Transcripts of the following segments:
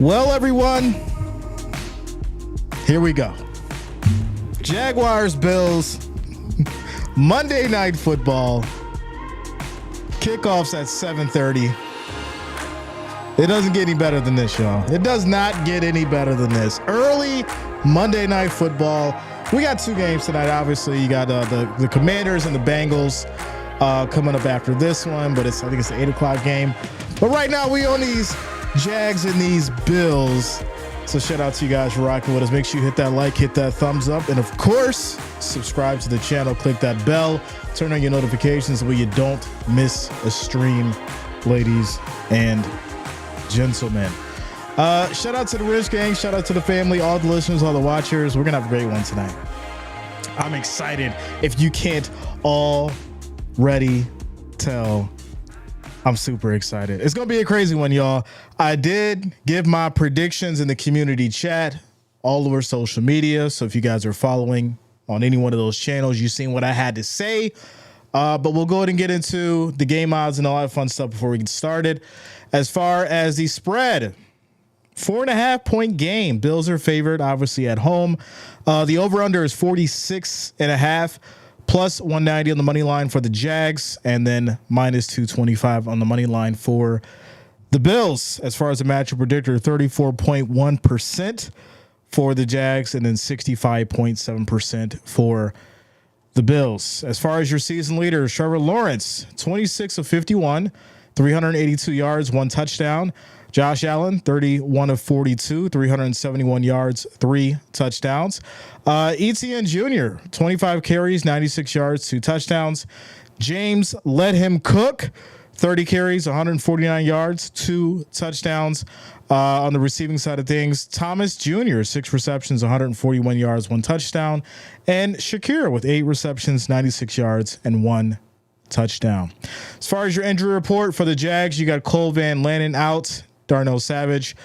Well, everyone, here we go. Jaguars, Bills, Monday Night Football. Kickoffs at 7:30. It doesn't get any better than this, y'all. It does not get any better than this. Early Monday Night Football. We got two games tonight. Obviously, you got the Commanders and the Bengals coming up after this one, but I think it's an 8 o'clock game. But right now, we on these Jags and these Bills. So shout out to you guys for rocking with us. Make sure you hit that like, hit that thumbs up, and of course, subscribe to the channel. Click that bell. Turn on your notifications so you don't miss a stream, ladies and gentlemen. Shout out to the Rich Gang. Shout out to the family, all the listeners, all the watchers. We're going to have a great one tonight. I'm excited. If you can't already tell, I'm super excited. It's going to be a crazy one, y'all. I did give my predictions in the community chat all over social media. So if you guys are following on any one of those channels, you've seen what I had to say. But we'll go ahead and get into the game odds and all that fun stuff before we get started. As far as the spread, 4.5 point game. Bills are favored, obviously, at home. The over-under is 46.5. Plus 190 on the money line for the Jags, and then minus 225 on the money line for the Bills. As far as the matchup predictor, 34.1% for the Jags, and then 65.7% for the Bills. As far as your season leaders, Trevor Lawrence, 26 of 51, 382 yards, 1 touchdown. Josh Allen, 31 of 42, 371 yards, 3 touchdowns. ETN Jr., 25 carries, 96 yards, 2 touchdowns. James let him cook, 30 carries, 149 yards, 2 touchdowns. On the receiving side of things, Thomas Jr., 6 receptions, 141 yards, 1 touchdown. And Shakir with 8 receptions, 96 yards, and 1 touchdown. As far as your injury report for the Jags, you got Cole Van Lannon out, Darnell Savage,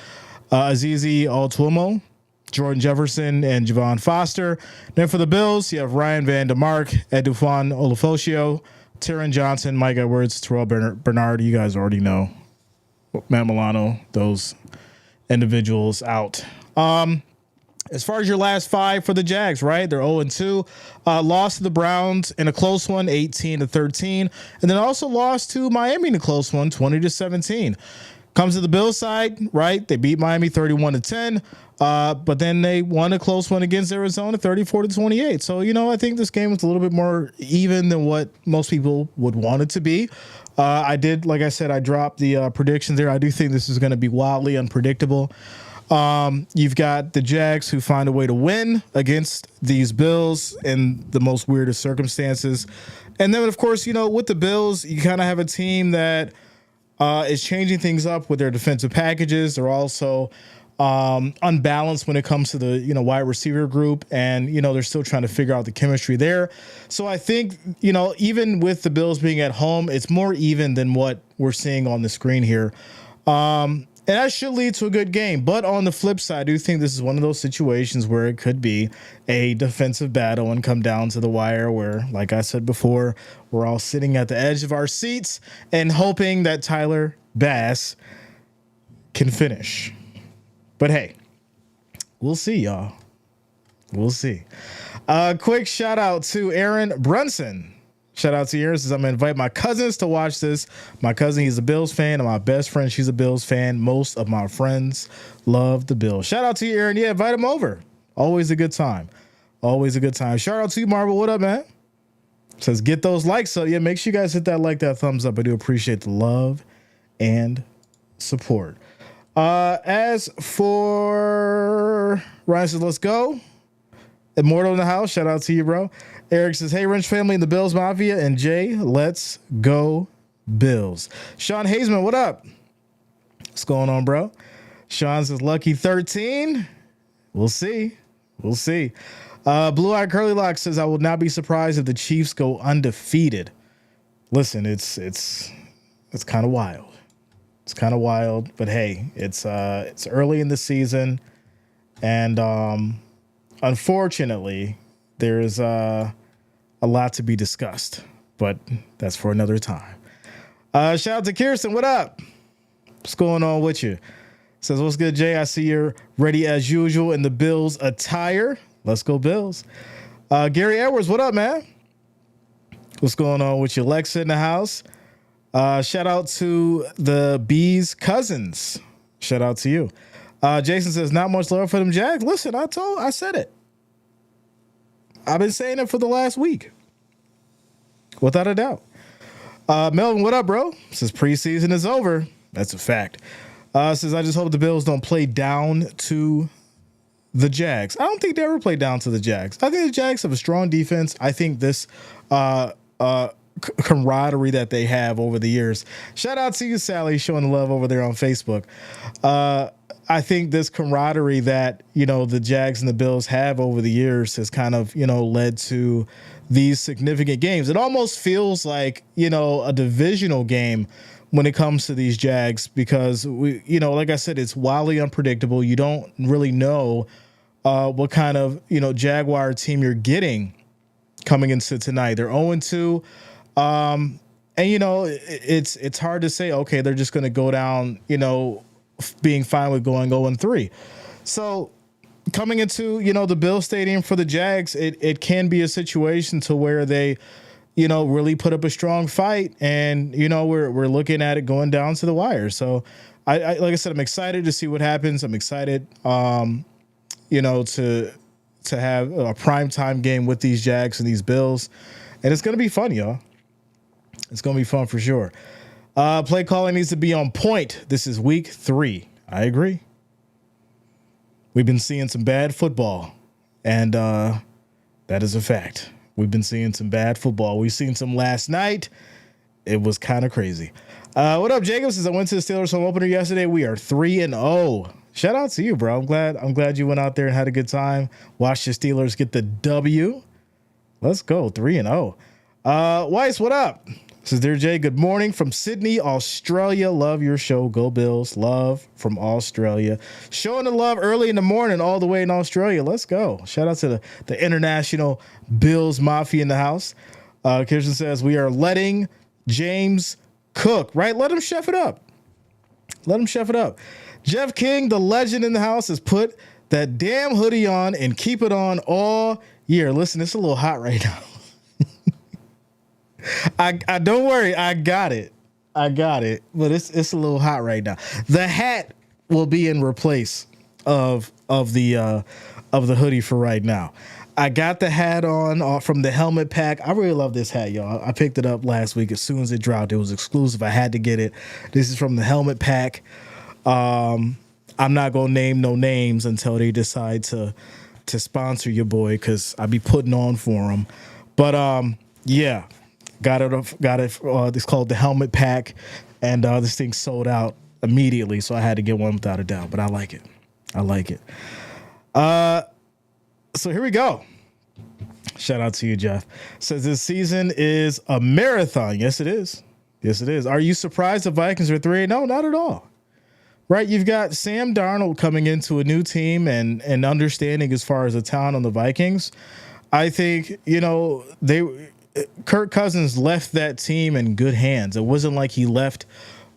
Azizi Altuomo, Jordan Jefferson, and Javon Foster. Then for the Bills, you have Ryan Van DeMark, Edufan Olufosio, Tyron Johnson, Mike Edwards, Terrell Bernard. You guys already know. Matt Milano, those individuals out. As far as your last 5 for the Jags, right? They're 0-2. Lost to the Browns in a close one, 18-13. And then also lost to Miami in a close one, 20-17. Comes to the Bills side, right? They beat Miami 31-10, but then they won a close one against Arizona 34-28. So, I think this game was a little bit more even than what most people would want it to be. I did, like I said, I dropped the predictions there. I do think this is going to be wildly unpredictable. You've got the Jags who find a way to win against these Bills in the most weirdest circumstances. And then, of course, with the Bills, you kind of have a team that is changing things up with their defensive packages. They're also unbalanced when it comes to the wide receiver group, and they're still trying to figure out the chemistry there. So I think even with the Bills being at home, it's more even than what we're seeing on the screen here. And that should lead to a good game. But on the flip side, I do think this is one of those situations where it could be a defensive battle and come down to the wire where, like I said before, we're all sitting at the edge of our seats and hoping that Tyler Bass can finish. But hey, we'll see, y'all. We'll see. Quick shout out to Aaron Brunson. Shout out to Aaron. Says I'm going to invite my cousins to watch this. My cousin, he's a Bills fan, and my best friend, she's a Bills fan. Most of my friends love the Bills. Shout out to you, Aaron. Yeah, invite him over. Always a good time. Always a good time. Shout out to you, Marvel. What up, man? Says get those likes up. Yeah, make sure you guys hit that like, that thumbs up. I do appreciate the love and support. As for Ryan says, let's go. Immortal in the house. Shout out to you, bro. Eric says, hey, Wrench family in the Bills Mafia. And Jay, let's go Bills. Sean Hazeman, what up? What's going on, bro? Sean says, lucky 13. We'll see. We'll see. Blue Eye Curly Lock says, I will not be surprised if the Chiefs go undefeated. Listen, it's kind of wild. It's kind of wild, but hey, it's early in the season, and unfortunately, there's a lot to be discussed, but that's for another time. Shout out to Kirsten. What up? What's going on with you? Says, what's good, Jay? I see you're ready as usual in the Bills attire. Let's go, Bills. Gary Edwards, what up, man? What's going on with you? Lexa in the house. Shout out to the Bees cousins. Shout out to you. Jason says, not much love for them Jags. Listen, I said it. I've been saying it for the last week. Without a doubt. Melvin, what up, bro? Says preseason is over. That's a fact. Says, I just hope the Bills don't play down to the Jags. I don't think they ever play down to the Jags. I think the Jags have a strong defense. I think this camaraderie that they have over the years. Shout out to you, Sally, showing the love over there on Facebook. I think this camaraderie that, the Jags and the Bills have over the years has kind of, led to these significant games. It almost feels like, a divisional game when it comes to these Jags because like I said, it's wildly unpredictable. You don't really know what kind of, Jaguar team you're getting coming into tonight. They're 0-2. And it's hard to say, okay, they're just going to go down, being fine with going 0-3. So coming into, the Bill Stadium for the Jags, it can be a situation to where they, really put up a strong fight and, we're looking at it going down to the wire. So I like I said, I'm excited to see what happens. I'm excited, to have a primetime game with these Jags and these Bills. And it's going to be fun, y'all. It's going to be fun for sure. Play calling needs to be on point. This is week 3. I agree. We've been seeing some bad football, and that is a fact. We've been seeing some bad football. We've seen some last night. It was kind of crazy. What up, Jacob? Since I went to the Steelers home opener yesterday, we are 3-0. Shout out to you, bro. I'm glad you went out there and had a good time. Watched your Steelers get the W. Let's go, 3-0. Weiss, what up? This is Dear Jay. Good morning from Sydney, Australia. Love your show. Go Bills. Love from Australia. Showing the love early in the morning all the way in Australia. Let's go. Shout out to the international Bills Mafia in the house. Kirsten says, we are letting James cook, right? Let him chef it up. Let him chef it up. Jeff King, the legend in the house, has put that damn hoodie on and keep it on all year. Listen, it's a little hot right now. I don't worry, I got it, but it's a little hot right now. The hat will be in replace of the hoodie for right now. I got the hat on from the helmet pack. I really love this hat, y'all. I picked it up last week as soon as it dropped. It was exclusive. I had to get it. This is from the helmet pack. I'm not gonna name no names until they decide to sponsor your boy because I be putting on for them. But yeah. Got it. It's called the helmet pack, and this thing sold out immediately, so I had to get one without a doubt. But I like it. So here we go. Shout out to you, Jeff. Says this season is a marathon. Yes, it is. Are you surprised the Vikings are 3? No, not at all. Right? You've got Sam Darnold coming into a new team and understanding as far as the talent on the Vikings. I think Kirk Cousins left that team in good hands. It wasn't like he left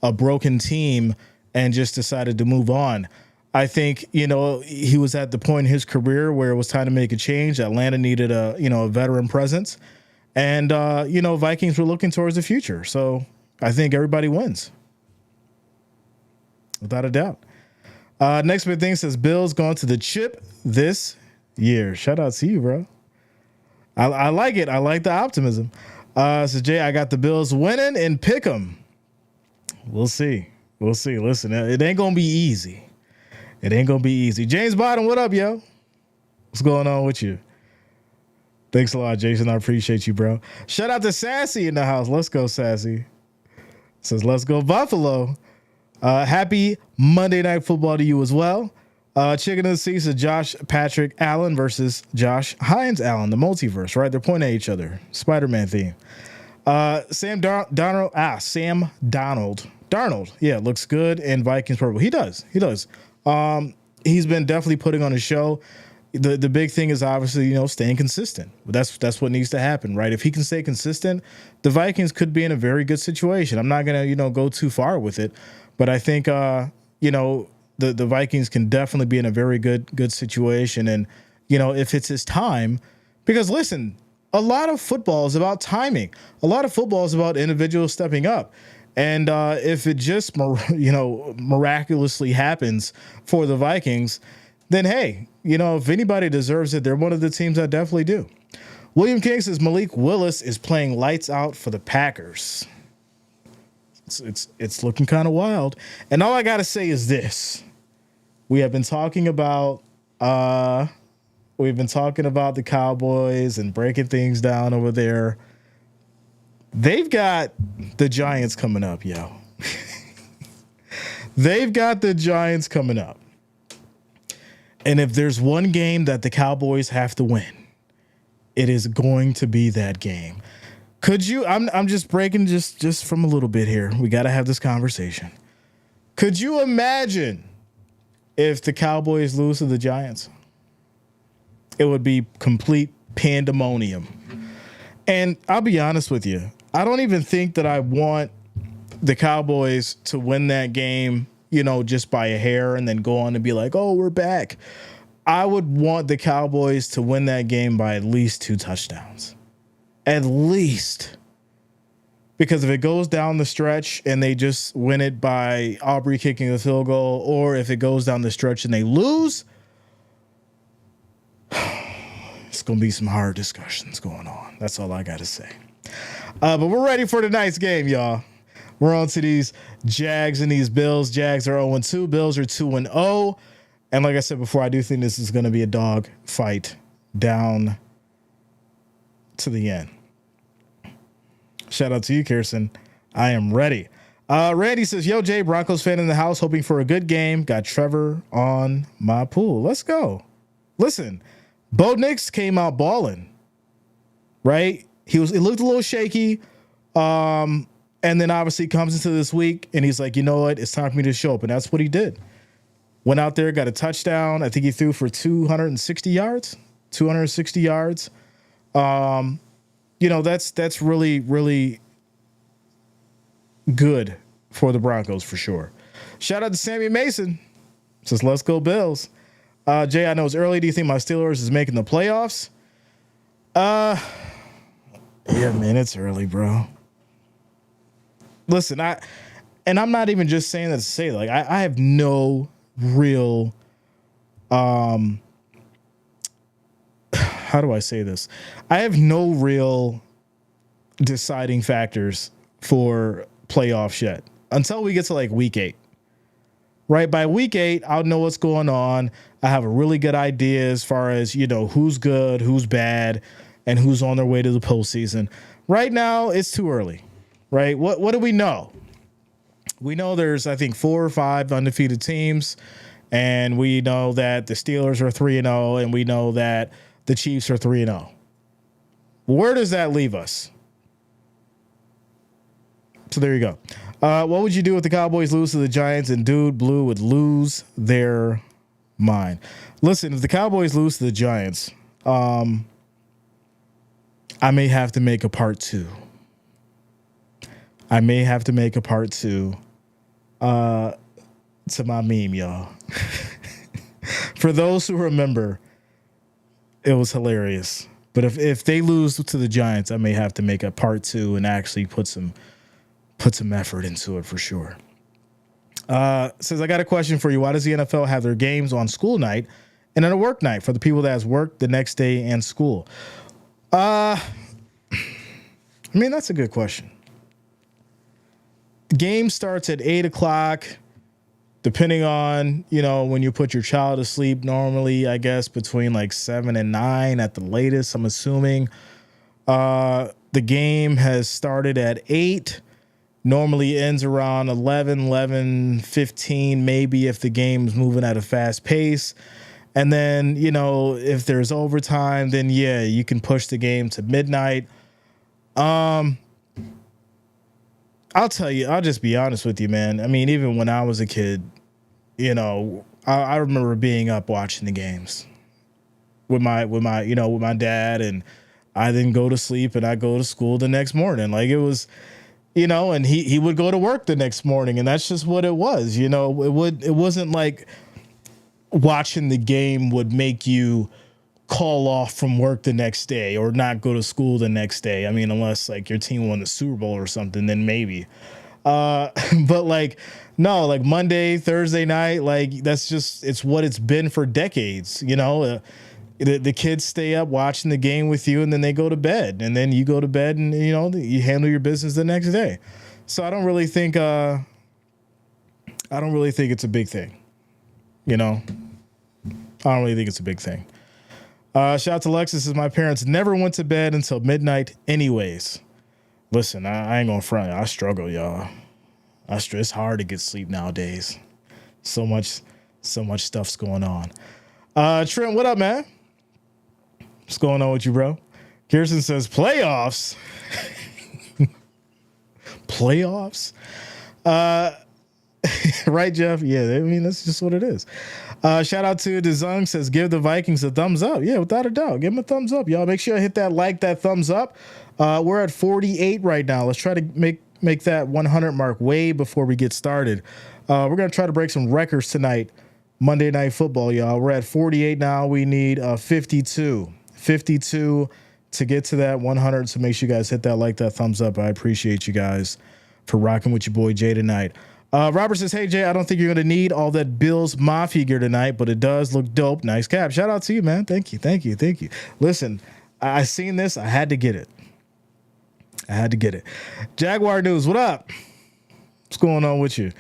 a broken team and just decided to move on. I think, he was at the point in his career where it was time to make a change. Atlanta needed a veteran presence. And, Vikings were looking towards the future. So I think everybody wins. Without a doubt. Next big thing says Bills going to the chip this year. Shout out to you, bro. I like it. I like the optimism. So Jay, I got the Bills winning and pick 'em. We'll see. Listen, it ain't gonna be easy. James Bottom, what up, yo? What's going on with you? Thanks a lot, Jason. I appreciate you, bro. Shout out to Sassy in the house. Let's go, Sassy. Says, let's go Buffalo. Happy Monday Night Football to you as well. Chicken in the Seats is Josh Patrick Allen versus Josh Hines Allen, the multiverse, right? They're pointing at each other. Spider-Man theme. Sam Darnold. Darnold. Yeah, looks good in Vikings purple. He does. He's been definitely putting on a show. The big thing is obviously, staying consistent. That's what needs to happen, right? If he can stay consistent, the Vikings could be in a very good situation. I'm not going to, go too far with it, but I think, the Vikings can definitely be in a very good situation. And, if it's his time, because listen, a lot of football is about timing. A lot of football is about individuals stepping up. And if it just, miraculously happens for the Vikings, then, hey, if anybody deserves it, they're one of the teams that definitely do. William King says Malik Willis is playing lights out for the Packers. It's looking kind of wild. And all I got to say is this. We have been talking about the Cowboys and breaking things down over there. They've got the Giants coming up, yo. They've got the Giants coming up. And if there's one game that the Cowboys have to win, it is going to be that game. Could you, I'm just breaking just from a little bit here. We got to have this conversation. Could you imagine if the Cowboys lose to the Giants? It would be complete pandemonium. And I'll be honest with you. I don't even think that I want the Cowboys to win that game, just by a hair and then go on and be like, oh, we're back. I would want the Cowboys to win that game by at least 2 touchdowns. At least. Because if it goes down the stretch and they just win it by Aubrey kicking a field goal, or if it goes down the stretch and they lose, it's going to be some hard discussions going on. That's all I got to say. But we're ready for tonight's game, y'all. We're on to these Jags and these Bills. Jags are 0-2. Bills are 2-0. And like I said before, I do think this is going to be a dog fight down to the end. Shout out to you, Kirsten. I am ready. Randy says, yo, Jay, Broncos fan in the house, hoping for a good game. Got Trevor on my pool. Let's go. Listen, Bo Nix came out balling, right? It looked a little shaky. And then obviously comes into this week and he's like, you know what? It's time for me to show up. And that's what he did. Went out there, got a touchdown. I think he threw for 260 yards. That's really, really good for the Broncos for sure. Shout out to Sammy Mason. Says, let's go Bills. Jay, I know it's early. Do you think my Steelers is making the playoffs? Yeah, man, it's early, bro. Listen, I'm not even just saying that to say, like, I have no real, how do I say this? I have no real deciding factors for playoffs yet until we get to like week 8. Right? By week 8, I'll know what's going on. I have a really good idea as far as, who's good, who's bad, and who's on their way to the postseason. Right now, it's too early. Right? What do we know? We know there's, I think, 4 or 5 undefeated teams, and we know that the Steelers are 3-0, and we know that the Chiefs are 3-0. Where does that leave us? So there you go. What would you do if the Cowboys lose to the Giants and Dude Blue would lose their mind? Listen, if the Cowboys lose to the Giants, I may have to make a part 2. To my meme, y'all. For those who remember, it was hilarious. But if they lose to the Giants, I may have to make a part 2 and actually put some effort into it for sure. Says, I got a question for you. Why does the NFL have their games on school night and on a work night for the people that has work the next day and school? I mean, that's a good question. Game starts at 8 o'clock, depending on, when you put your child to sleep, normally, I guess, between like 7 and 9 at the latest, I'm assuming. The game has started at 8, normally ends around 11:15, maybe if the game's moving at a fast pace. And then, if there's overtime, then yeah, you can push the game to midnight. I'll tell you, I'll just be honest with you, man. I mean, even when I was a kid, I remember being up watching the games with my dad, and I then go to sleep and I go to school the next morning. Like it was, and he would go to work the next morning, and that's just what it was. It wasn't like watching the game would make you call off from work the next day or not go to school the next day. I mean, unless like your team won the Super Bowl or something, then maybe. But like, no, like Monday, Thursday night, like it's what it's been for decades. The kids stay up watching the game with you, and then they go to bed, and then you go to bed, and you handle your business the next day. So I don't really think it's a big thing. I don't really think it's a big thing. Shout out to Lexus says my parents never went to bed until midnight anyways. Listen, I ain't gonna front. I struggle, y'all. It's hard to get sleep nowadays. So much stuff's going on. Trent, what up, man? What's going on with you, bro? Kirsten says playoffs. Playoffs? Right, Jeff? Yeah, I mean, that's just what it is. Shout out to Dezung says, give the Vikings a thumbs up. Yeah, without a doubt. Give them a thumbs up, y'all. Make sure you hit that thumbs up. We're at 48 right now. Let's try to make that 100 mark way before we get started. We're going to try to break some records tonight. Monday Night Football, y'all. We're at 48 now. We need 52. 52 to get to that 100. So make sure you guys hit that thumbs up. I appreciate you guys for rocking with your boy Jay tonight. Robert says, hey, Jay, I don't think you're going to need all that Bills Mafia gear tonight, but it does look dope. Nice cap. Shout out to you, man. Thank you. Listen, I seen this. I had to get it. Jaguar news. What up? What's going on with you?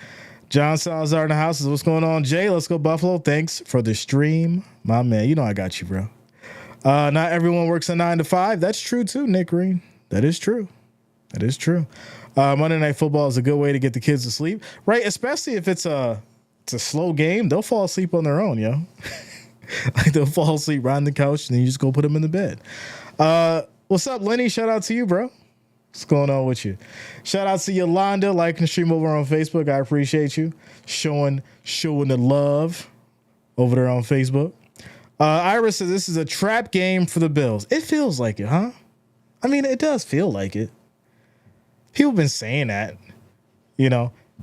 John Salazar in the house says, what's going on, Jay? Let's go, Buffalo. Thanks for the stream, my man. You know I got you, bro. Not everyone works a 9 to 5. That's true, too, Nick Green. That is true. Monday Night Football is a good way to get the kids to sleep, right? Especially if it's a slow game. They'll fall asleep on their own, yo. Like they'll fall asleep right on the couch, and then you just go put them in the bed. What's up, Lenny? Shout out to you, bro. What's going on with you? Shout out to Yolanda, liking the stream over on Facebook. I appreciate you showing the love over there on Facebook. Iris says this is a trap game for the Bills. It feels like it, huh? I mean, it does feel like it. People have been saying that,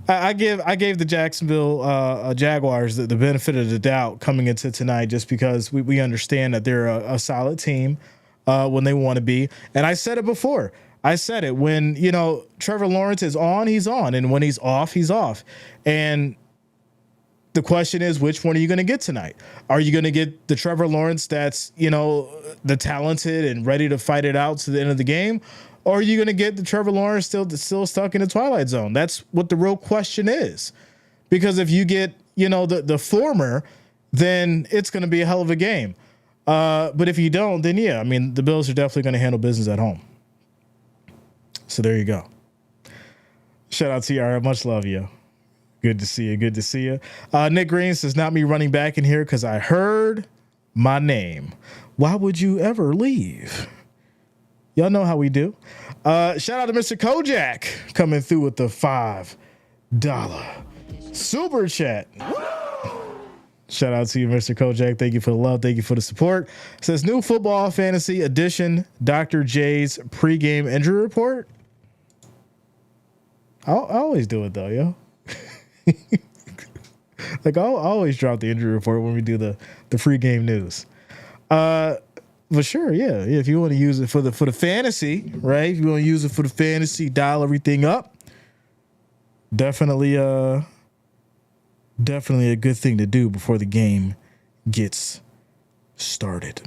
I gave the Jacksonville Jaguars the benefit of the doubt coming into tonight, just because we understand that they're a solid team when they want to be. And I said it before. I said it when, Trevor Lawrence is on, he's on. And when he's off, he's off. And the question is, which one are you going to get tonight? Are you going to get the Trevor Lawrence that's, the talented and ready to fight it out to the end of the game? Or are you going to get the Trevor Lawrence still stuck in the twilight zone? That's what the real question is. Because if you get, the former, then it's going to be a hell of a game. But if you don't, then yeah, I mean, the Bills are definitely going to handle business at home. So there you go. Shout out to you. Much love, yo. Good to see you. Nick Green says, not me running back in here because I heard my name. Why would you ever leave? Y'all know how we do. Shout out to Mr. Kojak coming through with the $5 super chat. Shout out to you, Mr. Kojak. Thank you for the love. Thank you for the support. Says new football fantasy edition, Dr. J's pregame injury report. I always do it though, yo. Like I'll always drop the injury report when we do the pregame news. But sure, yeah. If you want to use it for the fantasy, right? If you want to use it for the fantasy, dial everything up. Definitely a good thing to do before the game gets started.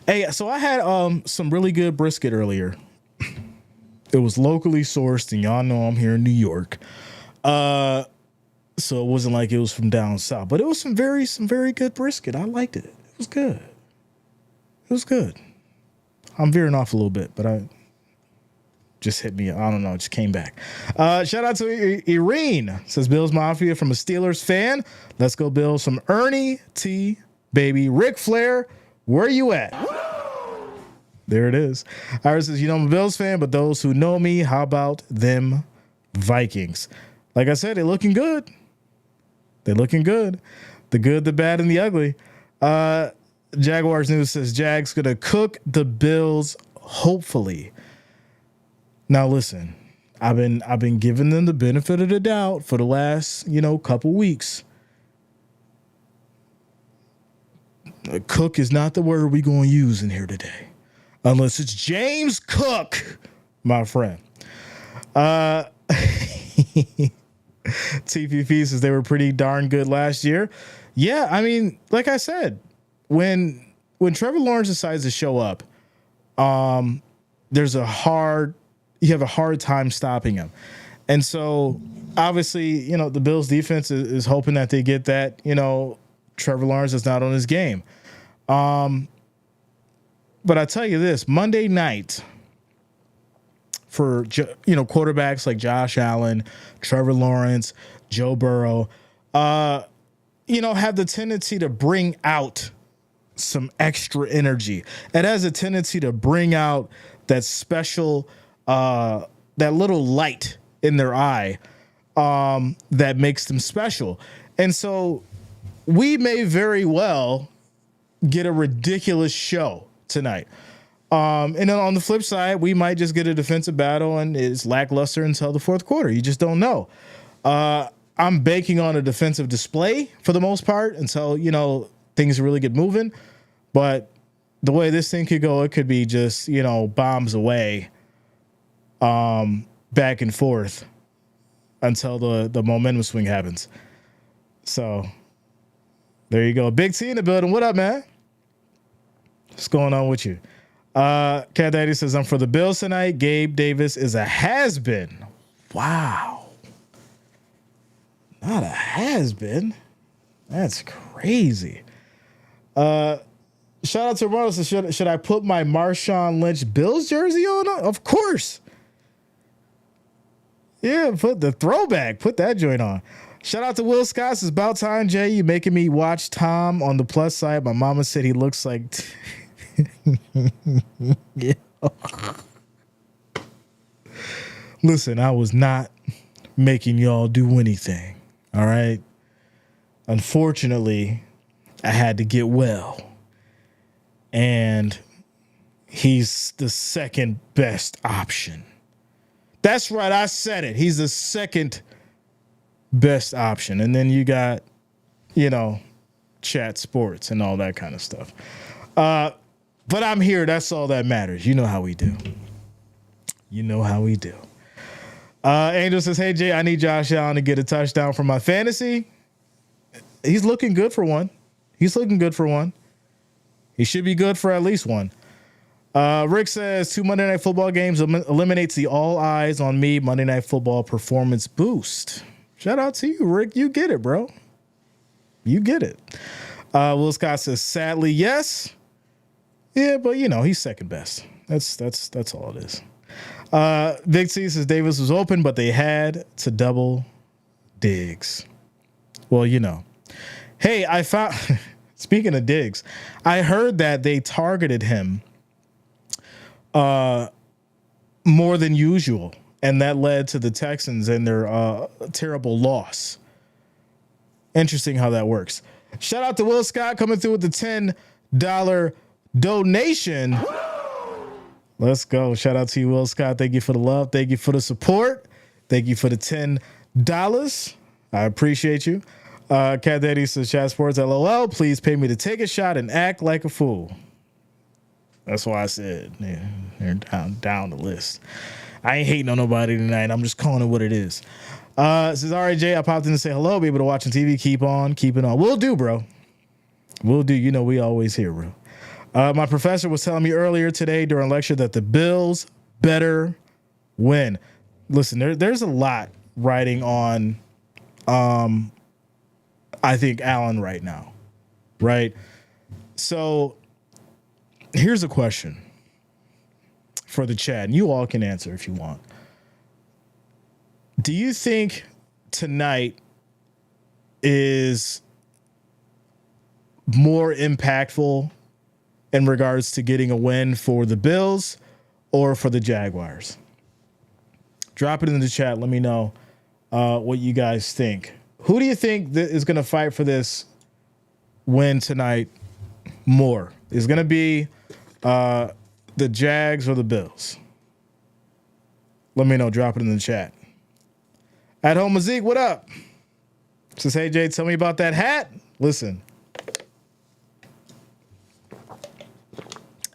Hey, so I had some really good brisket earlier. It was locally sourced, and y'all know I'm here in New York. So it wasn't like it was from down south, but it was some very good brisket. I liked it. It was good. I'm veering off a little bit, but I just hit me. I don't know. It just came back. Shout out to Irene. Says Bills Mafia from a Steelers fan. Let's go Bills from Ernie T. Baby. Ric Flair, where you at? There it is. Iris says, I'm a Bills fan, but those who know me, how about them Vikings? Like I said, they're looking good. The good, the bad, and the ugly. Jaguars news says Jags going to cook the Bills, hopefully. Now, listen, I've been giving them the benefit of the doubt for the last, couple weeks. Cook is not the word we're going to use in here today, unless it's James Cook, my friend. TPP says they were pretty darn good last year. Yeah, I mean, like I said, when Trevor Lawrence decides to show up, you have a hard time stopping him. And so obviously, the Bills defense is hoping that they get that, Trevor Lawrence is not on his game. But I tell you this, Monday night for, quarterbacks like Josh Allen, Trevor Lawrence, Joe Burrow, have the tendency to bring out some extra energy. It has a tendency to bring out that special, that little light in their eye that makes them special. And so we may very well get a ridiculous show tonight. And then on the flip side, we might just get a defensive battle and it's lackluster until the fourth quarter. You just don't know. I'm banking on a defensive display for the most part until, things really get moving. But the way this thing could go, it could be just, bombs away, back and forth until the momentum swing happens. So there you go. Big T in the building. What up, man? What's going on with you? Cat Daddy says, I'm for the Bills tonight. Gabe Davis is a has-been. Wow. Not a has-been. That's crazy. Shout out to Ronald. So should I put my Marshawn Lynch Bills jersey on? Of course. Yeah, put the throwback. Put that joint on. Shout out to Will Scott. It's about time, Jay. You making me watch Tom on the plus side. My mama said he looks like... Yeah. Listen, I was not making y'all do anything. All right. Unfortunately, I had to get well. And he's the second best option. That's right. I said it. He's the second best option. And then you got, chat sports and all that kind of stuff. But I'm here. That's all that matters. You know how we do. Angel says, hey, Jay, I need Josh Allen to get a touchdown for my fantasy. He's looking good for one. He should be good for at least one. Rick says 2 Monday Night Football games eliminates the all eyes on me Monday Night Football performance boost. Shout out to you, Rick. You get it, bro. You get it. Will Scott says, sadly, yes. Yeah, but he's second best. That's all it is. Big T says Davis was open, but they had to double Diggs. Well, Hey, I found speaking of Diggs, I heard that they targeted him more than usual, and that led to the Texans and their terrible loss. Interesting how that works. Shout out to Will Scott coming through with the $10 donation. Let's go. Shout out to you, Will Scott. Thank you for the love. Thank you for the support. Thank you for the $10. I appreciate you. Cat Daddy says, Chat Sports, LOL. Please pay me to take a shot and act like a fool. That's why I said, they're down the list. I ain't hating on nobody tonight. I'm just calling it what it is. Says, all right, Jay, I popped in to say hello. Be able to watch on TV. Keep on keeping on. We'll do, bro. We'll do. We always here, bro. My professor was telling me earlier today during lecture that the Bills better win. Listen, there's a lot riding on, I think, Allen right now, right? So here's a question for the chat, and you all can answer if you want. Do you think tonight is more impactful in regards to getting a win for the Bills or for the Jaguars? Drop it in the chat. Let me know what you guys think. Who do you think is going to fight for this win tonight more? Is going to be the Jags or the Bills? Let me know. Drop it in the chat. At home, Zeke, what up? Says, hey, Jay, tell me about that hat. Listen,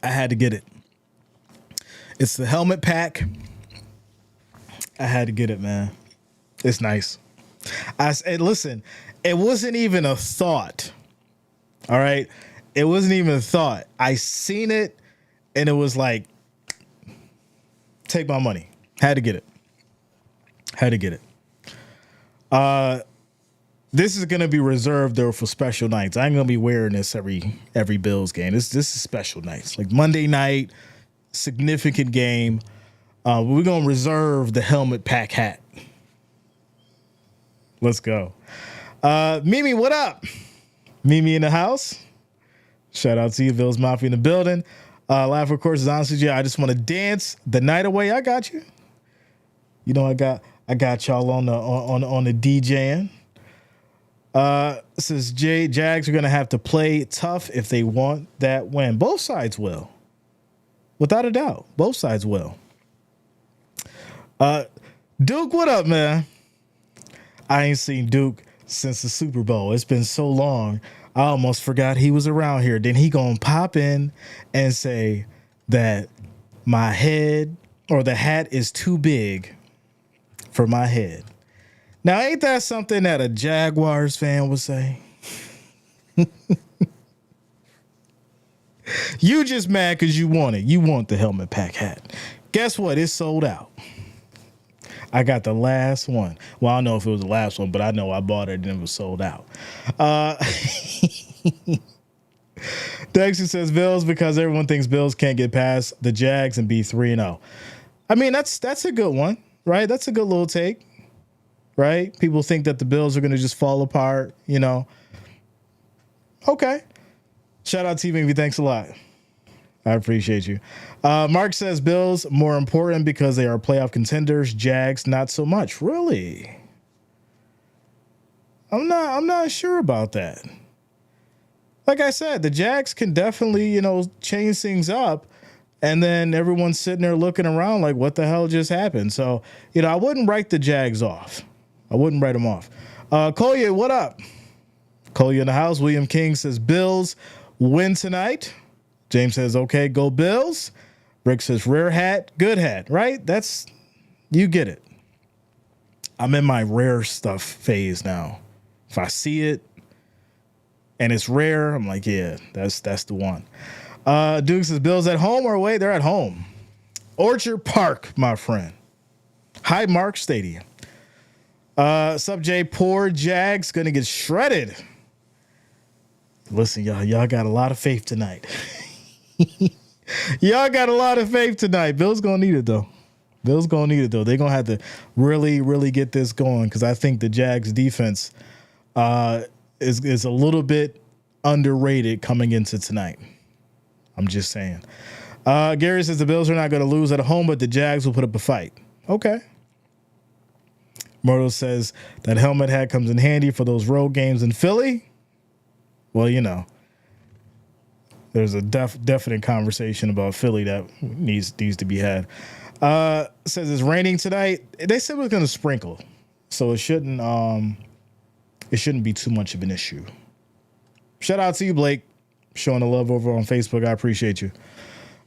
I had to get it. It's the helmet pack. I had to get it, man. It's nice. I said, listen, it wasn't even a thought. All right. It wasn't even a thought. I seen it and it was like, take my money. Had to get it. Had to get it. This is gonna be reserved though for special nights. I ain't gonna be wearing this every Bills game. This is special nights, like Monday night, significant game. We're gonna reserve the helmet pack hat. Let's go. Mimi, what up? Mimi in the house. Shout out to you, Bills Mafia in the building. Laugh, of course, is honestly, yeah. I just want to dance the night away. I got you. You know, I got y'all on the DJing. Says Jags are gonna have to play tough if they want that win. Both sides will, without a doubt. Both sides will. Duke, what up, man? I ain't seen Duke since the Super Bowl. It's been so long. I almost forgot he was around here. Then he gonna pop in and say that my head or the hat is too big for my head. Now, ain't that something that a Jaguars fan would say? You just mad because you want it. You want the helmet pack hat. Guess what? It's sold out. I got the last one. Well, I don't know if it was the last one, but I know I bought it and it was sold out. Dexter says Bills because everyone thinks Bills can't get past the Jags and be 3-0. I mean, that's a good one, right? That's a good little take, right? People think that the Bills are going to just fall apart, you know. Okay. Shout out to you, baby. Thanks a lot. I appreciate you. Mark says Bills more important because they are playoff contenders. Jags not so much. Really? I'm not sure about that. Like I said, the Jags can definitely, you know, change things up, and then everyone's sitting there looking around like, what the hell just happened? So, you know, I wouldn't write the Jags off. I wouldn't write them off. Collier, what up? Collier in the house. William King says Bills win tonight. James says, okay, go Bills. Rick says, rare hat, good hat, right? That's, you get it. I'm in my rare stuff phase now. If I see it and it's rare, I'm like, yeah, that's the one. Duke says, Bills at home or away? They're at home. Orchard Park, my friend. Highmark Stadium. Sub J, poor Jags, gonna get shredded. Listen, y'all got a lot of faith tonight. Y'all got a lot of faith tonight. Bills gonna need it though. They're gonna have to really, really get this going because I think the Jags defense is a little bit underrated coming into tonight. I'm just saying. Gary says the Bills are not going to lose at home, but the Jags will put up a fight. Okay. Myrtle says that helmet hat comes in handy for those road games in Philly. Well, you know, there's a definite conversation about Philly that needs to be had. Says it's raining tonight. They said it was going to sprinkle, so it shouldn't be too much of an issue. Shout out to you, Blake, showing the love over on Facebook. I appreciate you.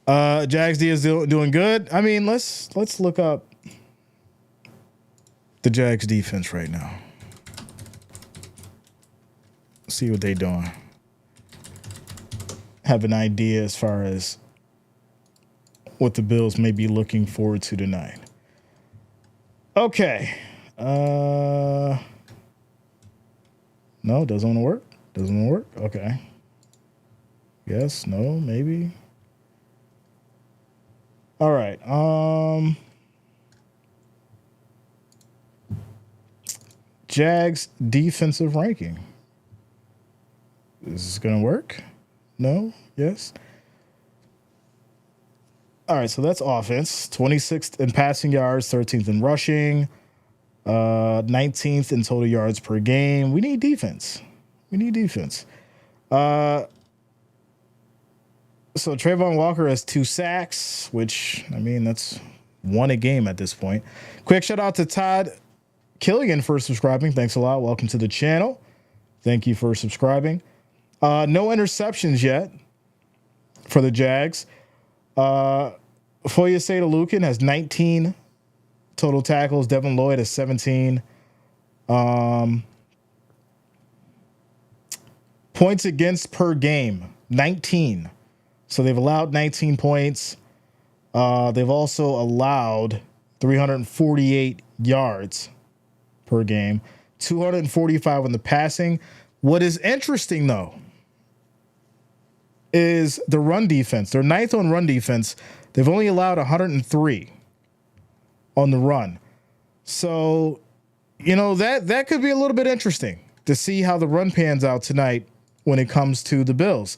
Jags D is doing good. I mean, let's look up the Jags defense right now. See what they're doing. Have an idea as far as what the Bills may be looking forward to tonight. Okay. No, doesn't want to work. Doesn't want to work. Okay. Yes, no, maybe. All right. Jags defensive ranking. Is this going to work? No? Yes? All right, so that's offense. 26th in passing yards, 13th in rushing, 19th in total yards per game. We need defense. So Trayvon Walker has 2 sacks, which, I mean, that's won a game at this point. Quick shout out to Todd Killian for subscribing. Thanks a lot. Welcome to the channel. Thank you for subscribing. No interceptions yet for the Jags. Foye Lukin has 19 total tackles. Devin Lloyd has 17. Points against per game, 19. So they've allowed 19 points. They've also allowed 348 yards per game, 245 on the passing. What is interesting, though, is the run defense. They're ninth on run defense. They've only allowed 103 on the run. So, that could be a little bit interesting to see how the run pans out tonight when it comes to the Bills.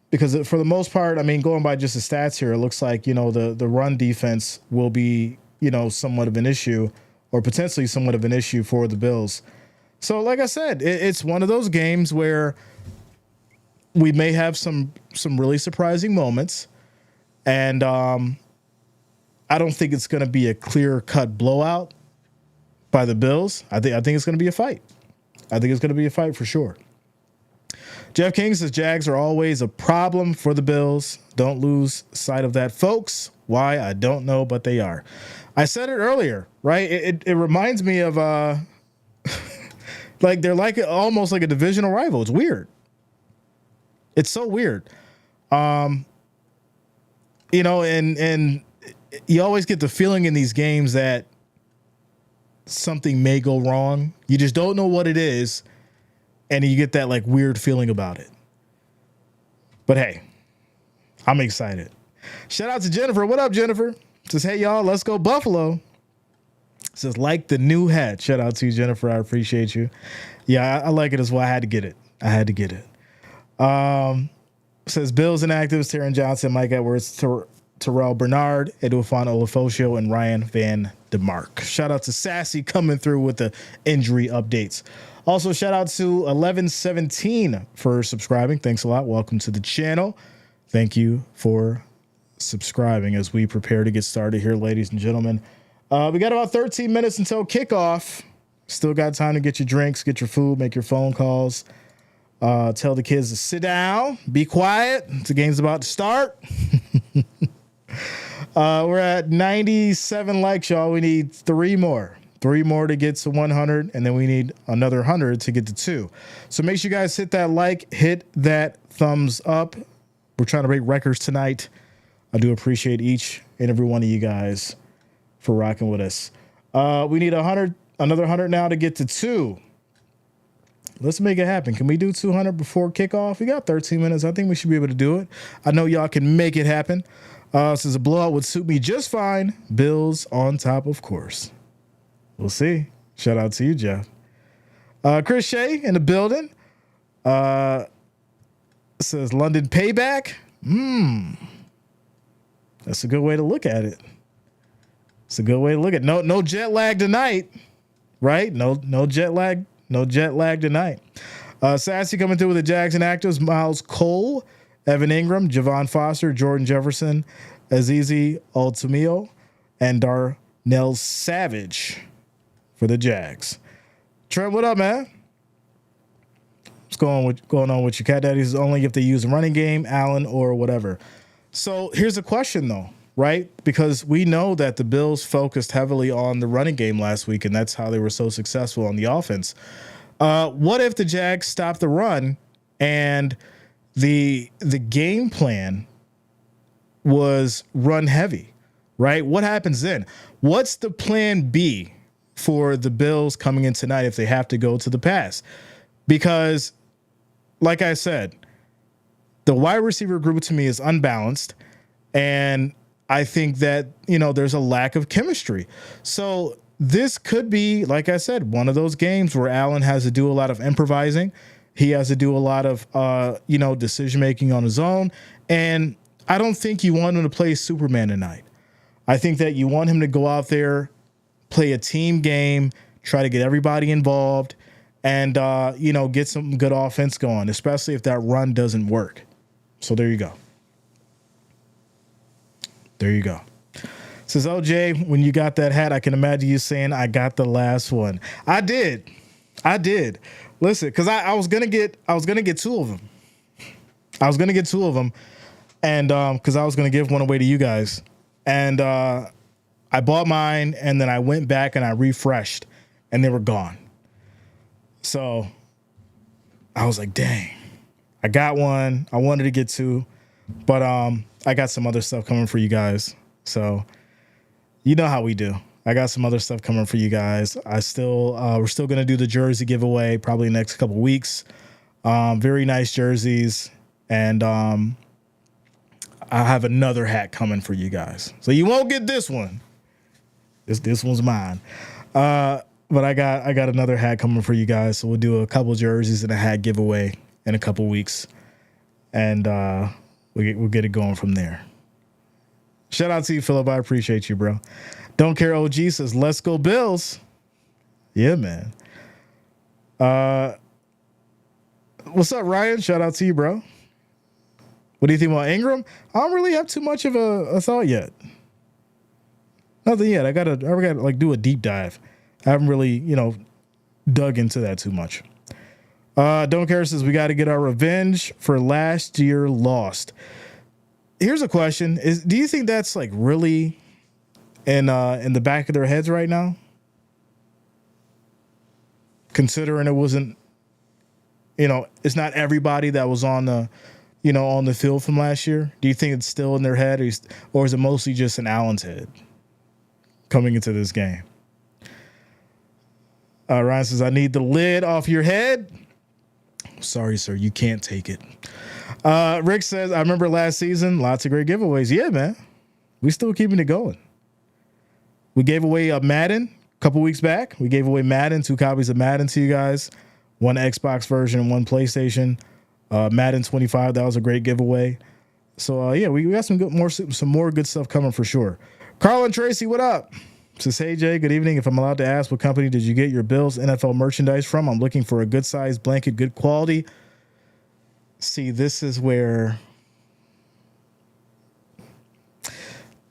Because for the most part, going by just the stats here, it looks like, the run defense will be, somewhat of an issue, or potentially somewhat of an issue for the Bills. So like I said, it's one of those games where we may have some really surprising moments. And I don't think it's going to be a clear-cut blowout by the Bills. I think it's going to be a fight. I think it's going to be a fight for sure. Jeff King says Jags are always a problem for the Bills. Don't lose sight of that, folks. Why? I don't know, but they are. I said it earlier, right? It reminds me of like they're like almost like a divisional rival. It's weird. It's so weird. And you always get the feeling in these games that something may go wrong. You just don't know what it is. And you get that like weird feeling about it. But hey, I'm excited. Shout out to Jennifer. What up, Jennifer? Says, hey, y'all, let's go Buffalo. Says, like the new hat. Shout out to you, Jennifer. I appreciate you. Yeah, I like it as well. I had to get it. Says, Bills inactives, Taron Johnson, Mike Edwards, Terrell Bernard, Edufan Olafosio, and Ryan Van DeMark. Shout out to Sassy coming through with the injury updates. Also, shout out to 1117 for subscribing. Thanks a lot. Welcome to the channel. Thank you for subscribing as we prepare to get started here, ladies and gentlemen. We got about 13 minutes until kickoff. Still got time to get your drinks, get your food, make your phone calls. Tell the kids to sit down, be quiet. The game's about to start. We're at 97 likes, y'all. We need 3 more. 3 more to get to 100, and then we need another 100 to get to 2. So make sure you guys hit that like, hit that thumbs up. We're trying to break records tonight. I do appreciate each and every one of you guys for rocking with us. We need another 100 now to get to 2. Let's make it happen. Can we do 200 before kickoff? We got 13 minutes. I think we should be able to do it. I know y'all can make it happen. Since a blowout would suit me just fine. Bills on top, of course. We'll see. Shout out to you, Jeff. Chris Shea in the building. Says London payback. That's a good way to look at it. It's a good way to look at it. No jet lag tonight, right? No jet lag. No jet lag tonight. Sassy coming through with the Jags and actives. Miles Cole, Evan Ingram, Javon Foster, Jordan Jefferson, Azizi Altamio, and Darnell Savage for the Jags. Trent, what up, man? What's going on with your cat daddies? Only if they use a running game, Allen, or whatever. So here's a question, though, right? Because we know that the Bills focused heavily on the running game last week, and that's how they were so successful on the offense. What if the Jags stop the run and the game plan was run heavy, right? What happens then? What's the plan B for the Bills coming in tonight if they have to go to the pass? Because, like I said, the wide receiver group to me is unbalanced, and I think that, there's a lack of chemistry. So this could be, like I said, one of those games where Allen has to do a lot of improvising. He has to do a lot of, decision-making on his own. And I don't think you want him to play Superman tonight. I think that you want him to go out there, play a team game, try to get everybody involved, and, get some good offense going, especially if that run doesn't work. So there you go. Says OJ, when you got that hat, I can imagine you saying, I got the last one. I did. Listen, because I was gonna get two of them. And because I was gonna give one away to you guys. And I bought mine, and then I went back and I refreshed, and they were gone. So I was like, dang, I got one. I wanted to get two, but I got some other stuff coming for you guys. So you know how we do. I got some other stuff coming for you guys. We're still gonna do the jersey giveaway probably next couple weeks. Very nice jerseys, and I have another hat coming for you guys. So you won't get this one. This one's mine. But I got another hat coming for you guys. So we'll do a couple jerseys and a hat giveaway in a couple weeks, and we'll get it going from there. Shout out to you, Philip. I appreciate you, bro. Don't Care OG says, let's go Bills. Yeah, man. What's up, Ryan? Shout out to you, bro. What do you think about Ingram? I don't really have too much of a thought yet. Nothing yet. I gotta like do a deep dive. I haven't really, dug into that too much. Don't Care says we got to get our revenge for last year lost. Here's a question: do you think that's like really in the back of their heads right now? Considering it wasn't, it's not everybody that was on the field from last year. Do you think it's still in their head, or is it mostly just in Allen's head coming into this game? Ryan says, I need the lid off your head. Sorry, sir, you can't take it. Rick says, I remember last season, lots of great giveaways. Yeah, man. We still keeping it going. We gave away a Madden a couple weeks back. We gave away Madden, 2 copies of Madden to you guys. 1 Xbox version and 1 PlayStation. Madden 25, that was a great giveaway. So, we got some more good stuff coming for sure. Carl and Tracy, what up? Says, hey, Jay, good evening. If I'm allowed to ask, what company did you get your Bills NFL merchandise from? I'm looking for a good size blanket, good quality. See, this is where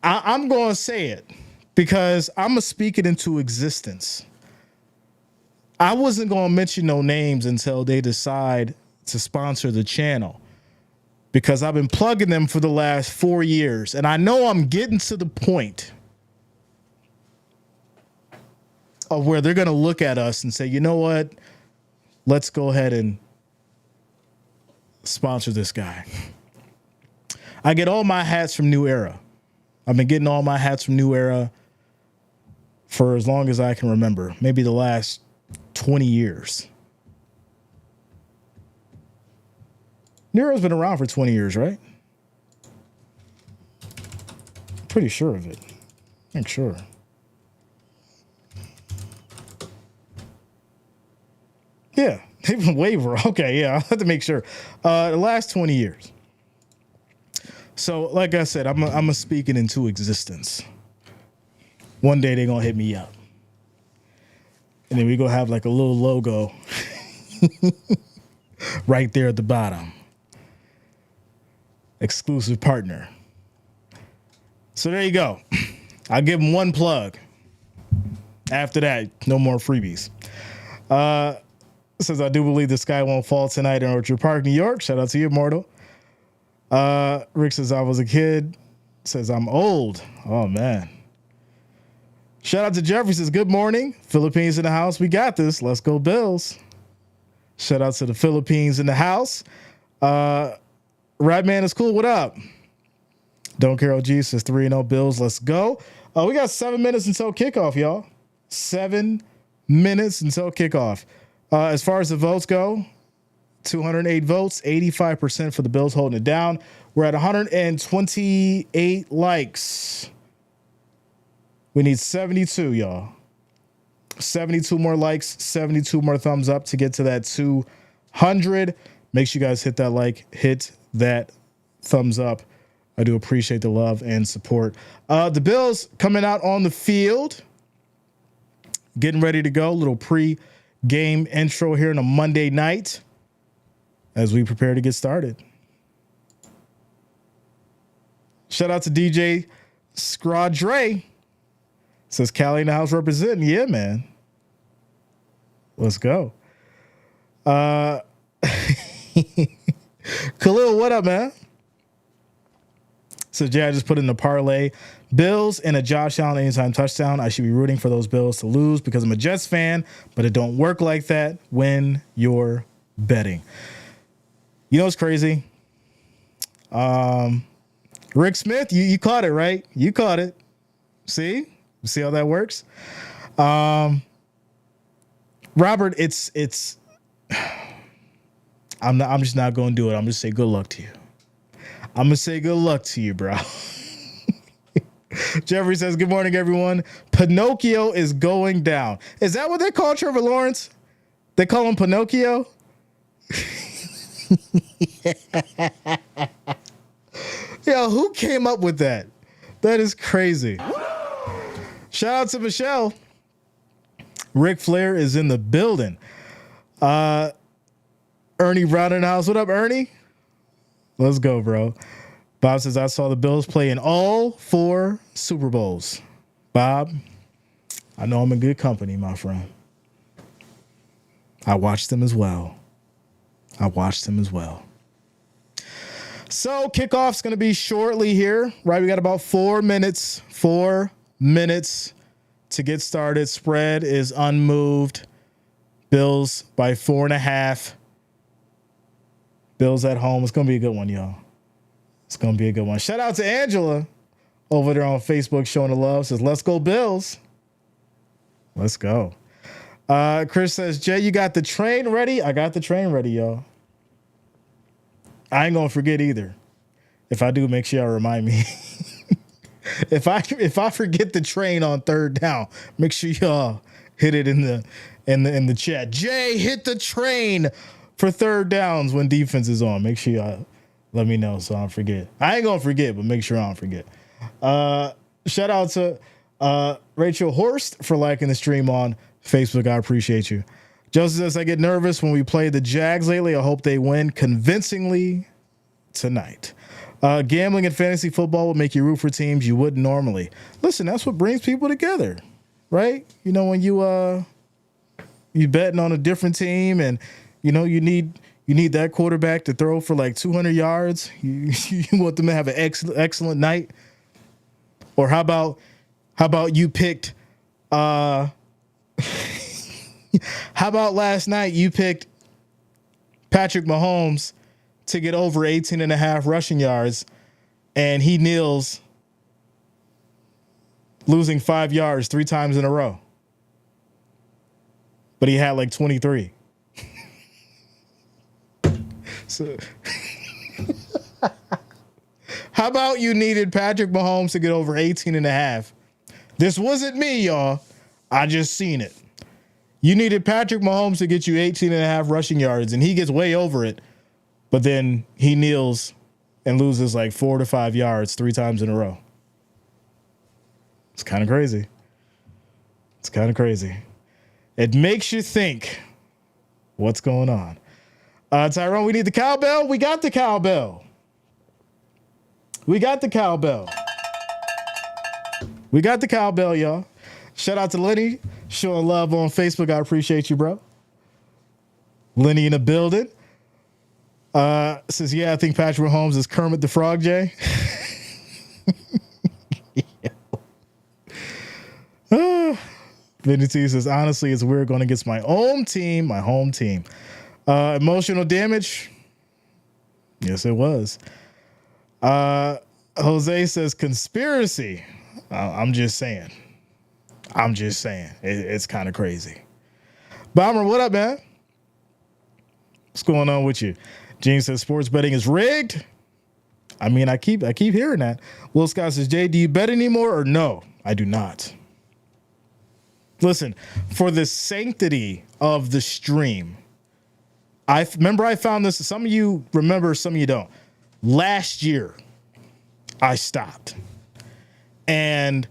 I'm going to say it because I'm going to speak it into existence. I wasn't going to mention no names until they decide to sponsor the channel because I've been plugging them for the last 4 years, and I know I'm getting to the point of where they're going to look at us and say, you know what? Let's go ahead and sponsor this guy. I get all my hats from New Era. I've been getting all my hats from New Era for as long as I can remember, maybe the last 20 years. New Era's been around for 20 years, right? Pretty sure of it. I'm sure. Yeah, they've been waiver. Okay, yeah, I'll have to make sure. The last 20 years. So, like I said, I'm speaking into existence. One day they're going to hit me up. And then we're going to have like a little logo right there at the bottom. Exclusive partner. So there you go. I'll give them one plug. After that, no more freebies. Says, I do believe the sky won't fall tonight in Orchard Park, New York. Shout out to you, Immortal. Rick says, I was a kid. Says, I'm old. Oh, man. Shout out to Jeffrey. Says, good morning. Philippines in the house. We got this. Let's go Bills. Shout out to the Philippines in the house. Right Man is cool. What up? Don't Care OG says 3-0 Bills. Let's go. We got 7 minutes until kickoff, y'all. 7 minutes until kickoff. As far as the votes go, 208 votes, 85% for the Bills holding it down. We're at 128 likes. We need 72, y'all. 72 more likes, 72 more thumbs up to get to that 200. Make sure you guys hit that like, hit that thumbs up. I do appreciate the love and support. The Bills coming out on the field, getting ready to go. Little pre-game intro here on a Monday night as we prepare to get started. Shout out to DJ Scraw says Cali in the house representing. Yeah, man. Let's go. Khalil, what up, man? So Jay, I just put in the parlay. Bills and a Josh Allen anytime touchdown. I should be rooting for those Bills to lose because I'm a Jets fan, but it don't work like that when you're betting. You know what's crazy? Rick Smith, you caught it, right? You caught it. See? You see how that works? Robert, it's I'm just not going to do it. I'm going to say good luck to you. I'm going to say good luck to you, bro. Jeffrey says, good morning, everyone. Pinocchio is going down. Is that what they call Trevor Lawrence? They call him Pinocchio? Yo, who came up with that? That is crazy. Shout out to Michelle. Ric Flair is in the building. Ernie Brown in the house. What up, Ernie? Let's go, bro. Bob says, I saw the Bills play in all 4 Super Bowls. Bob, I know I'm in good company, my friend. I watched them as well. So kickoff's going to be shortly here, right? We got about 4 minutes. 4 minutes to get started. Spread is unmoved. Bills by 4.5. Bills at home. It's going to be a good one, y'all. It's going to be a good one. Shout out to Angela over there on Facebook showing the love. Says, let's go Bills. Let's go. Chris says, Jay, you got the train ready? I got the train ready, y'all. I ain't going to forget either. If I do, make sure y'all remind me. If I forget the train on third down, make sure y'all hit it in the chat. Jay, hit the train for third downs when defense is on. Make sure y'all let me know so I don't forget. I ain't gonna forget, but make sure I don't forget. Shout out to Rachel Horst for liking the stream on Facebook. I appreciate you. Joseph says, I get nervous when we play the Jags lately. I hope they win convincingly tonight. Gambling and fantasy football will make you root for teams you wouldn't normally. Listen, that's what brings people together, right? You know, when you betting on a different team and you know you need that quarterback to throw for like 200 yards. You want them to have an excellent night. Or how about you picked how about last night you picked Patrick Mahomes to get over 18.5 rushing yards and he kneels, losing 5 yards 3 times in a row. But he had like 23. So how about you needed Patrick Mahomes to get over 18.5? This wasn't me, y'all. I just seen it. You needed Patrick Mahomes to get you 18.5 rushing yards, and he gets way over it. But then he kneels and loses like 4 to 5 yards 3 times in a row. It's kind of crazy. It makes you think, what's going on? Tyrone, we need the cowbell. We got the cowbell. We got the cowbell, y'all. Shout out to Lenny showing love on Facebook. I appreciate you, bro. Lenny in the building. Says, yeah, I think Patrick Mahomes is Kermit the Frog, Jay. Vinny T says, honestly, it's weird going against my home team. Emotional damage. Yes, it was. Jose says conspiracy. I'm just saying. It's kind of crazy. Bomber, what up, man? What's going on with you? Gene says sports betting is rigged. I mean, I keep hearing that. Will Scott says, Jay, do you bet anymore or no? I do not. Listen, for the sanctity of the stream, I found this. Some of you remember, some of you don't. Last year, I stopped. And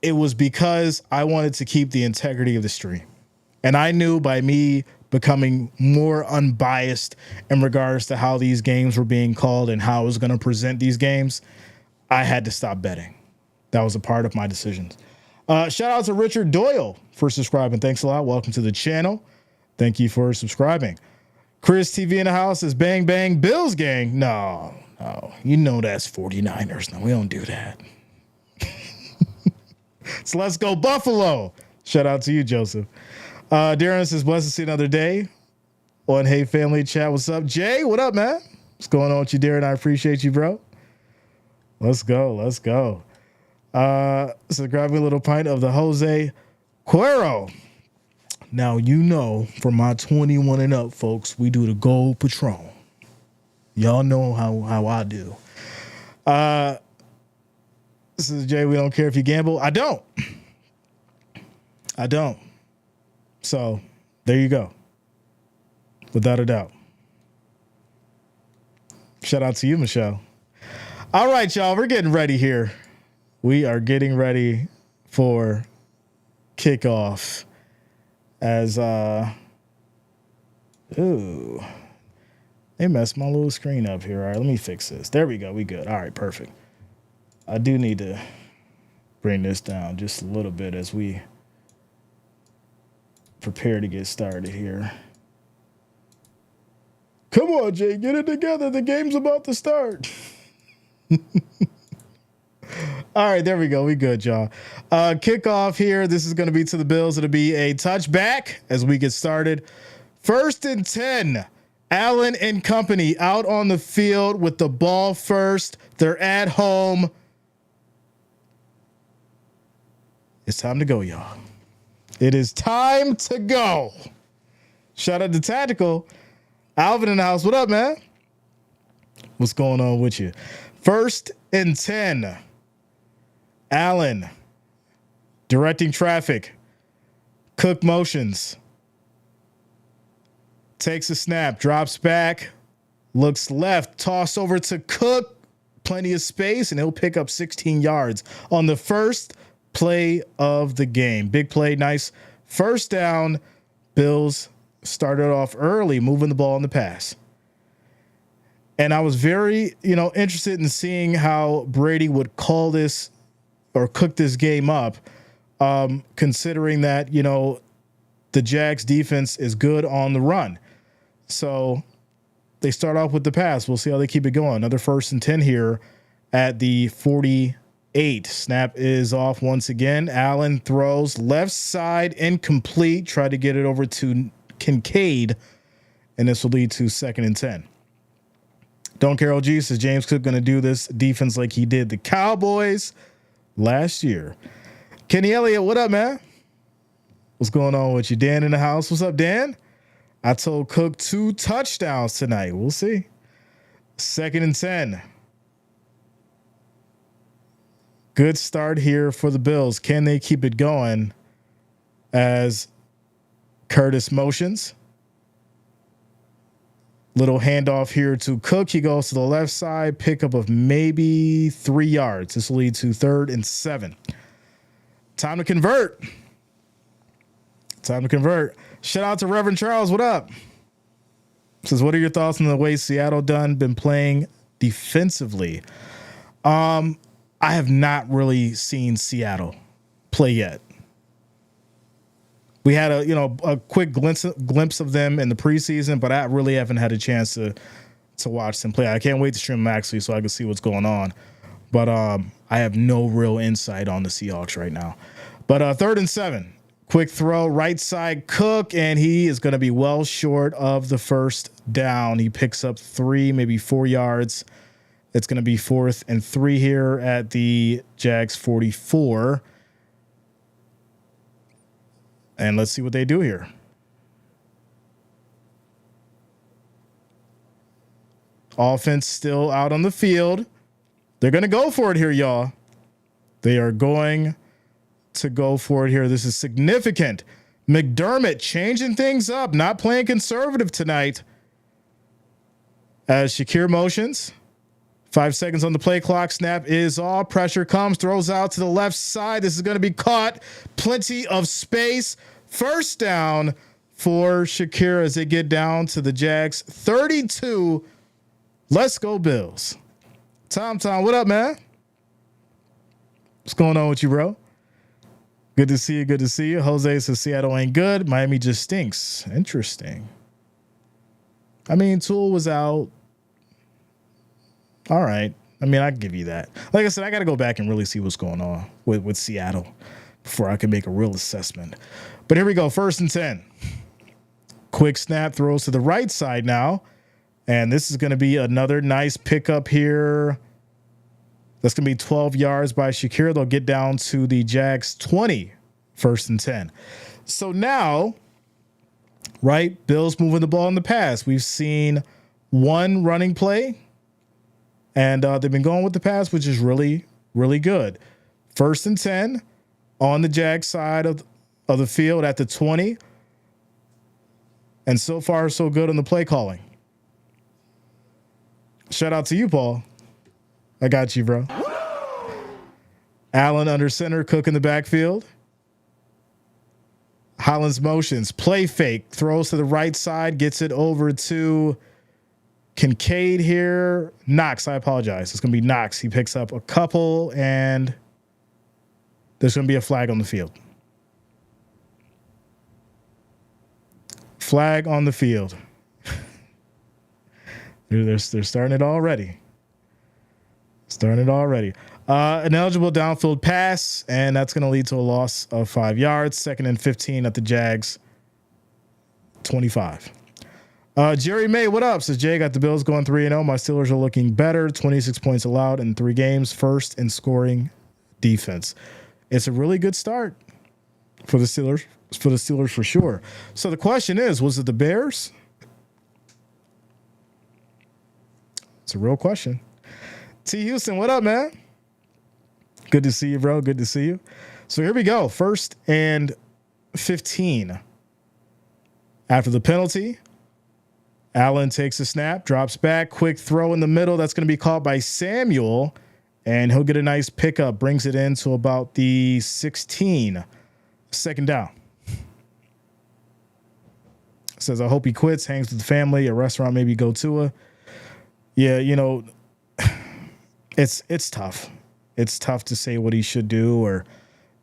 it was because I wanted to keep the integrity of the stream. And I knew by me becoming more unbiased in regards to how these games were being called and how I was going to present these games, I had to stop betting. That was a part of my decisions. Shout out to Richard Doyle for subscribing. Thanks a lot. Welcome to the channel. Thank you for subscribing. Chris TV in the house is bang, bang, Bills gang. No. You know that's 49ers. No, we don't do that. So let's go Buffalo. Shout out to you, Joseph. Darren says, blessed to see another day on Hey Family Chat. What's up, Jay? What up, man? What's going on with you, Darren? I appreciate you, bro. Let's go. So grab me a little pint of the Jose Cuero. Now, you know, for my 21 and up folks, we do the Gold Patron. Y'all know how I do. This is Jay. We don't care if you gamble. I don't. So there you go. Without a doubt. Shout out to you, Michelle. All right, y'all. We're getting ready here. We are getting ready for kickoff as they messed my little screen up here. All right, let me fix this. There we go. We good. All right, perfect. I do need to bring this down just a little bit as we prepare to get started here. Come on, Jay, get it together. The game's about to start. All right, there we go. We good, y'all. Kickoff here. This is going to be to the Bills. It'll be a touchback as we get started. 1st and 10. Allen and company out on the field with the ball first. They're at home. It's time to go, y'all. It is time to go. Shout out to Tactical. Alvin in the house. What up, man? What's going on with you? 1st and 10. Allen directing traffic. Cook motions. Takes a snap, drops back, looks left, toss over to Cook. Plenty of space, and he'll pick up 16 yards on the first play of the game. Big play, nice first down. Bills started off early, moving the ball in the pass. And I was very, interested in seeing how Brady would call this or cook this game up, considering that, the Jags defense is good on the run. So they start off with the pass. We'll see how they keep it going. Another 1st and 10 here at the 48. Snap is off once again. Allen throws left side incomplete. Try to get it over to Kincaid, and this will lead to 2nd and 10. Don't care, OG says James Cook going to do this defense like he did the Cowboys last year. Kenny Elliott, what up, man? What's going on with you? Dan in the house. What's up, Dan? I told Cook 2 touchdowns tonight. We'll see. 2nd and 10. Good start here for the Bills. Can they keep it going as Curtis motions? Little handoff here to Cook. He goes to the left side. Pickup of maybe 3 yards. This will lead to 3rd and 7. Time to convert. Shout out to Reverend Charles. What up? Says, what are your thoughts on the way Seattle been playing defensively? I have not really seen Seattle play yet. We had a quick glimpse of them in the preseason, but I really haven't had a chance to watch them play. I can't wait to stream them actually so I can see what's going on. But I have no real insight on the Seahawks right now. But 3rd and 7. Quick throw, right side Cook, and he is going to be well short of the first down. He picks up 3, maybe 4 yards. It's going to be 4th and 3 here at the Jags 44. And let's see what they do here. Offense still out on the field. They're going to go for it here, y'all. They are going to go for it here. This is significant. McDermott changing things up, not playing conservative tonight. As Shakir motions. 5 seconds on the play clock. Snap is off. Pressure comes. Throws out to the left side. This is going to be caught. Plenty of space. First down for Shakir as they get down to the Jags 32. Let's go Bills. Tom, what up, man? What's going on with you, bro? Good to see you. Good to see you. Jose says Seattle ain't good. Miami just stinks. Interesting. I mean, Tool was out. All right. I mean, I give you that. Like I said, I got to go back and really see what's going on with Seattle before I can make a real assessment. But here we go. 1st and 10. Quick snap, throws to the right side now. And this is going to be another nice pickup here. That's going to be 12 yards by Shakir. They'll get down to the Jags 20, 1st and 10. So now, right, Bills moving the ball in the pass. We've seen one running play, and they've been going with the pass, which is really, really good. 1st and 10 on the Jags side of the field at the 20. And so far, so good on the play calling. Shout out to you, Paul. I got you, bro. Allen under center, Cook in the backfield. Hollins motions, play fake, throws to the right side, gets it over to Kincaid here. Knox, I apologize. It's going to be Knox. He picks up a couple, and there's going to be a flag on the field. Flag on the field. They're starting it already. An eligible downfield pass, and that's going to lead to a loss of 5 yards. 2nd and 15 at the Jags 25. Jerry May, what up? Says Jay, got the Bills going 3-0. My Steelers are looking better. 26 points allowed in 3 games. 1st in scoring defense. It's a really good start for the Steelers. For sure. So the question is, was it the Bears? It's a real question. T. Houston, what up, man? Good to see you, bro. Good to see you. So here we go. 1st and 15. After the penalty, Allen takes a snap, drops back, quick throw in the middle. That's going to be caught by Samuel, and he'll get a nice pickup. Brings it into about the 16. 2nd down. Says, I hope he quits, hangs with the family, a restaurant, maybe go to a. Yeah, you know, it's tough. It's tough to say what he should do or,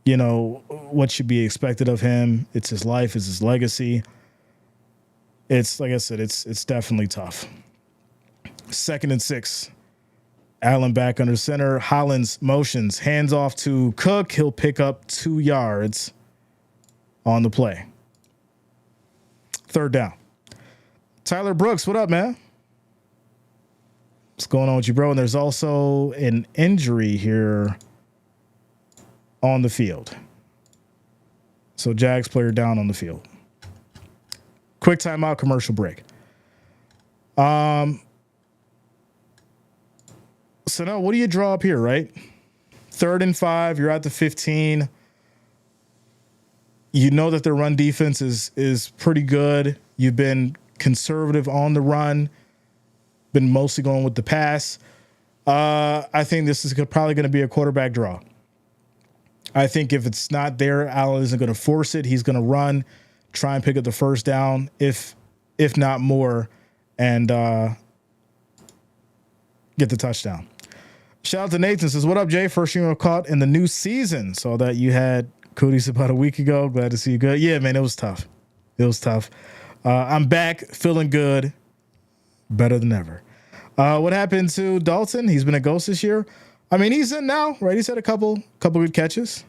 you know, what should be expected of him. It's his life, it's his legacy. It's, like I said, it's definitely tough. 2nd and 6. Allen back under center. Hollins motions, hands off to Cook. He'll pick up 2 yards on the play. 3rd down. Tyler Brooks, what up, man? What's going on with you, bro? And there's also an injury here on the field. So Jags player down on the field. Quick timeout, commercial break. So now what do you draw up here, right? 3rd and 5, you're at the 15. You know that their run defense is pretty good. You've been conservative on the run. Been mostly going with the pass. I think this is probably going to be a quarterback draw. I think if it's not there, Allen isn't going to force it. He's going to run, try and pick up the 1st down, if not more, and get the touchdown. Shout out to Nathan. Says, what up, Jay? First you were caught in the new season. Saw that you had Cooties about a week ago. Glad to see you good. Yeah, man, it was tough. I'm back, feeling good, better than ever. What happened to Dalton? He's been a ghost this year. I mean, he's in now, right? He's had a couple good catches.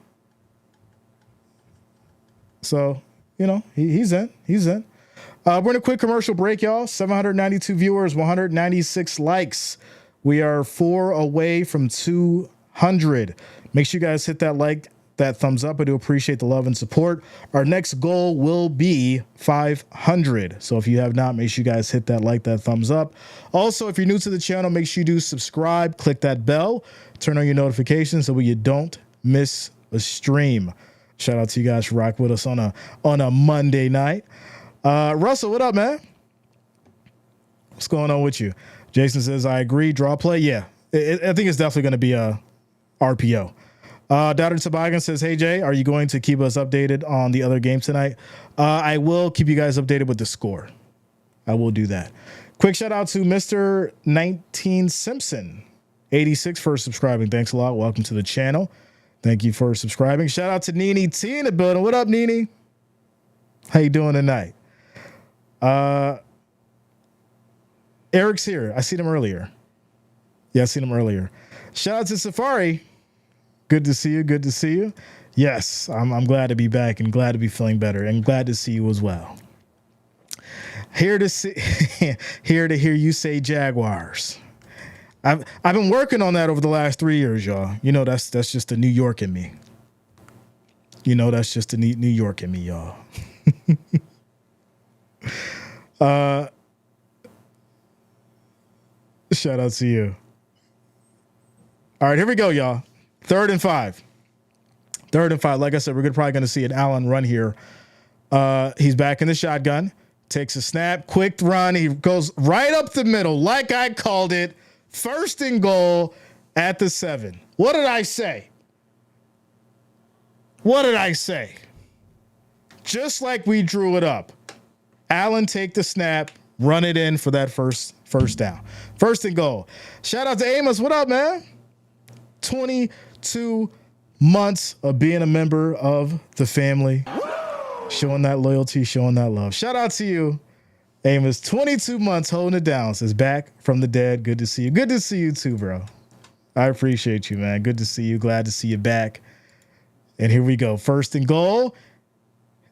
So, you know, he's in. We're in a quick commercial break, y'all. 792 viewers, 196 likes. We are 4 away from 200. Make sure you guys hit that like, that thumbs up. I do appreciate the love and support. Our next goal will be 500. So if you have not, make sure you guys hit that like, that thumbs up. Also, if you're new to the channel, make sure you do subscribe, click that bell, turn on your notifications so you don't miss a stream. Shout out to you guys for rocking with us on a Monday night. Russell, what up, man? What's going on with you? Jason says, I agree. Draw play. Yeah, I think it's definitely going to be a RPO. Dowder Toboggan says, hey, Jay, are you going to keep us updated on the other game tonight? I will keep you guys updated with the score. I will do that. Quick shout out to Mr. 19 Simpson, 86 for subscribing. Thanks a lot. Welcome to the channel. Thank you for subscribing. Shout out to Nene T in the building. What up, Nene? How you doing tonight? Eric's here. I seen him earlier. Yeah, I seen him earlier. Shout out to Safari. Good to see you. Good to see you. Yes, I'm glad to be back and glad to be feeling better and glad to see you as well. Here to see, here to hear you say Jaguars. I've been working on that over the last 3 years, y'all. You know, that's just the New York in me. You know, that's just the New York in me, y'all. Shout out to you. All right, here we go, y'all. 3rd and 5. 3rd and 5. Like I said, we're probably going to see an Allen run here. He's back in the shotgun. Takes a snap, quick run. He goes right up the middle, like I called it. 1st and goal at the 7. What did I say? What did I say? Just like we drew it up. Allen take the snap, run it in for that first down. 1st and goal. Shout out to Amos. What up, man? 22 months of being a member of the family. Showing that loyalty, showing that love. Shout out to you, Amos. 22 months holding it down. Says back from the dead. Good to see you. Good to see you too, bro. I appreciate you, man. Good to see you. Glad to see you back. And here we go. 1st and goal.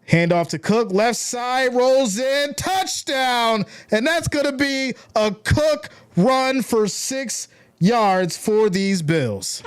Hand off to Cook. Left side rolls in. Touchdown. And that's going to be a Cook run for 6 yards for these Bills.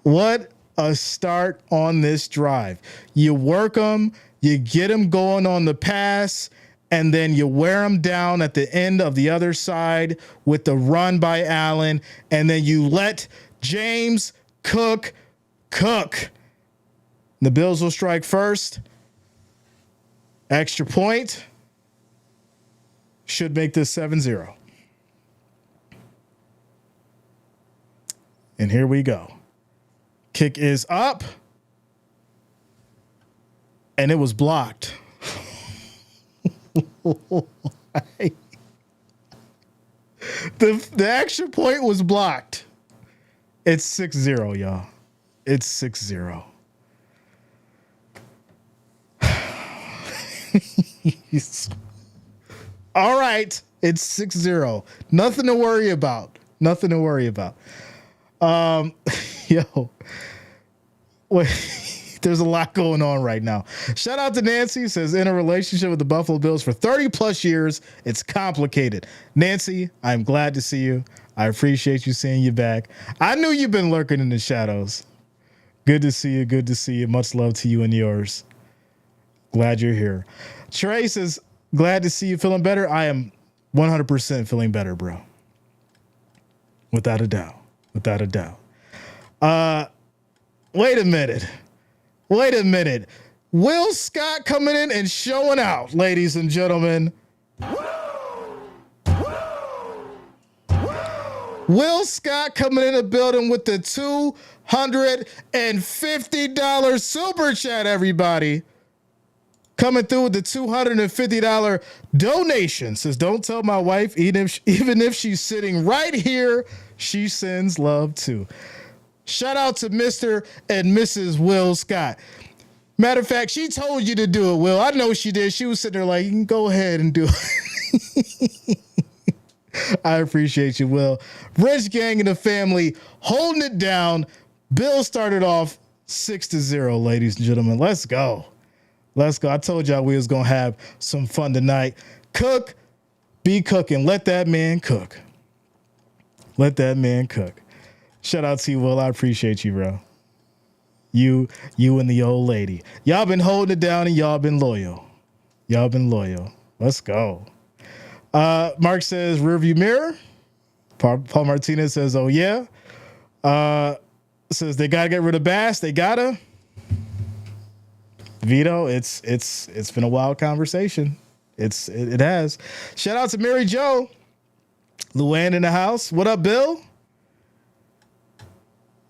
What a start on this drive. You work them, you get them going on the pass, and then you wear them down at the end of the other side with the run by Allen, and then you let James Cook cook. The Bills will strike first. Extra point should make this 7-0. And here we go. Kick is up. And it was blocked. The extra point was blocked. It's 6-0, y'all. It's 6-0. All right. It's 6-0. Nothing to worry about. Nothing to worry about. Yo. Wait, there's a lot going on right now. Shout out to Nancy. Says in a relationship with the Buffalo Bills for 30 plus years. It's complicated. Nancy, I'm glad to see you. I appreciate you seeing you back. I knew you've been lurking in the shadows. Good to see you. Good to see you. Much love to you and yours. Glad you're here. Trey says, glad to see you feeling better. I am 100% feeling better, bro. Without a doubt. Without a doubt. Wait a minute. Wait a minute. Will Scott coming in and showing out, ladies and gentlemen. Will Scott coming in the building with the $250 super chat, everybody. Coming through with the $250 donation. Says, don't tell my wife, even if she's sitting right here, she sends love too. Shout out to Mr. and Mrs. Will Scott. Matter of fact, she told you to do it, Will. I know she did. She was sitting there like, you can go ahead and do it. I appreciate you, Will. Rich gang and the family holding it down. Bill started off 6-0, ladies and gentlemen. Let's go. Let's go. I told y'all we was going to have some fun tonight. Cook, be cooking. Let that man cook. Let that man cook. Shout out to you, Will. I appreciate you, bro. You and the old lady. Y'all been holding it down and y'all been loyal. Y'all been loyal. Let's go. Mark says, rearview mirror. Paul Martinez says, oh, yeah. Says they got to get rid of Bass. They got to. Vito, it's been a wild conversation. It has. Shout out to Mary Jo. Luann in the house. What up, Bill?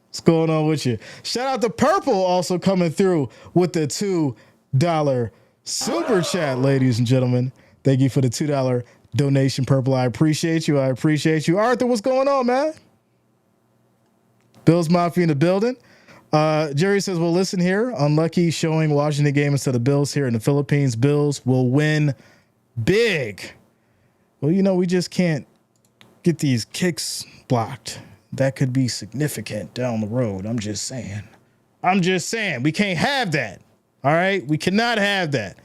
What's going on with you? Shout out to Purple also coming through with the $2 super chat, ladies and gentlemen. Thank you for the $2 donation, Purple. I appreciate you. Arthur, what's going on, man? Bills Mafia in the building. Jerry says, well, listen here. Unlucky showing Washington game instead of Bills here in the Philippines. Bills will win big. Well, we just can't get these kicks blocked. That could be significant down the road. I'm just saying. We can't have that. All right? We cannot have that.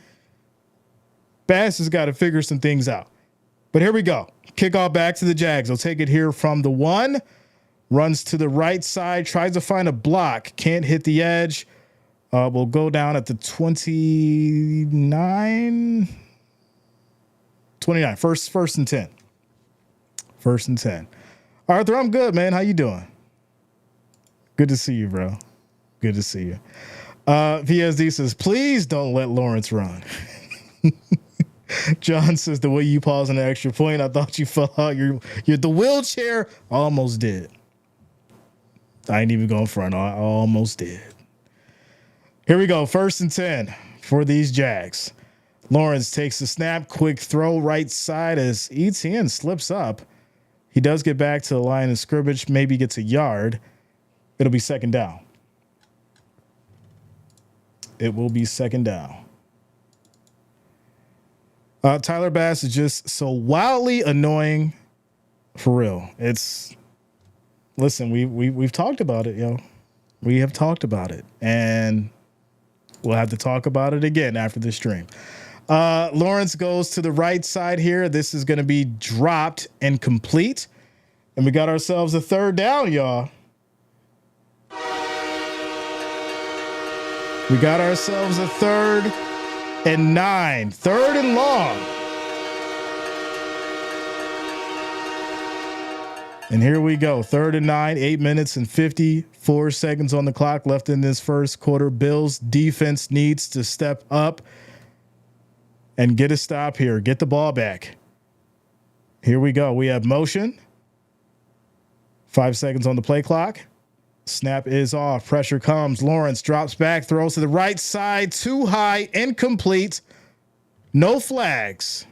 Bass has got to figure some things out. But here we go. Kickoff back to the Jags. They'll take it here from the 1. Runs to the right side. Tries to find a block. Can't hit the edge. We'll go down at the 29. First and 10. First and 10. Arthur, I'm good, man. How you doing? Good to see you, bro. Good to see you. VSD says, please don't let Lawrence run. John says, the way you pause on the extra point, I thought you fell out. You're the wheelchair. Almost did. I ain't even going front. I almost did. Here we go. First and 10 for these Jags. Lawrence takes the snap. Quick throw right side as Etienne slips up. He does get back to the line of scrimmage. Maybe gets a yard. It'll be second down. It will be second down. Tyler Bass is just so wildly annoying, for real. Listen, we've talked about it, yo. We have talked about it, and we'll have to talk about it again after the stream. Lawrence goes to the right side here. This is going to be dropped and complete, and we got ourselves a third down, y'all. We got ourselves a 3rd and 9. 3rd and long. And here we go. 3rd and 9, 8 minutes and 54 seconds on the clock left in this first quarter. Bills defense needs to step up and get a stop here. Get the ball back. Here we go. We have motion. 5 seconds on the play clock. Snap is off. Pressure comes. Lawrence drops back, throws to the right side. Too high, incomplete. No flags.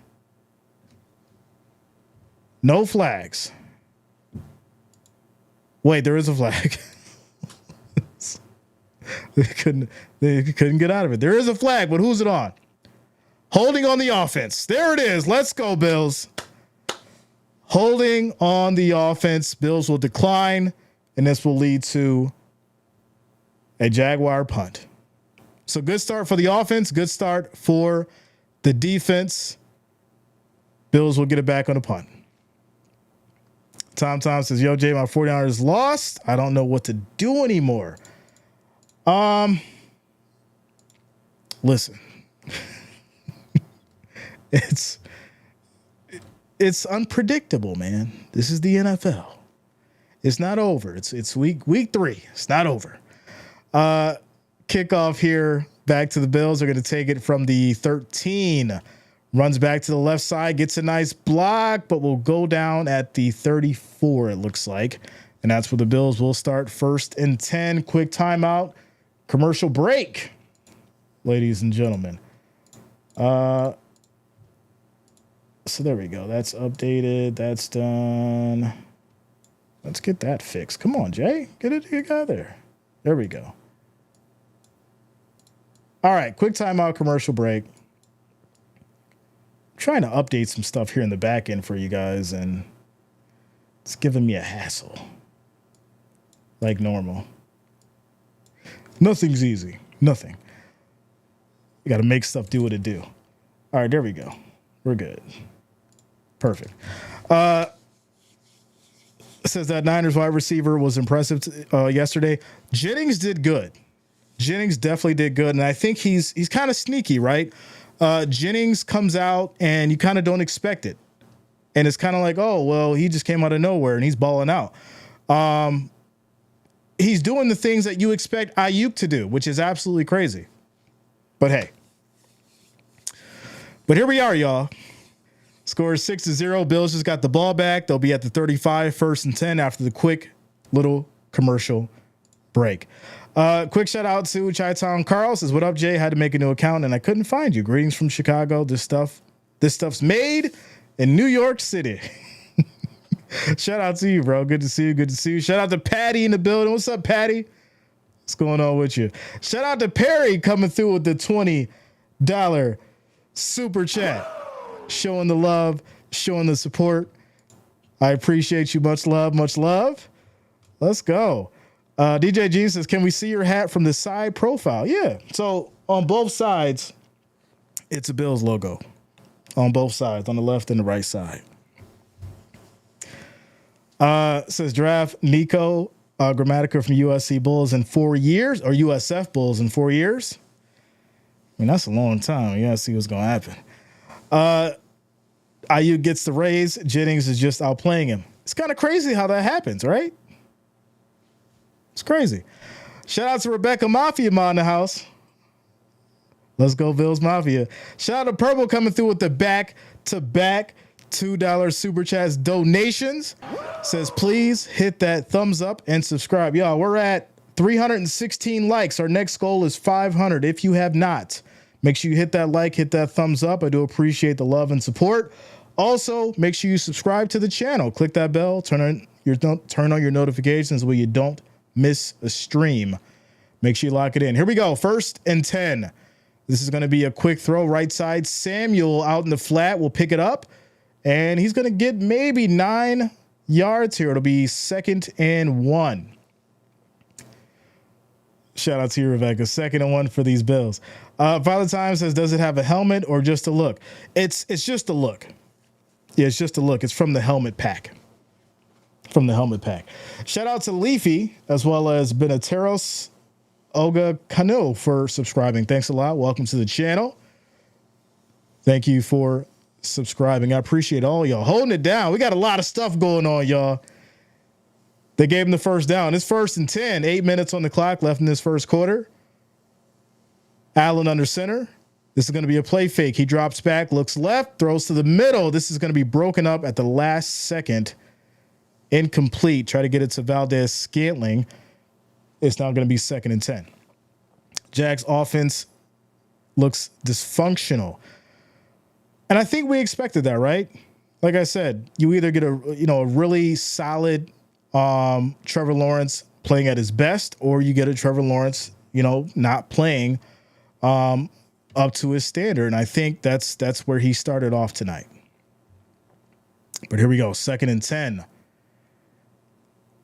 No flags. Wait, there is a flag. They couldn't get out of it. There is a flag, but who's it on? Holding on the offense. There it is. Let's go, Bills. Holding on the offense. Bills will decline, and this will lead to a Jaguar punt. So good start for the offense. Good start for the defense. Bills will get it back on a punt. Tom says, yo, Jay, my 49ers lost. I don't know what to do anymore. Listen. It's unpredictable, man. This is the NFL. It's not over. It's week 3. It's not over. Kickoff here back to the Bills. They're going to take it from the 13. Runs back to the left side, gets a nice block, but will go down at the 34, it looks like. And that's where the Bills will start 1st and 10. Quick timeout. Commercial break, ladies and gentlemen. So there we go. That's updated. That's done. Let's get that fixed. Come on, Jay. Get out of there. There we go. All right. Quick timeout, commercial break. Trying to update some stuff here in the back end for you guys, and it's giving me a hassle like normal. Nothing's easy. Nothing. You got to make stuff do what it do. All right, there we go. We're good. Perfect. It says that Niners wide receiver was impressive yesterday. Jennings did good. Jennings definitely did good, and I think he's kind of sneaky, right? Jennings comes out and you kind of don't expect it. And it's kind of like, oh, well, he just came out of nowhere and he's balling out. He's doing the things that you expect Ayuk to do, which is absolutely crazy. But hey. But here we are, y'all. Score is 6-0. Bills just got the ball back. They'll be at the 35, 1st and 10 after the quick little commercial break. Quick shout out to Chi-Town Carl says, what up, Jay? Had to make a new account and I couldn't find you. Greetings from Chicago. This stuff's made in New York City. Shout out to you, bro. Good to see you. Good to see you. Shout out to Patty in the building. What's up, Patty? What's going on with you? Shout out to Perry coming through with the $20 super chat. Showing the love, showing the support. I appreciate you. Much love, much love. Let's go. DJ G says, can we see your hat from the side profile? Yeah. So on both sides, it's a Bills logo. On both sides, on the left and the right side. Says draft Nico Grammatica from USC Bulls in 4 years, or USF Bulls in 4 years. I mean, that's a long time. You gotta see what's gonna happen. Ayuk gets the raise. Jennings is just outplaying him. It's kind of crazy how that happens, right? It's crazy. Shout out to Rebecca Mafia Ma in the house. Let's go Bills Mafia. Shout out to Purple coming through with the back-to-back $2 super chats donations. Says, please hit that thumbs up and subscribe. Y'all, we're at 316 likes. Our next goal is 500. If you have not, make sure you hit that like, hit that thumbs up. I do appreciate the love and support. Also, make sure you subscribe to the channel. Click that bell. Turn on your notifications where you don't miss a stream. Make sure you lock it in. Here we go. 1st and 10. This is going to be a quick throw right side. Samuel out in the flat will pick it up, and he's going to get maybe 9 yards here. It'll be 2nd and 1. Shout out to you, Rebecca. 2nd and 1 for these Bills. Father Time says, does it have a helmet or just a look? It's just a look. Yeah, it's just a look. It's from the helmet pack. From the helmet pack. Shout out to Leafy as well as Benateros Olga Cano for subscribing. Thanks a lot. Welcome to the channel. Thank you for subscribing. I appreciate all y'all holding it down. We got a lot of stuff going on, y'all. They gave him the first down. It's 1st and 10. 8 minutes on the clock left in this first quarter. Allen under center. This is going to be a play fake. He drops back, looks left, throws to the middle. This is going to be broken up at the last second. Incomplete. Try to get it to Valdez Scantling. It's now going to be 2nd and 10. Jags offense looks dysfunctional. And I think we expected that, right? Like I said, you either get a really solid Trevor Lawrence playing at his best, or you get a Trevor Lawrence, not playing up to his standard. And I think that's where he started off tonight. But here we go. 2nd and 10.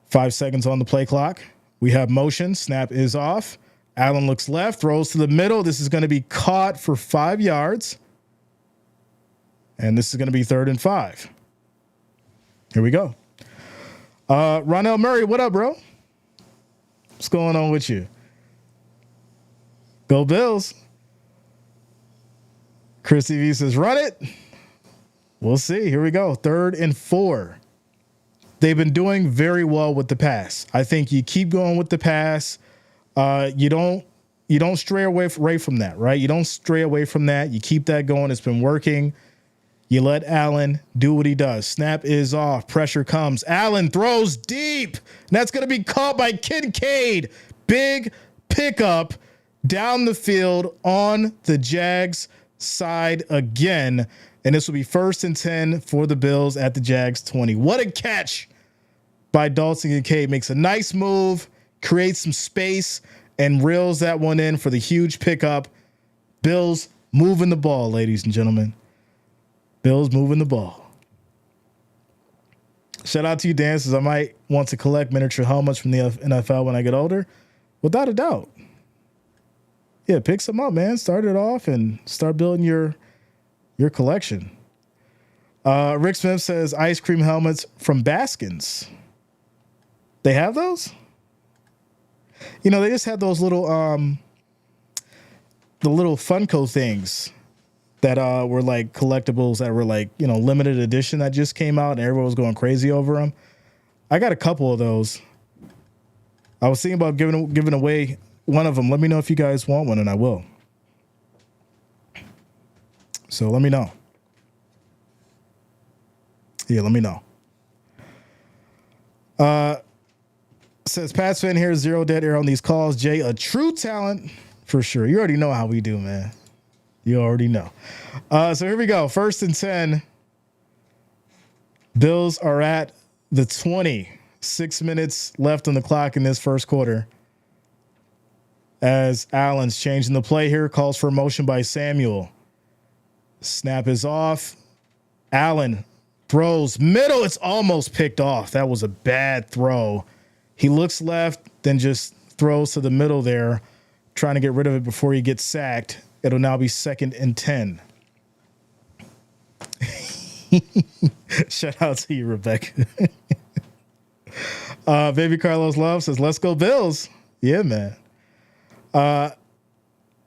5 seconds on the play clock. We have motion. Snap is off. Allen looks left, throws to the middle. This is going to be caught for 5 yards. And this is going to be 3rd and 5. Here we go. Ronell Murray, what up, bro? What's going on with you? Go Bills. Chris TV says, run it. We'll see. Here we go. 3rd and 4. They've been doing very well with the pass. I think you keep going with the pass. You don't stray away from that, right? You don't stray away from that. You keep that going. It's been working. You let Allen do what he does. Snap is off. Pressure comes. Allen throws deep. And that's going to be caught by Kincaid. Big pickup down the field on the Jags side again. And this will be 1st and 10 for the Bills at the Jags 20. What a catch by Dalton Kincaid. Makes a nice move, creates some space, and reels that one in for the huge pickup. Bills moving the ball, ladies and gentlemen. Bills moving the ball. Shout out to you, Dan. Says I might want to collect miniature helmets from the NFL when I get older. Without a doubt. Yeah, pick some up, man. Start it off and start building your collection. Rick Smith says ice cream helmets from Baskins. They have those? They just had those little the little Funko things that were like collectibles that were like, limited edition that just came out and everyone was going crazy over them. I got a couple of those. I was thinking about giving away one of them. Let me know if you guys want one and I will. So let me know. Yeah, let me know. Says Pats fan here, 0 dead air on these calls. Jay, a true talent for sure. You already know how we do, man. You already know. So here we go. 1st and 10 Bills are at the 20. 6 minutes left on the clock in this first quarter. As Allen's changing the play here, calls for a motion by Samuel. Snap is off. Allen throws middle. It's almost picked off. That was a bad throw. He looks left, then just throws to the middle there, trying to get rid of it before he gets sacked. It'll now be 2nd and 10. Shout out to you, Rebecca. Baby Carlos Love says, let's go Bills. Yeah, man.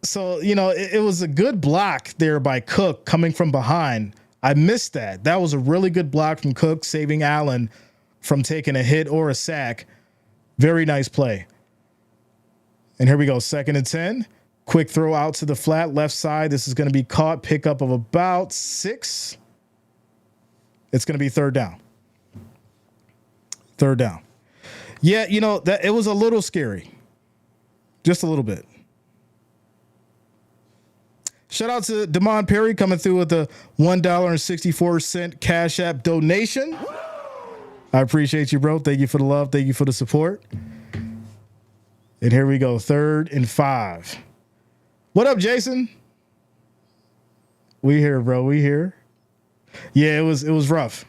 So, it was a good block there by Cook coming from behind. I missed that. That was a really good block from Cook, saving Allen from taking a hit or a sack. Very nice play. And here we go. 2nd and 10. Quick throw out to the flat left side. This is going to be caught. Pickup of about 6. It's going to be 3rd down. 3rd down. Yeah, that it was a little scary. Just a little bit. Shout out to Damon Perry coming through with a $1.64 Cash App donation. I appreciate you, bro. Thank you for the love. Thank you for the support. And here we go. 3rd and 5. What up, Jason? We here, bro. We here. Yeah, it was rough.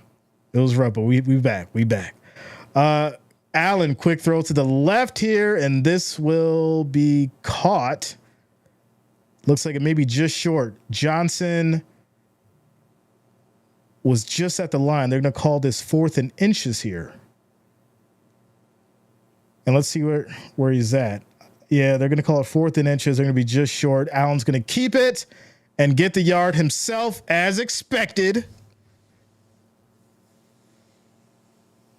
It was rough, but we back. We back. Allen, quick throw to the left here, and this will be caught. Looks like it may be just short. Johnson was just at the line. They're going to call this 4th and inches here. And let's see where he's at. Yeah, they're going to call it 4th and inches. They're going to be just short. Allen's going to keep it and get the yard himself as expected.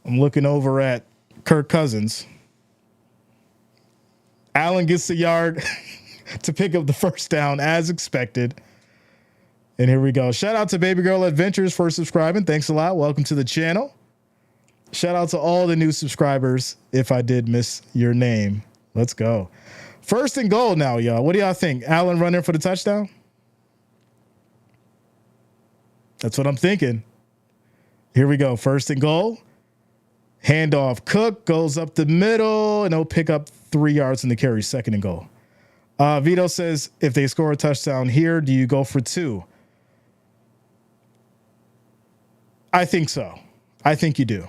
I'm looking over at Kirk Cousins. Allen gets the yard to pick up the 1st down as expected. And here we go. Shout out to Baby Girl Adventures for subscribing. Thanks a lot. Welcome to the channel. Shout out to all the new subscribers. If I did miss your name, let's go. 1st and goal now, y'all. What do y'all think? Allen running for the touchdown? That's what I'm thinking. Here we go. 1st and goal. Handoff. Cook goes up the middle, and he'll pick up 3 yards in the carry. 2nd and goal. Vito says, if they score a touchdown here, do you go for 2? I think so. I think you do.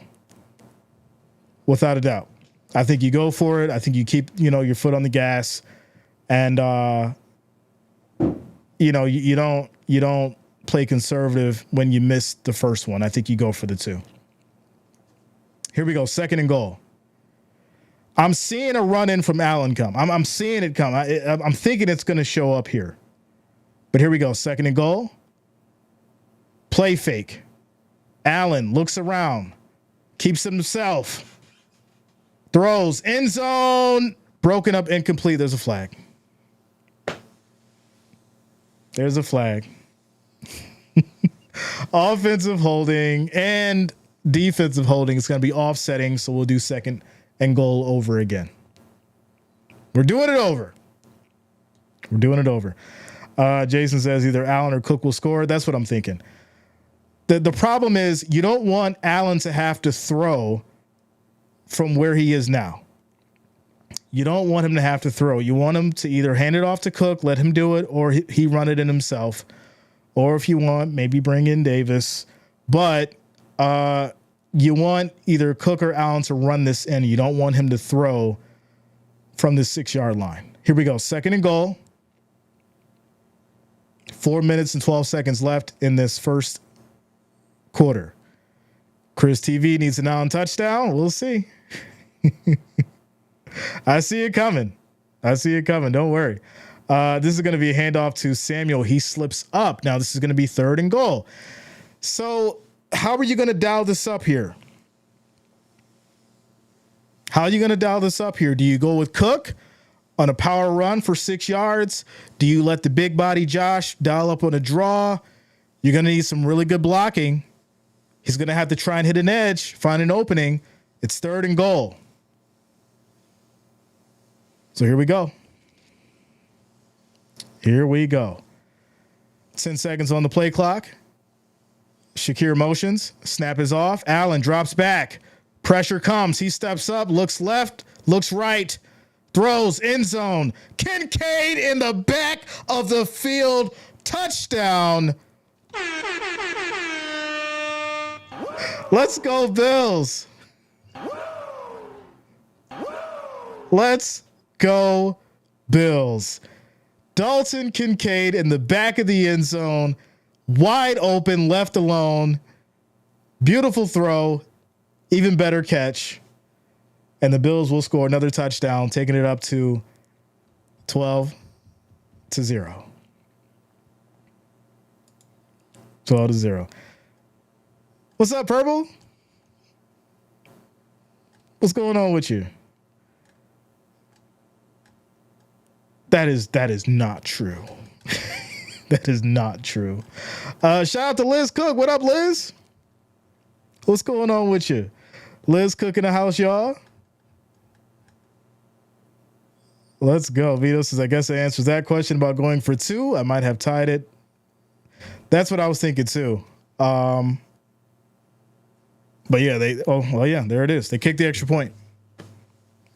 Without a doubt. I think you go for it. I think you keep, your foot on the gas, and you don't play conservative when you miss the first one. I think you go for the 2. Here we go. 2nd and goal. I'm seeing a run in from Allen come. I'm seeing it come. I'm thinking it's going to show up here. But here we go. 2nd and goal. Play fake. Allen looks around. Keeps himself. Throws. End zone. Broken up. Incomplete. There's a flag. There's a flag. Offensive holding and defensive holding is going to be offsetting, so we'll do 2nd and goal over again. We're doing it over. We're doing it over. Jason says either Allen or Cook will score. That's what I'm thinking. The problem is you don't want Allen to have to throw from where he is now. You don't want him to have to throw. You want him to either hand it off to Cook, let him do it, or he run it in himself. Or if you want, maybe bring in Davis. But you want either Cook or Allen to run this in. You don't want him to throw from the 6-yard line. Here we go. 2nd and goal. 4 minutes and 12 seconds left in this first quarter. Chris TV needs an Allen touchdown. We'll see. I see it coming. Don't worry. This is going to be a handoff to Samuel. He slips up. Now this is going to be 3rd and goal. So how are you going to dial this up here? Do you go with Cook on a power run for 6 yards? Do you let the big body Josh dial up on a draw? You're going to need some really good blocking. He's going to have to try and hit an edge, find an opening. It's 3rd and goal. So here we go. 10 seconds on the play clock. Shakir motions. Snap is off. Allen drops back. Pressure comes. He steps up, looks left, looks right, throws end zone. Kincaid in the back of the field. Touchdown. Let's go, Bills. Let's go, Bills. Dalton Kincaid in the back of the end zone. Wide open, left alone. Beautiful throw. Even better catch. And the Bills will score another touchdown, taking it up to 12-0. 12-0. What's up, Purple? What's going on with you? That is not true. That is not true. Shout out to Liz Cook. What up, Liz? What's going on with you? Liz Cook in the house, y'all. Let's go. Vito says, I guess it answers that question about going for 2. I might have tied it. That's what I was thinking too. But yeah, there it is. They kicked the extra point.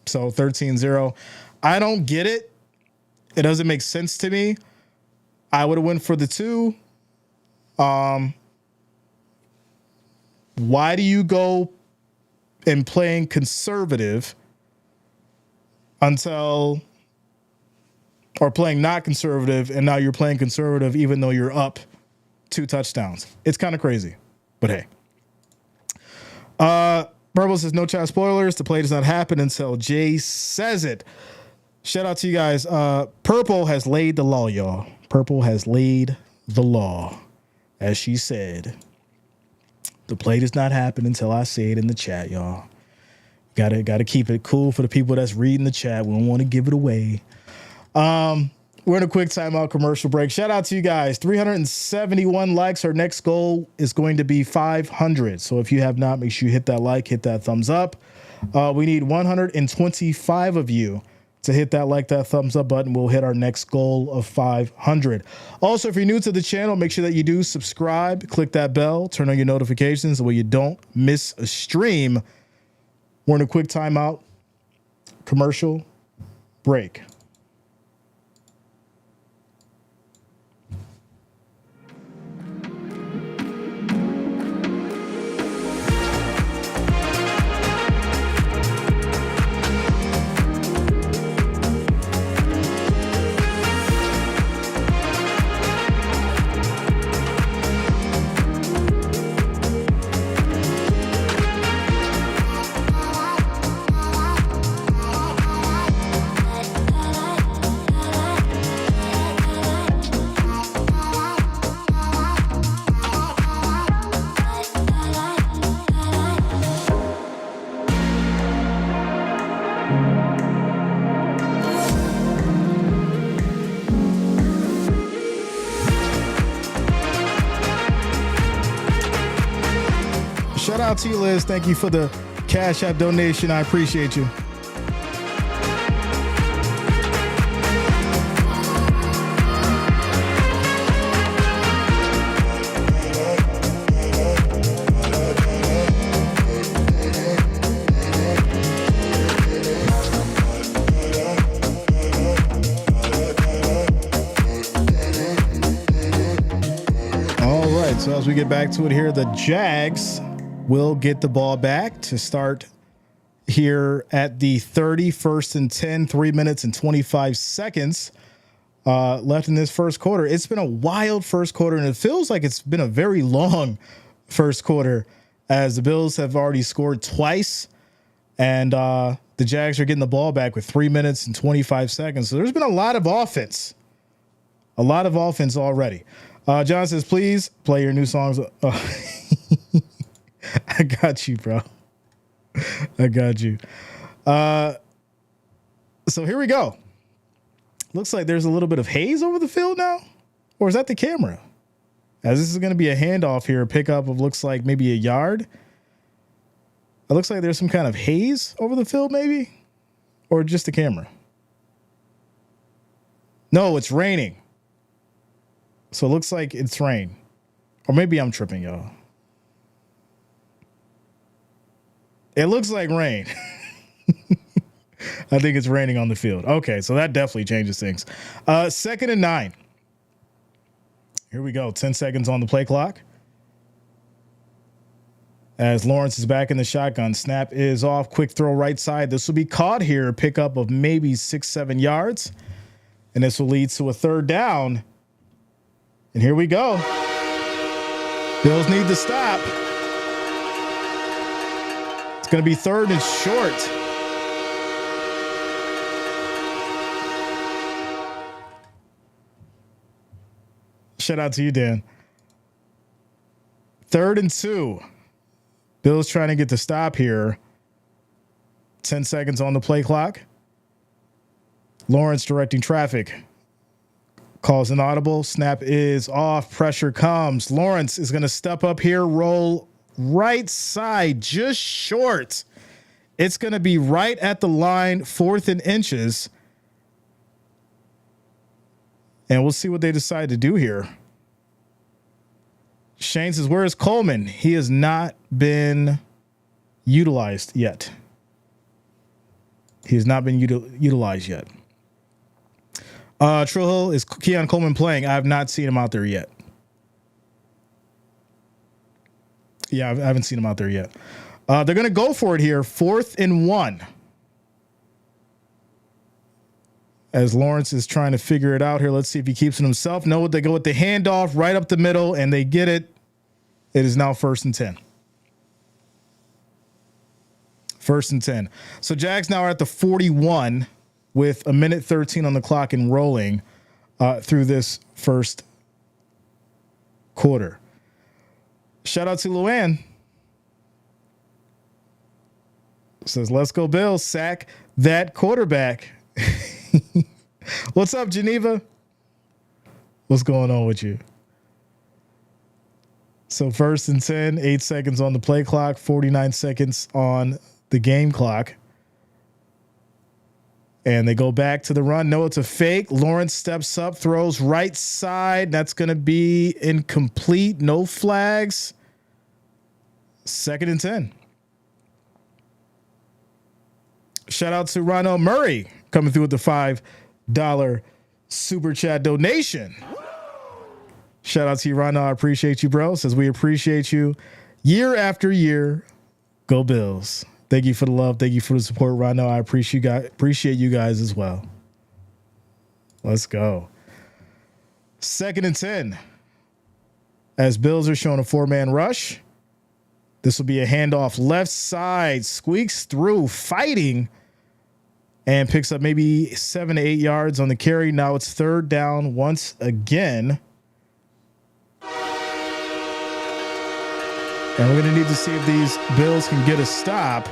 So 13-0. I don't get it. It doesn't make sense to me. I would have went for the 2. Why do you go and playing conservative or playing not conservative, and now you're playing conservative even though you're up 2 touchdowns? It's kind of crazy, but hey. Purple says, no child spoilers. The play does not happen until Jay says it. Shout out to you guys. Purple has laid the law, y'all. Purple has laid the law. As she said, the play does not happen until I say it in the chat, y'all. Gotta keep it cool for the people that's reading the chat. We don't want to give it away. We're in a quick timeout commercial break. Shout out to you guys. 371 likes. Our next goal is going to be 500. So if you have not, make sure you hit that like, hit that thumbs up. We need 125 of you to hit that like, that thumbs up button. We'll hit our next goal of 500. Also, if you're new to the channel, make sure that you do subscribe, click that bell, turn on your notifications so you don't miss a stream. We're in a quick timeout commercial break. Shout out to you, Liz. Thank you for the Cash App donation. I appreciate you. All right, so as we get back to it here, the Jags will get the ball back to start here at the 31st and 10, 3 minutes and 25 seconds left in this first quarter. It's been a wild first quarter, and it feels like it's been a very long first quarter as the Bills have already scored twice, and the Jags are getting the ball back with 3 minutes and 25 seconds. So there's been a lot of offense. A lot of offense already. John says, please play your new songs. I got you, bro. I got you. So here we go. Looks like there's a little bit of haze over the field now. Or is that the camera? As this is going to be a handoff here, a pickup of looks like maybe a yard. It looks like there's some kind of haze over the field maybe. Or just the camera. No, it's raining. So it looks like it's rain. Or maybe I'm tripping, y'all. It looks like rain. I think it's raining on the field. Okay, so that definitely changes things. 2nd and 9. Here we go. 10 seconds on the play clock. As Lawrence is back in the shotgun. Snap is off. Quick throw right side. This will be caught here. Pickup of maybe 6-7 yards. And this will lead to a 3rd down. And here we go. Bills need to stop. It's going to be 3rd and short. Shout out to you, Dan. 3rd and 2. Bills trying to get the stop here. 10 seconds on the play clock. Lawrence directing traffic. Calls an audible. Snap is off. Pressure comes. Lawrence is going to step up here. Roll right side. Just short. It's going to be right at the line. 4th and inches. And we'll see what they decide to do here. Shane says, where is Coleman? He has not been utilized yet. He has not been utilized yet. Trill Hill, is Keon Coleman playing? I have not seen him out there yet. Yeah, I haven't seen him out there yet. They're going to go for it here. 4th and 1. As Lawrence is trying to figure it out here. Let's see if he keeps it himself. No, they go with the handoff right up the middle, and they get it. It is now 1st and 10. 1st and 10. So Jags now are at the 41 with 1:13 on the clock and rolling through this first quarter. Shout out to Luann. Says, let's go Bills. Sack that quarterback. What's up, Geneva? What's going on with you? So 1st and 10, 8 seconds on the play clock, 49 seconds on the game clock. And they go back to the run. No, it's a fake. Lawrence steps up, throws right side. That's going to be incomplete. No flags. 2nd and 10. Shout out to Ronald Murray coming through with the $5 super chat donation. Shout out to you, Ronald. I appreciate you, bro. Says we appreciate you year after year. Go Bills. Thank you for the love. Thank you for the support, Ronald. I appreciate you guys as well. Let's go. 2nd and 10. As Bills are showing a 4-man rush. This will be a handoff left side. Squeaks through, fighting. And picks up maybe 7 to 8 yards on the carry. Now it's 3rd down once again. And we're going to need to see if these Bills can get a stop.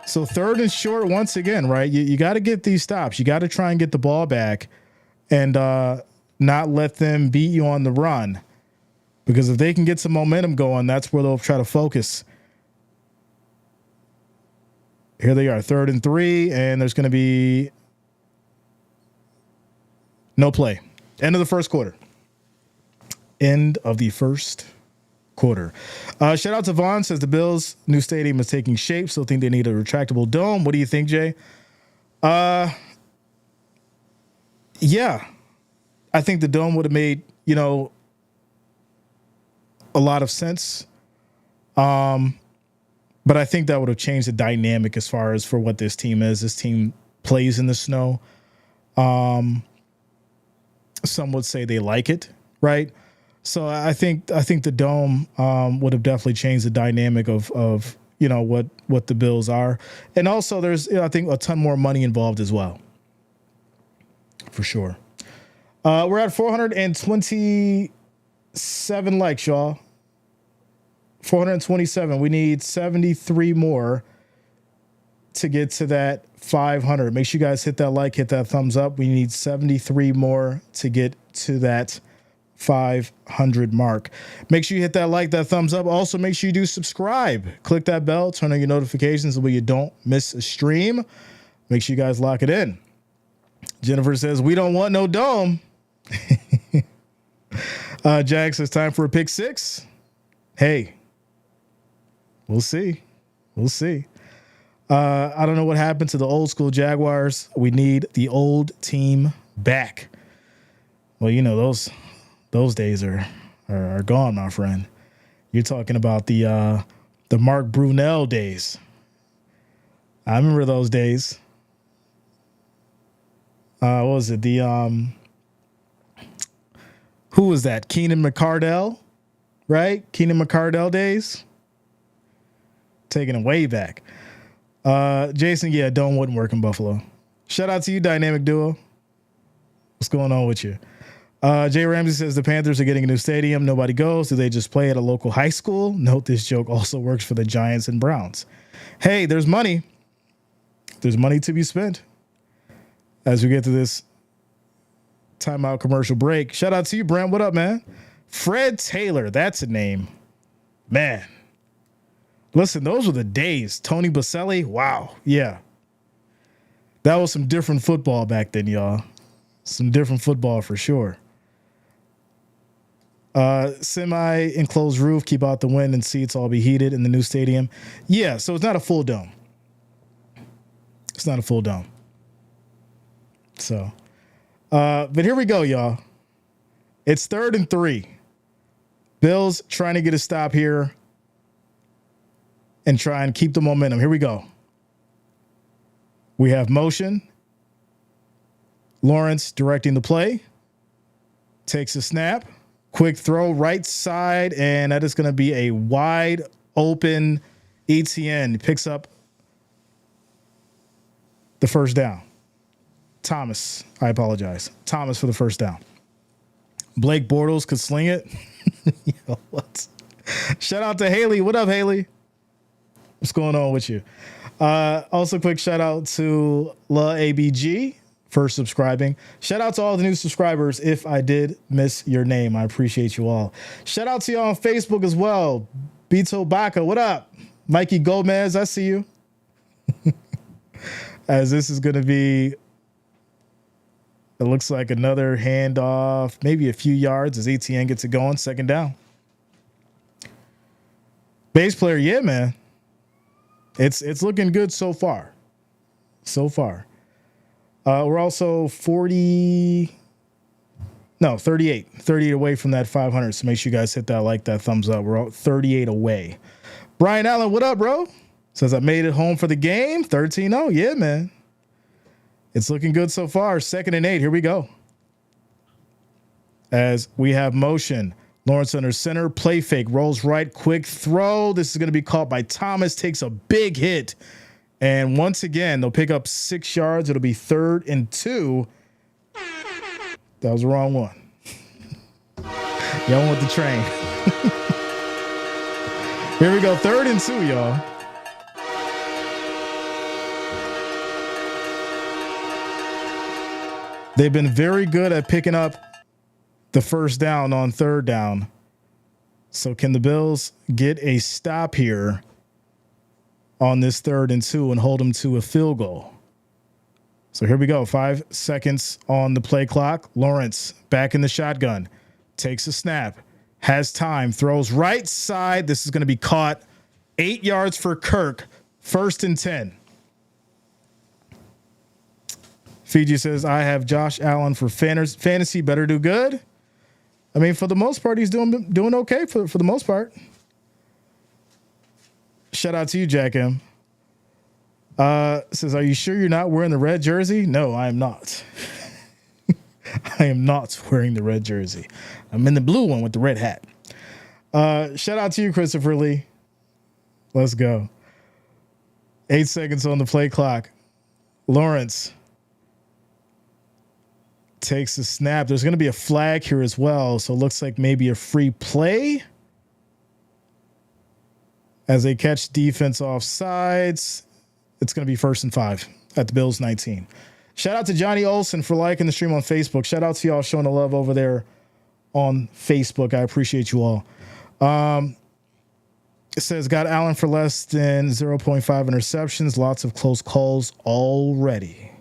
So 3rd and short once again, right? You got to get these stops. You got to try and get the ball back and not let them beat you on the run. Because if they can get some momentum going, that's where they'll try to focus. Here they are, 3rd and 3, and there's going to be no play. End of the first quarter. End of the first quarter. Shout out to Vaughn, says the Bills' new stadium is taking shape, so think they need a retractable dome. What do you think, Jay? Yeah. I think the dome would have made, a lot of sense. But I think that would have changed the dynamic as far as for what this team is. This team plays in the snow. Some would say they like it, right? So I think the dome would have definitely changed the dynamic of what the Bills are. And also there's I think a ton more money involved as well. For sure. We're at 427 likes, y'all. 427. We need 73 more to get to that 500. Make sure you guys hit that like, hit that thumbs up. We need 73 more to get to that 500 mark. Make sure you hit that like, that thumbs up. Also, make sure you do subscribe. Click that bell, turn on your notifications so you don't miss a stream. Make sure you guys lock it in. Jennifer says, we don't want no dome. Jack says time for a pick six. Hey, we'll see. We'll see. I don't know what happened to the old school Jaguars. We need the old team back. Well, you know, those days are gone, my friend. You're talking about the Mark Brunell days. I remember those days. What was it? Who was that? Keenan McCardell, right? Keenan McCardell days. Taking it way back. Jason, yeah, Dome wouldn't work in Buffalo. Shout out to you, Dynamic Duo. What's going on with you? Jay Ramsey says the Panthers are getting a new stadium. Nobody goes. Do they just play at a local high school? Note this joke also works for the Giants and Browns. Hey, there's money. There's money to be spent. As we get to this timeout commercial break. Shout out to you, Brent. What up, man? Fred Taylor. That's a name. Man. Listen, those were the days. Tony Baselli. Wow. Yeah. That was some different football back then, y'all. Some different football for sure. Semi-enclosed roof, keep out the wind and seats all be heated in the new stadium. Yeah, so it's not a full dome. It's not a full dome. So, but here we go, y'all. It's 3rd and 3. Bills trying to get a stop here and try and keep the momentum. Here we go. We have motion. Lawrence directing the play. Takes a snap. Quick throw right side, and that is going to be a wide open ETN. Picks up the first down. Thomas, I apologize. Thomas for the first down. Blake Bortles could sling it. Yo, what? Shout out to Haley. What up, Haley? What's going on with you? Also, quick shout out to La ABG for subscribing. Shout out to all the new subscribers. If I did miss your name, I appreciate you all. Shout out to y'all on Facebook as well. Bito Baca, what up? Mikey Gomez, I see you. As this is going to be, it looks like another handoff, maybe a few yards as ATN gets it going. 2nd down. Base player, yeah, man. It's looking good so far. So far. We're also 38 away from that 500. So make sure you guys hit that like, that thumbs up. We're all 38 away. Brian Allen, what up, bro? Says I made it home for the game. 13-0. Yeah, man. It's looking good so far. 2nd and 8. Here we go. As we have motion. Lawrence under center. Play fake. Rolls right. Quick throw. This is going to be caught by Thomas. Takes a big hit. And once again, they'll pick up 6 yards. It'll be 3rd and 2. That was the wrong one. Y'all went with the train. Here we go. 3rd and 2, y'all. They've been very good at picking up the first down on 3rd down. So can the Bills get a stop here on this 3rd and 2 and hold them to a field goal? So here we go. 5 seconds on the play clock. Lawrence back in the shotgun. Takes a snap. Has time. Throws right side. This is going to be caught. 8 yards for Kirk. 1st and 10. Fiji says, I have Josh Allen for fantasy. Better do good. I mean, for the most part, he's doing okay for the most part. Shout out to you, Jack M. Says, are you sure you're not wearing the red jersey? No, I am not. I am not wearing the red jersey. I'm in the blue one with the red hat. Shout out to you, Christopher Lee. Let's go. 8 seconds on the play clock. Lawrence takes a snap. There's going to be a flag here as well. So it looks like maybe a free play as they catch defense off sides. It's going to be 1st and 5 at the Bills 19. Shout out to Johnny Olson for liking the stream on Facebook. Shout out to y'all showing the love over there on Facebook. I appreciate you all. It says, got Allen for less than 0.5 interceptions. Lots of close calls already.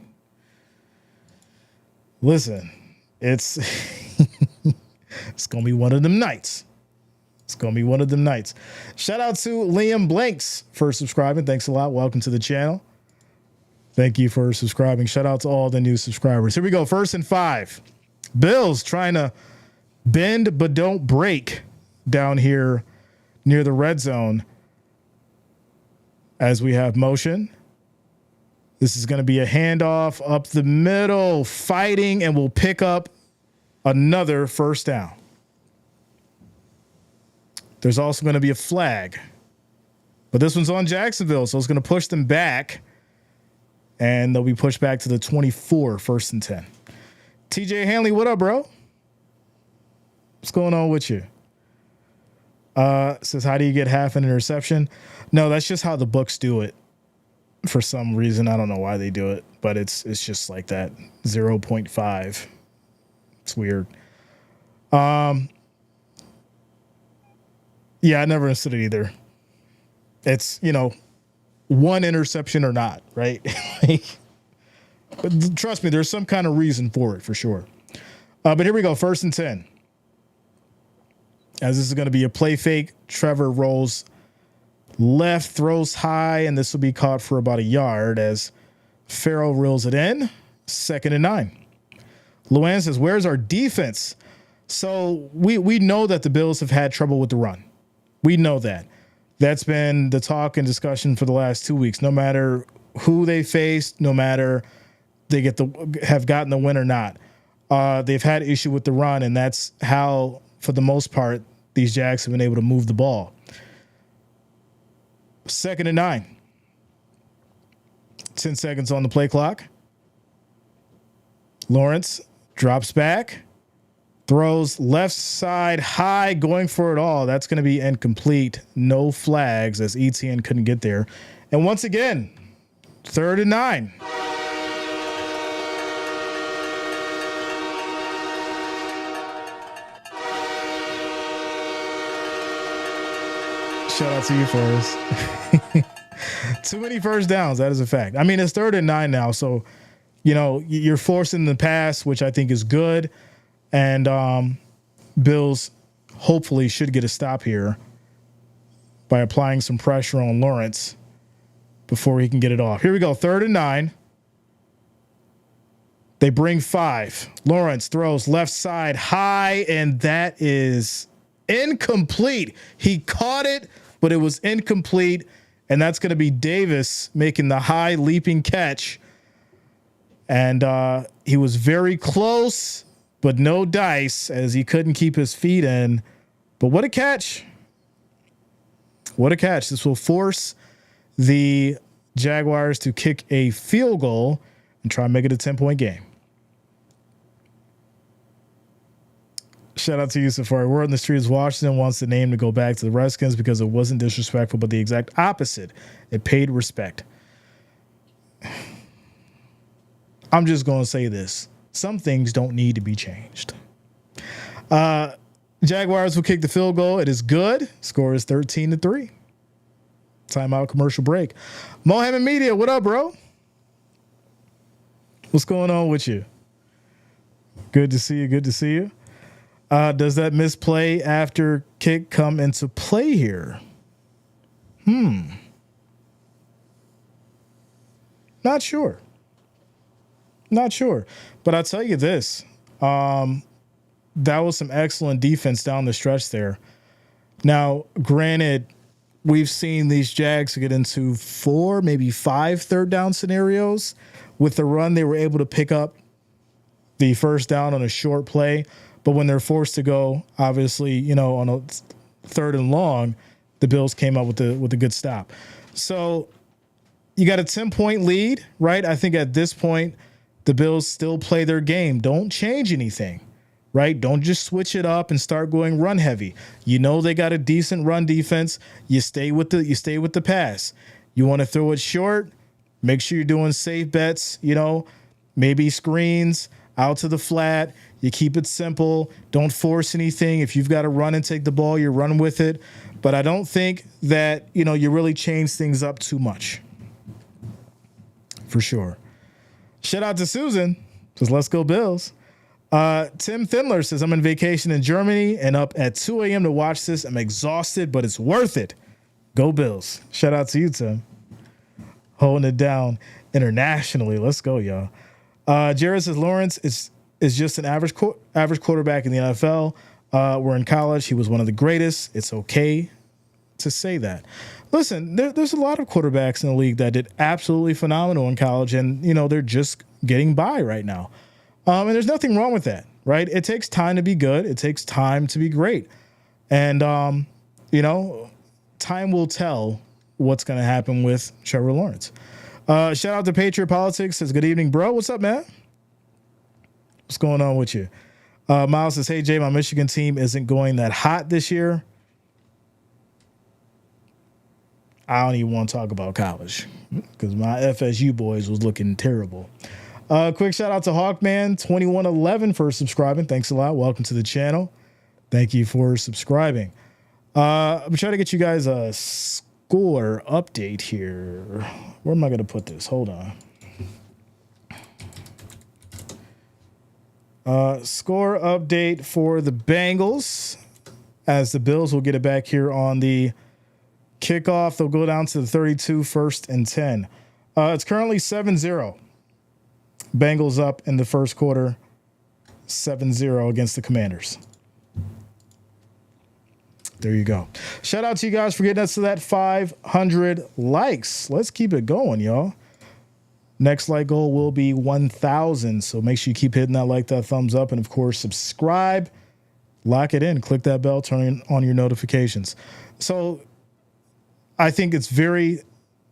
Listen, it's It's going to be one of them nights. It's going to be one of them nights. Shout out to Liam Blanks for subscribing. Thanks a lot. Welcome to the channel. Thank you for subscribing. Shout out to all the new subscribers. Here we go. 1st and 5. Bills trying to bend but don't break down here near the red zone as we have motion. This is going to be a handoff up the middle, fighting, and we'll pick up another first down. There's also going to be a flag, but this one's on Jacksonville, so it's going to push them back, and they'll be pushed back to the 24, 1st and 10. TJ Hanley, what up, bro? What's going on with you? Says, how do you get half an interception? No, that's just how the books do it. For some reason, I don't know why they do it, but it's just like that, 0.5. It's weird. Yeah, I never understood it either. It's, one interception or not, right? But trust me, there's some kind of reason for it, for sure. But here we go, 1st and 10. As this is going to be a play fake, Trevor rolls left, throws high, and this will be caught for about a yard as Farrell reels it in. 2nd and 9. Luann says, where's our defense? So we know that the Bills have had trouble with the run. We know that. That's been the talk and discussion for the last 2 weeks. No matter who they faced, no matter they have gotten the win or not, they've had issue with the run, and that's how, for the most part, these Jags have been able to move the ball. 2nd and 9. 10 seconds on the play clock. Lawrence drops back. Throws left side high, going for it all. That's going to be incomplete. No flags as ETN couldn't get there. And once again, 3rd and 9. Shout out to you, Forrest. Too many first downs. That is a fact. I mean, it's 3rd and 9 now. So, you're forcing the pass, which I think is good. And Bills hopefully should get a stop here by applying some pressure on Lawrence before he can get it off. Here we go, 3rd and 9. They bring 5. Lawrence throws left side high, and that is incomplete. He caught it, but it was incomplete, and that's going to be Davis making the high leaping catch. And he was very close, but no dice as he couldn't keep his feet in. But what a catch. What a catch. This will force the Jaguars to kick a field goal and try and make it a 10-point game. Shout out to you, Safari. Word on the street is Washington wants the name to go back to the Redskins because it wasn't disrespectful, but the exact opposite. It paid respect. I'm just going to say this. Some things don't need to be changed. Jaguars will kick the field goal. It is good. Score is 13-3. Timeout, commercial break. Mohammed Media, what up, bro? What's going on with you? Good to see you. Good to see you. Does that misplay after kick come into play here? Not sure. Not sure. But I'll tell you this. That was some excellent defense down the stretch there. Now, granted, we've seen these Jags get into 4, maybe 5 third down scenarios. With the run, they were able to pick up the first down on a short play. But when they're forced to go, obviously, on a 3rd and long, the Bills came up with a good stop. So you got a 10-point lead, right? I think at this point, the Bills still play their game. Don't change anything, right? Don't just switch it up and start going run heavy. They got a decent run defense. You stay with the pass. You want to throw it short, make sure you're doing safe bets, maybe screens out to the flat. You keep it simple. Don't force anything. If you've got to run and take the ball, you run with it. But I don't think that, you really change things up too much. For sure. Shout out to Susan. Says, let's go Bills. Tim Thindler says, I'm on vacation in Germany and up at 2 a.m. to watch this. I'm exhausted, but it's worth it. Go Bills. Shout out to you, Tim. Holding it down internationally. Let's go, y'all. Jared says, Lawrence is just an average quarterback in the NFL. We're in college. He was one of the greatest. It's okay to say that. Listen, there's a lot of quarterbacks in the league that did absolutely phenomenal in college, and, they're just getting by right now. And there's nothing wrong with that, right? It takes time to be good. It takes time to be great. And, time will tell what's going to happen with Trevor Lawrence. Shout out to Patriot Politics. Says, good evening, bro. What's up, man? What's going on with you? Miles says, hey, Jay, my Michigan team isn't going that hot this year. I don't even want to talk about college because my FSU boys was looking terrible. Quick shout out to Hawkman2111 for subscribing. Thanks a lot. Welcome to the channel. Thank you for subscribing. I'm trying to get you guys a score update here. Where am I going to put this? Hold on. Score update for the Bengals as the Bills will get it back here on the kickoff. They'll go down to the 32, 1st and 10. It's currently 7-0. Bengals up in the first quarter, 7-0 against the Commanders. There you go. Shout out to you guys for getting us to that 500 likes. Let's keep it going, y'all. Next like goal will be 1,000. So make sure you keep hitting that thumbs up, and of course, subscribe. Lock it in. Click that bell. Turn on your notifications. So I think it's very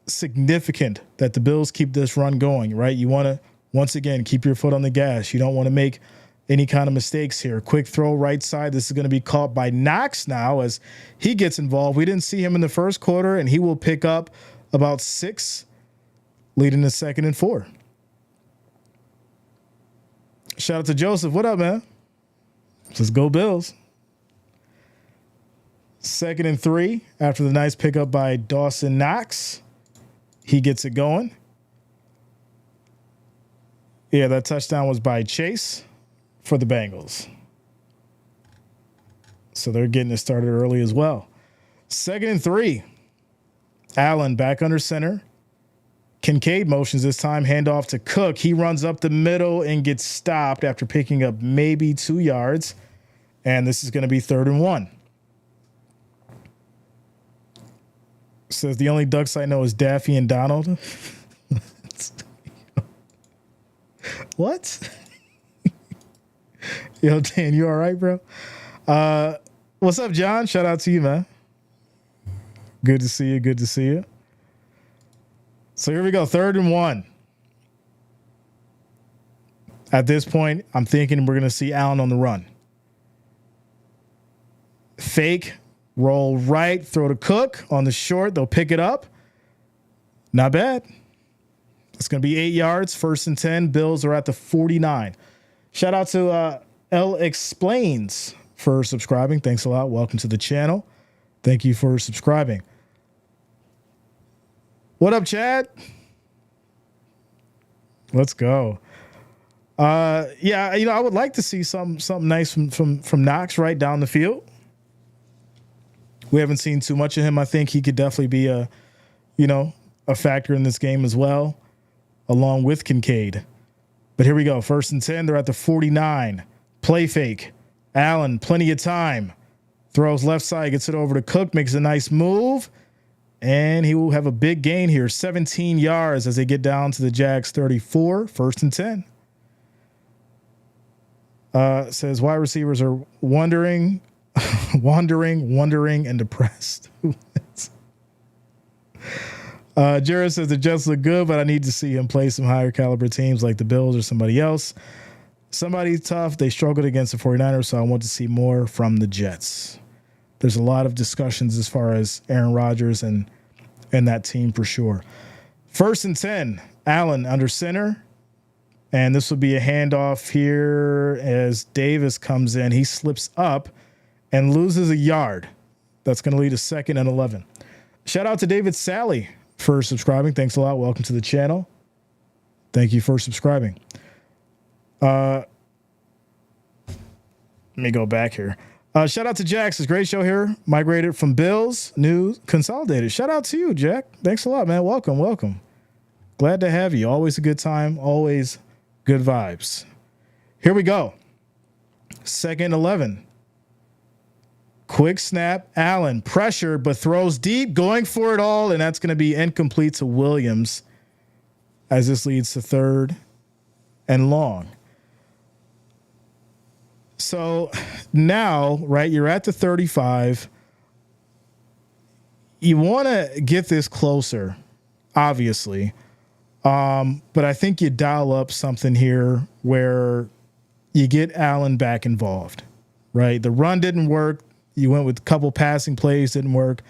significant that the Bills keep this run going, right? You want to, once again, keep your foot on the gas. You don't want to make any kind of mistakes here. Quick throw right side. This is going to be caught by Knox now as he gets involved. We didn't see him in the first quarter, and he will pick up about 6, leading to 2nd and 4. Shout out to Joseph. What up, man? Let's go Bills. 2nd and 3 after the nice pickup by Dawson Knox. He gets it going. Yeah, that touchdown was by Chase for the Bengals. So they're getting it started early as well. 2nd and 3. Allen back under center. Kincaid motions this time. Handoff to Cook. He runs up the middle and gets stopped after picking up maybe 2 yards. And this is going to be 3rd and 1. Says the only Ducks I know is Daffy and Donald. What? Yo, Dan, you all right, bro? What's up, John? Shout out to you, man. Good to see you. Good to see you. So here we go. 3rd and 1. At this point, I'm thinking we're going to see Allen on the run. Fake. Roll right, throw to Cook on the short. They'll pick it up. Not bad. It's going to be 8 yards, 1st and 10. Bills are at the 49. Shout out to L Explains for subscribing. Thanks a lot. Welcome to the channel. Thank you for subscribing. What up, Chad? Let's go. Yeah, I would like to see something nice from Knox right down the field. We haven't seen too much of him. I think he could definitely be a factor in this game as well, along with Kincaid. But here we go. 1st and 10. They're at the 49. Play fake. Allen, plenty of time. Throws left side, gets it over to Cook, makes a nice move, and he will have a big gain here. 17 yards as they get down to the Jags 34. 1st and 10. Says wide receivers are wandering, and depressed. Jared says the Jets look good, but I need to see him play some higher caliber teams like the Bills or somebody else. Somebody tough. They struggled against the 49ers, so I want to see more from the Jets. There's a lot of discussions as far as Aaron Rodgers and that team for sure. 1st and 10. Allen under center. And this will be a handoff here as Davis comes in. He slips up and loses a yard. That's going to lead to 2nd and 11. Shout out to David Sally for subscribing. Thanks a lot. Welcome to the channel. Thank you for subscribing. Let me go back here. Shout out to Jax. It's a great show here. Migrated from Bills, News, Consolidated. Shout out to you, Jack. Thanks a lot, man. Welcome. Glad to have you. Always a good time. Always good vibes. Here we go. 2nd 11. Quick snap. Allen, pressure, but throws deep, going for it all, and that's going to be incomplete to Williams as this leads to 3rd and long. So now, right, you're at the 35. You want to get this closer, obviously. But I think you dial up something here where you get Allen back involved, right? The run didn't work. You went with a couple passing plays, didn't work.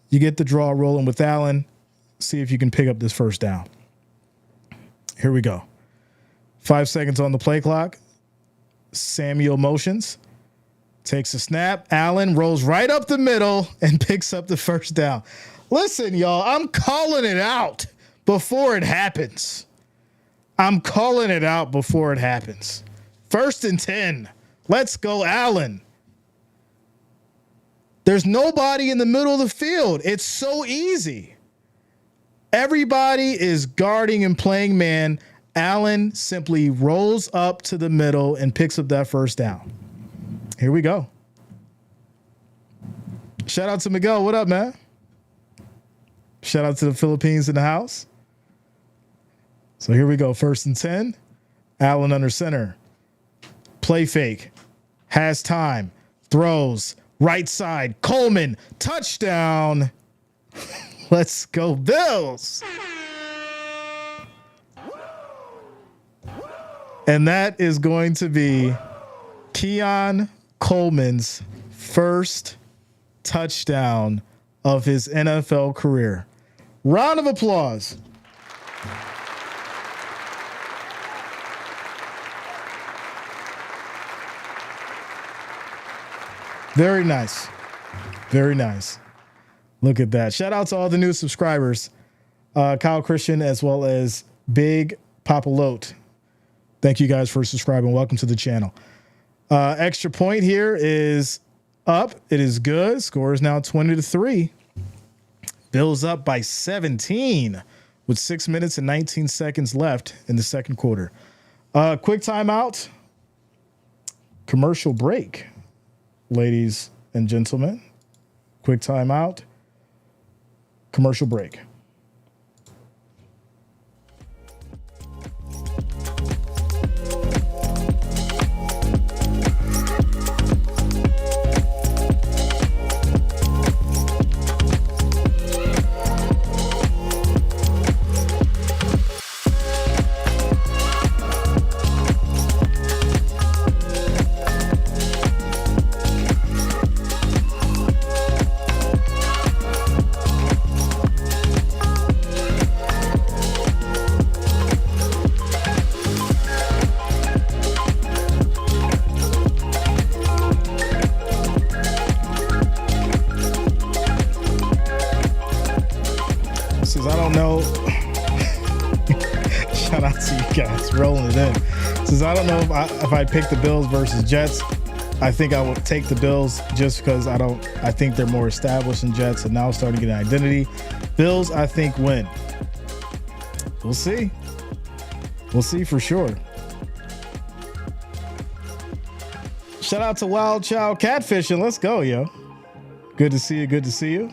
You get the draw rolling with Allen. See if you can pick up this first down. Here we go. 5 seconds on the play clock. Samuel motions, takes a snap. Allen rolls right up the middle and picks up the first down. Listen, y'all, I'm calling it out before it happens. 1st and 10. Let's go, Allen. There's nobody in the middle of the field. It's so easy. Everybody is guarding and playing man. Allen simply rolls up to the middle and picks up that first down. Here we go. Shout out to Miguel. What up, man? Shout out to the Philippines in the house. So here we go. 1st and 10. Allen under center. Play fake. Has time. Throws. Right side. Coleman. Touchdown. Let's go, Bills. And that is going to be Keon Coleman's first touchdown of his NFL career. Round of applause. Very nice. Very nice. Look at that. Shout out to all the new subscribers. Kyle Christian as well as Big Papalote. Thank you guys for subscribing. Welcome to the channel. Extra point here is up. It is good. Score is now 20-3. Bills up by 17 with 6 minutes and 19 seconds left in the second quarter. Quick timeout. Commercial break, ladies and gentlemen. Quick timeout. Commercial break. I don't know. Shout out to you guys rolling it in. Since I don't know if I pick the Bills versus Jets, I think I would take the Bills just because I think they're more established than Jets and now starting to get an identity. Bills, I think, win. We'll see. We'll see for sure. Shout out to Wild Child Catfishing. Let's go, yo. Good to see you. Good to see you.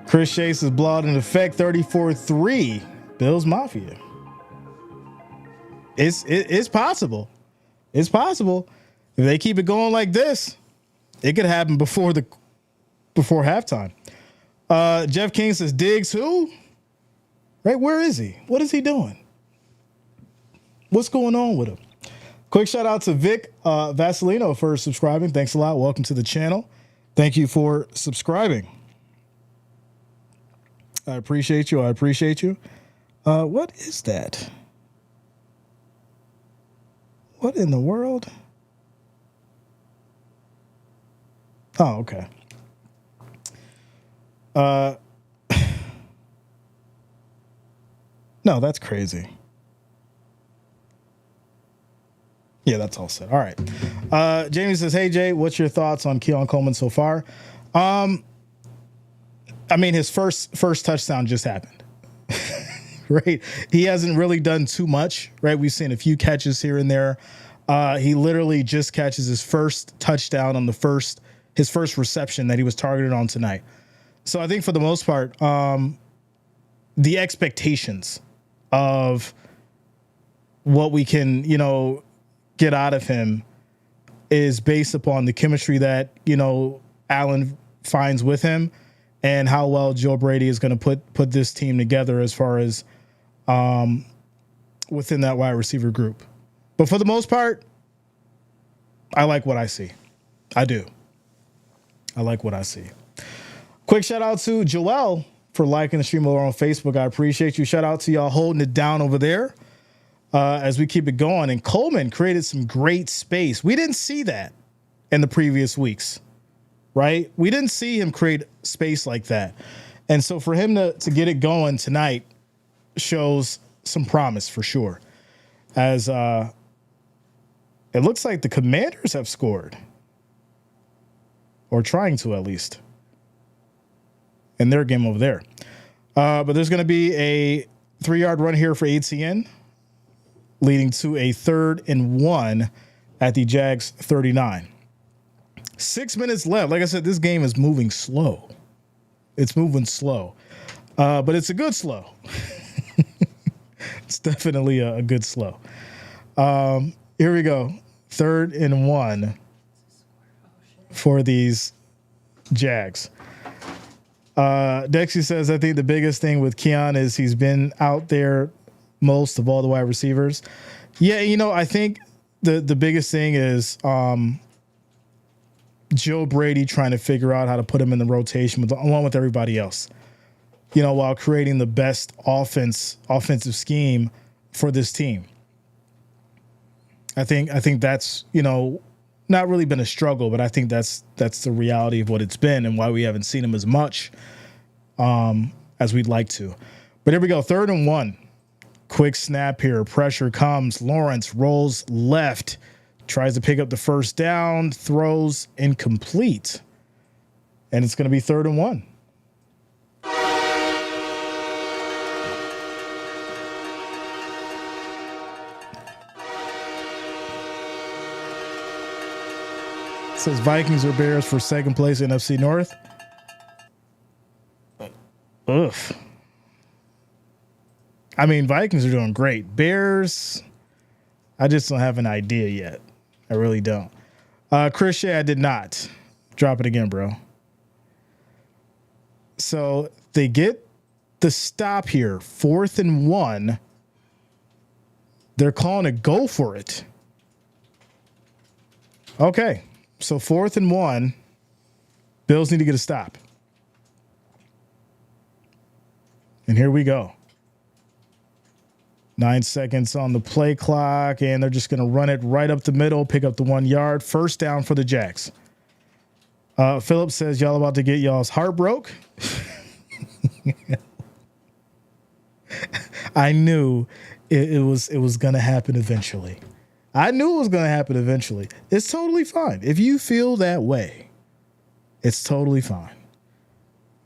Chris Chase is blood in effect. 34-3. Bills Mafia. It's possible. It's possible. If they keep it going like this, it could happen before halftime. Jeff King says, Diggs who? Right, where is he? What is he doing? What's going on with him? Quick shout out to Vic Vasilino for subscribing. Thanks a lot. Welcome to the channel. Thank you for subscribing. I appreciate you. I appreciate you. What is that? What in the world? Oh, okay. No, that's crazy. Yeah, that's all said. All right. Jamie says, "Hey Jay, what's your thoughts on Keon Coleman so far?" I mean, his first touchdown just happened. Right? He hasn't really done too much, right? We've seen a few catches here and there. He literally just catches his first touchdown on his first reception that he was targeted on tonight. So I think for the most part, the expectations of what we can, get out of him is based upon the chemistry that, Allen finds with him and how well Joe Brady is going to put this team together as far as within that wide receiver group. But for the most part, I like what I see. I do. I like what I see. Quick shout out to Joel for liking the stream over on Facebook. I appreciate you. Shout out to y'all holding it down over there as we keep it going. And Coleman created some great space. We didn't see that in the previous weeks, right? We didn't see him create space like that. And so for him to get it going tonight shows some promise for sure. As it looks like the Commanders have scored, or trying to at least, in their game over there. But there's going to be a 3-yard run here for ATN, leading to a 3rd and 1 at the Jags 39. 6 minutes left. Like I said, this game is moving slow. It's moving slow, but it's a good slow. It's definitely a good slow. Here we go. 3rd and 1 for these Jags. Dexy says, I think the biggest thing with Keon is he's been out there most of all the wide receivers. Yeah, I think the biggest thing is Joe Brady trying to figure out how to put him in the rotation along with everybody else, while creating the best offensive scheme for this team. I think that's, not really been a struggle, but I think that's the reality of what it's been and why we haven't seen him as much as we'd like to. But here we go. 3rd and 1. Quick snap here. Pressure comes. Lawrence rolls left. Tries to pick up the first down. Throws incomplete. And it's going to be 3rd and 1. Says Vikings or Bears for 2nd place in NFC North. Ugh. I mean, Vikings are doing great. Bears, I just don't have an idea yet. I really don't. Chris Shea, I did not. Drop it again, bro. So they get the stop here. 4th and 1. They're calling it go for it. Okay. So 4th and 1, Bills need to get a stop. And here we go. 9 seconds on the play clock, and they're just going to run it right up the middle, pick up the 1 yard. First down for the Jags. Philip says, y'all about to get y'all's heart broke. I knew it was going to happen eventually. I knew it was going to happen eventually. It's totally fine. If you feel that way, it's totally fine.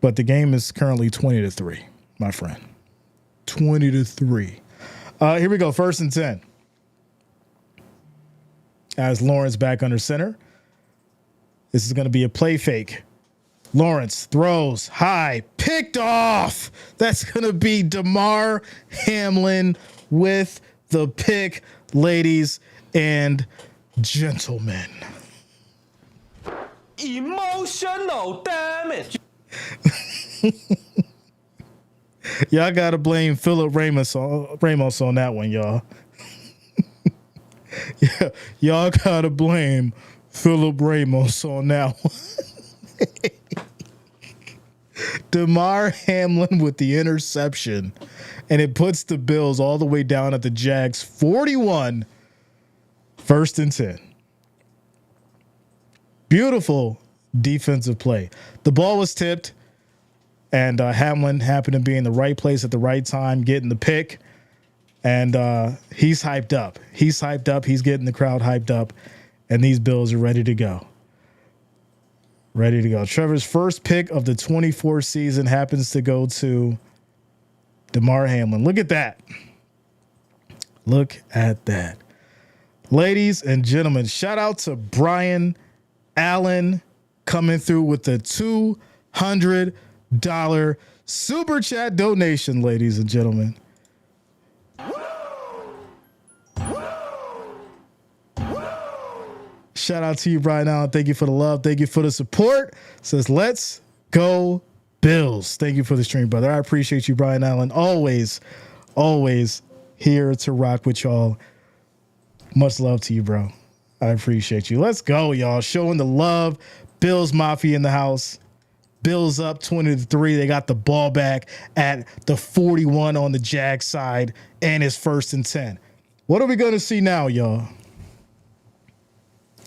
But the game is currently 20-3, my friend. 20-3. Here we go. 1st and 10. As Lawrence back under center. This is going to be a play fake. Lawrence throws high, picked off. That's going to be Damar Hamlin with the pick, ladies and gentlemen. Emotional damage. Y'all got to blame Philip Ramos on that one, y'all. Yeah, y'all got to blame Philip Ramos on that one. Damar Hamlin with the interception, and it puts the Bills all the way down at the Jags 41, 1st and 10. Beautiful defensive play. The ball was tipped, and Hamlin happened to be in the right place at the right time, getting the pick. And he's hyped up. He's hyped up. He's getting the crowd hyped up. And these Bills are ready to go. Ready to go. Trevor's first pick of the 24 season happens to go to Damar Hamlin. Look at that. Look at that. Ladies and gentlemen, shout out to Brian Allen coming through with the $200 super chat donation, ladies and gentlemen. Shout out to you, Brian Allen. Thank you for the love. Thank you for the support. Says, let's go Bills. Thank you for the stream, brother. I appreciate you, Brian Allen. Always, always here to rock with y'all. Much love to you, bro. I appreciate you. Let's go, y'all. Showing the love. Bills Mafia in the house. Bills up 20-3. They got the ball back at the 41 on the Jag side, and it's 1st and 10. What are we going to see now, y'all?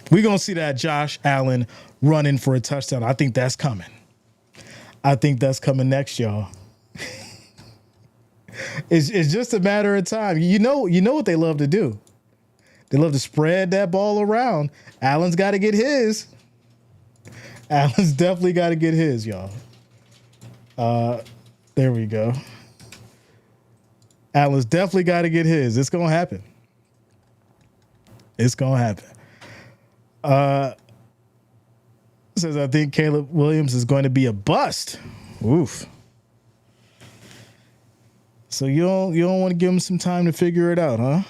We're going to see that Josh Allen running for a touchdown. I think that's coming. I think that's coming next, y'all. It's just a matter of time. You know what they love to do. They love to spread that ball around. Allen's got to get his. Allen's definitely got to get his, y'all. There we go. Allen's definitely got to get his. It's going to happen. It's going to happen. Says, I think Caleb Williams is going to be a bust. Oof. So you don't want to give him some time to figure it out, huh?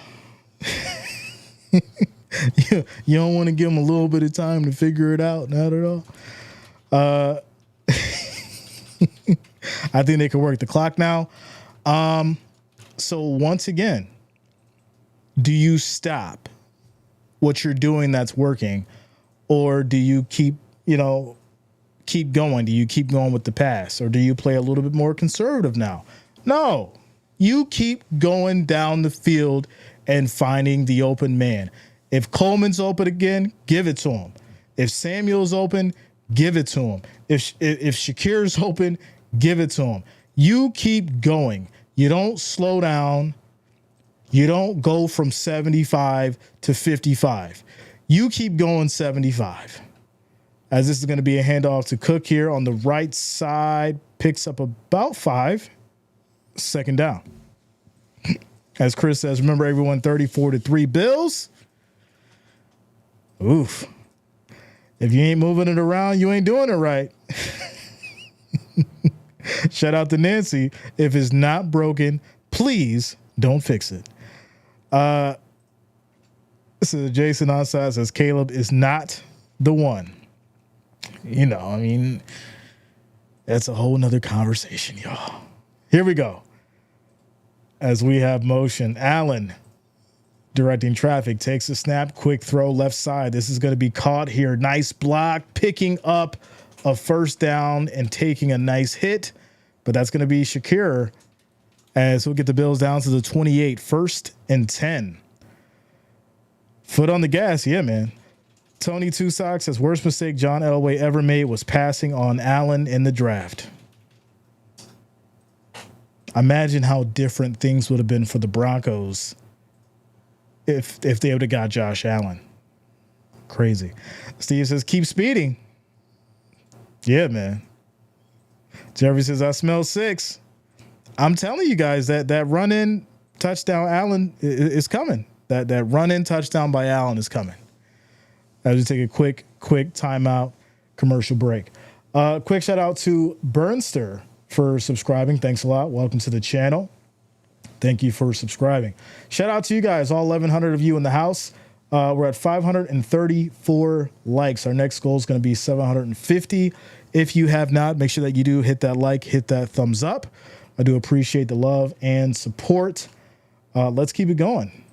You don't want to give him a little bit of time to figure it out, not at all. I think they can work the clock now. So once again, do you stop what you're doing that's working, or do you keep going? Do you keep going with the pass, or do you play a little bit more conservative now? No, you keep going down the field and finding the open man. If Coleman's open again, give it to him. If Samuel's open, give it to him. If Shakir's open, give it to him. You keep going. You don't slow down. You don't go from 75 to 55. You keep going 75. As this is going to be a handoff to Cook here on the right side. Picks up about 5. 2nd down. As Chris says, remember everyone, 34-3 Bills. Oof. If you ain't moving it around, you ain't doing it right. Shout out to Nancy. If it's not broken, please don't fix it. So Jason onside says Caleb is not the one. I mean, that's a whole nother conversation, y'all. Here we go. As we have motion, Allen directing traffic, takes a snap, quick throw left side. This is going to be caught here. Nice block, picking up a 1st down and taking a nice hit. But that's going to be Shakir as we'll get the Bills down to the 28, 1st and 10. Foot on the gas. Yeah, man. Tony Tusock says, worst mistake John Elway ever made was passing on Allen in the draft. Imagine how different things would have been for the Broncos if they would have got Josh Allen. Crazy. Steve says, keep speeding. Yeah, man. Jeffrey says, I smell 6. I'm telling you guys that run-in touchdown Allen is coming. That run-in touchdown by Allen is coming. I'll just take a quick timeout, commercial break. Quick shout out to Burnster for subscribing. Thanks a lot. Welcome to the channel. Thank you for subscribing. Shout out to you guys, all 1,100 of you in the house. We're at 534 likes. Our next goal is going to be 750. If you have not, make sure that you do hit that like, hit that thumbs up. I do appreciate the love and support. Let's keep it going.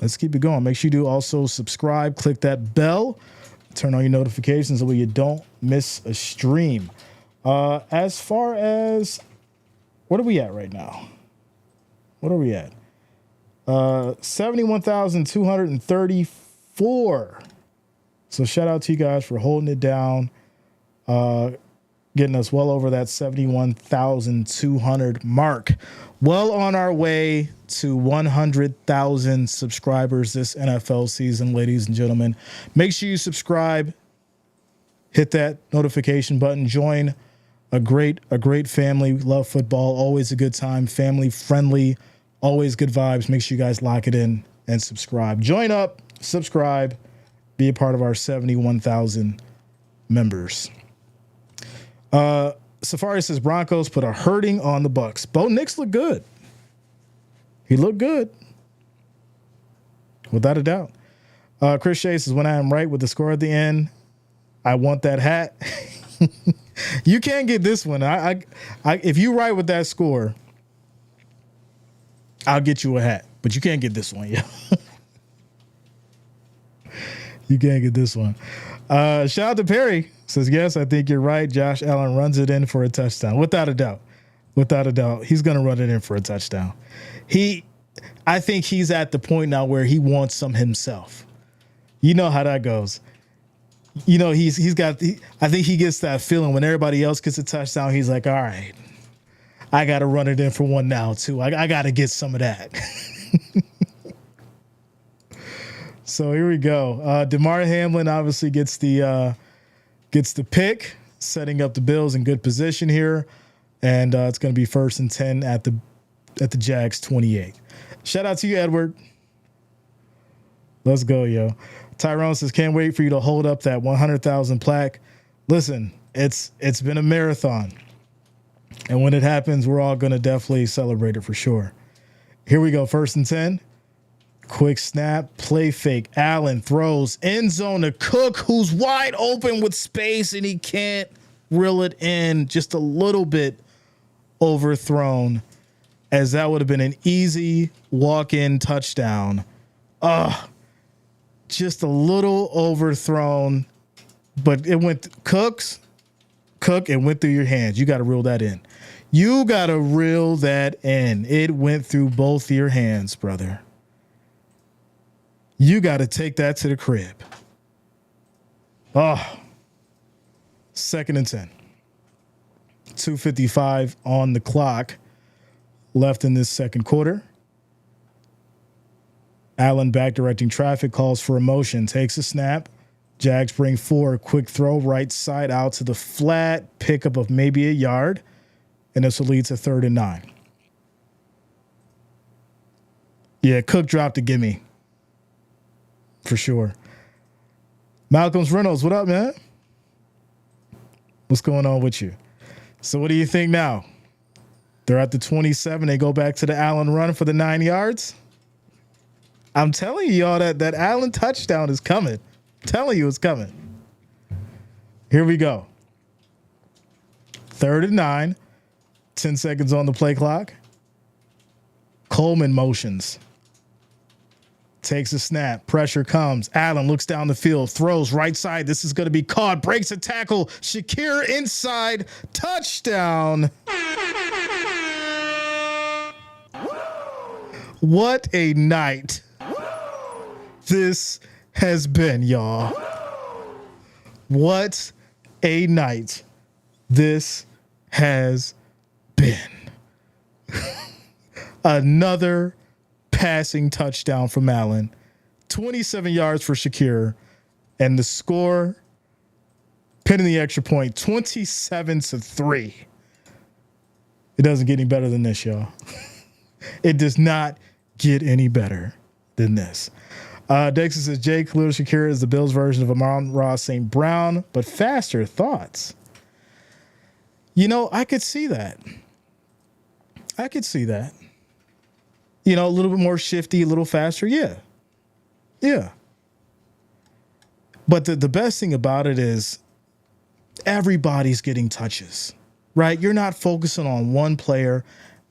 Let's keep it going. Make sure you do also subscribe, click that bell, turn on your notifications so you don't miss a stream. As far as, what are we at right now? What are we at? 71,234. So shout out to you guys for holding it down, getting us well over that 71,200 mark. well on our way to 100,000 subscribers this NFL season, ladies and gentlemen. Make sure you subscribe, hit that notification button, join a great family. Love football, always a good time, family friendly, always good vibes. Make sure you guys lock it in and subscribe. Join up, subscribe, be a part of our 71,000 members. Safari says Broncos put a hurting on the Bucks. Bo Nix looked good. He looked good. Without a doubt. Chris Shea says, when I am right with the score at the end, I want that hat. You can't get this one. I if you right with that score, I'll get you a hat. But you can't get this one, yeah. You can't get this one. Shout out to Perry. Says, yes, I think you're right. Josh Allen runs it in for a touchdown. Without a doubt. Without a doubt. He's going to run it in for a touchdown. I think he's at the point now where he wants some himself. You know how that goes. You know, I think he gets that feeling when everybody else gets a touchdown. He's like, all right, I got to run it in for one now, too. I got to get some of that. So here we go. DeMar Hamlin obviously gets the pick, setting up the Bills in good position here. And it's going to be 1st and 10 at the Jags 28. Shout out to you, Edward. Let's go, yo. Tyrone says, can't wait for you to hold up that 100,000 plaque. Listen, it's been a marathon. And when it happens, we're all going to definitely celebrate it for sure. Here we go. 1st and 10. Quick snap, play fake. Allen throws end zone to Cook, who's wide open with space, and he can't reel it in. Just a little bit overthrown, as that would have been an easy walk-in touchdown. Just a little overthrown, but it went Cook, it went through your hands. You got to reel that in. You got to reel that in. It went through both your hands, brother. You got to take that to the crib. 2nd and 10. 2:55 on the clock left in this second quarter. Allen back directing traffic, calls for a motion, takes a snap. Jags bring 4, quick throw, right side out to the flat, pickup of maybe a yard, and this will lead to 3rd and 9. Yeah, Cook dropped a gimme. For sure. Malcolm's Reynolds, what up, man? What's going on with you? So what do you think now? They're at the 27. They go back to the Allen run for the 9 yards. I'm telling you, y'all, that Allen touchdown is coming. I'm telling you it's coming. Here we go. 3rd and 9. 10 seconds on the play clock. Coleman motions. Takes a snap. Pressure comes. Allen looks down the field. Throws right side. This is going to be caught. Breaks a tackle. Shakir inside. Touchdown. What a night this has been, y'all. What a night this has been. Another passing touchdown from Allen, 27 yards for Shakir, and the score, pinning the extra point, 27-3. It doesn't get any better than this, y'all. It does not get any better than this. Dexter says, Jay Khalil Shakir is the Bills' version of Amon-Ra St. Brown, but faster. Thoughts? You know, I could see that. You know, a little bit more shifty, a little faster. Yeah. But the best thing about it is everybody's getting touches, right? You're not focusing on one player.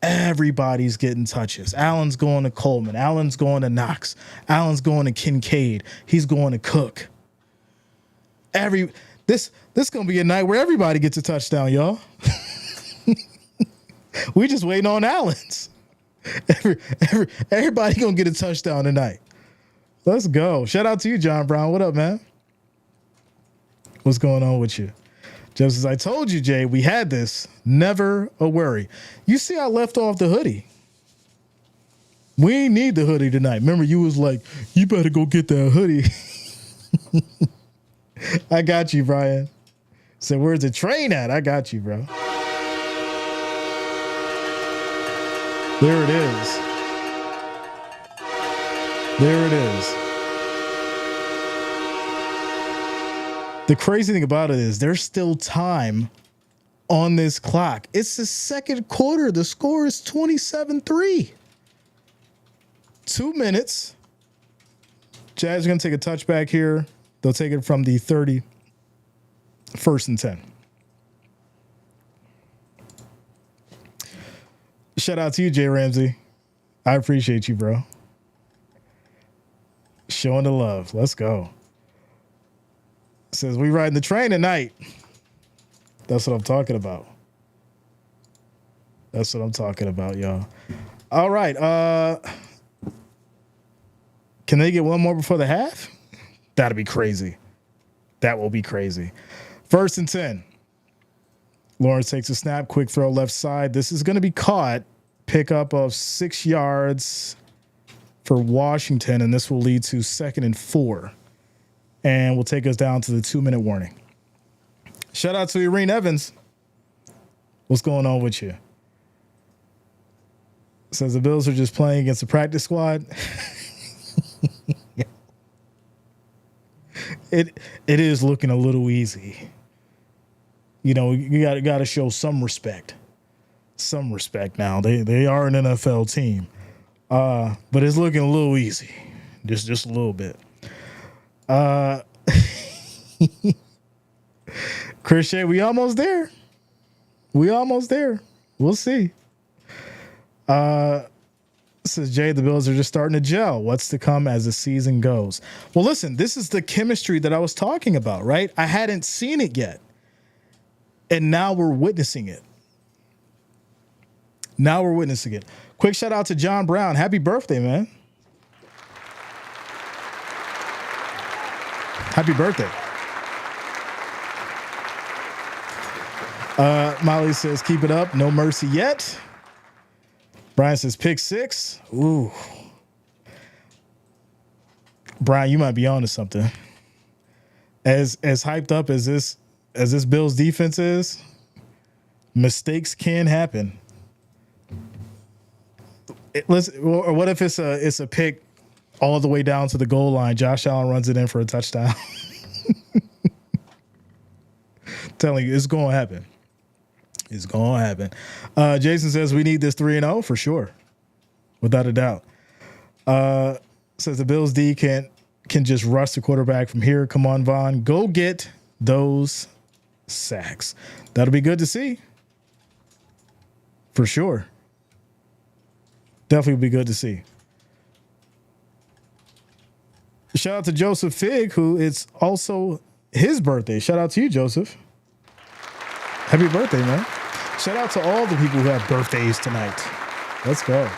Everybody's getting touches. Allen's going to Coleman. Allen's going to Knox. Allen's going to Kincaid. He's going to Cook. This going to be a night where everybody gets a touchdown, y'all. We just waiting on Allen's. Everybody gonna get a touchdown tonight. Let's go. Shout out to you, John Brown. What up, man? What's going on with you? Just as I told you, Jay, we had this. Never a worry. You see, I left off the hoodie. We ain't need the hoodie tonight. Remember, you was like, you better go get that hoodie. I got you, Brian. So where's the train at? I got you, bro. There it is. There it is. The crazy thing about it is there's still time on this clock. It's the second quarter. The score is 27-3. 2 minutes. Jags are going to take a touchback here. They'll take it from the 30, 1st and 10. Shout out to you, Jay Ramsey. I appreciate you, bro. Showing the love. Let's go. Says we riding the train tonight. That's what I'm talking about. That's what I'm talking about, y'all. All right. Can they get one more before the half? That'd be crazy. That will be crazy. 1st and 10. Lawrence takes a snap, quick throw left side. This is going to be caught. Pickup of 6 yards for Washington, and this will lead to 2nd and 4. And will take us down to the 2-minute warning. Shout out to Irene Evans. What's going on with you? Says the Bills are just playing against the practice squad. It is looking a little easy. You know, you got to show some respect. Some respect now. They are an NFL team. But it's looking a little easy. Just a little bit. Christian, we almost there. We'll see. Says Jay, the Bills are just starting to gel. What's to come as the season goes? Well, listen, this is the chemistry that I was talking about, right? I hadn't seen it yet. And now we're witnessing it. Quick shout out to John Brown. Happy birthday, man. Happy birthday. Molly says, keep it up. No mercy yet. Brian says, pick 6. Ooh. Brian, you might be on to something. As hyped up as this Bills defense is, mistakes can happen. Or what if it's a pick all the way down to the goal line? Josh Allen runs it in for a touchdown. Telling you, it's going to happen. It's going to happen. Jason says we need this 3-0 for sure, without a doubt. Says the Bills D can just rush the quarterback from here. Come on, Vaughn. Go get those sacks. That'll be good to see. For sure. Definitely be good to see. Shout out to Joseph Fig, who it's also his birthday. Shout out to you, Joseph. Happy birthday, man. Shout out to all the people who have birthdays tonight. Let's go.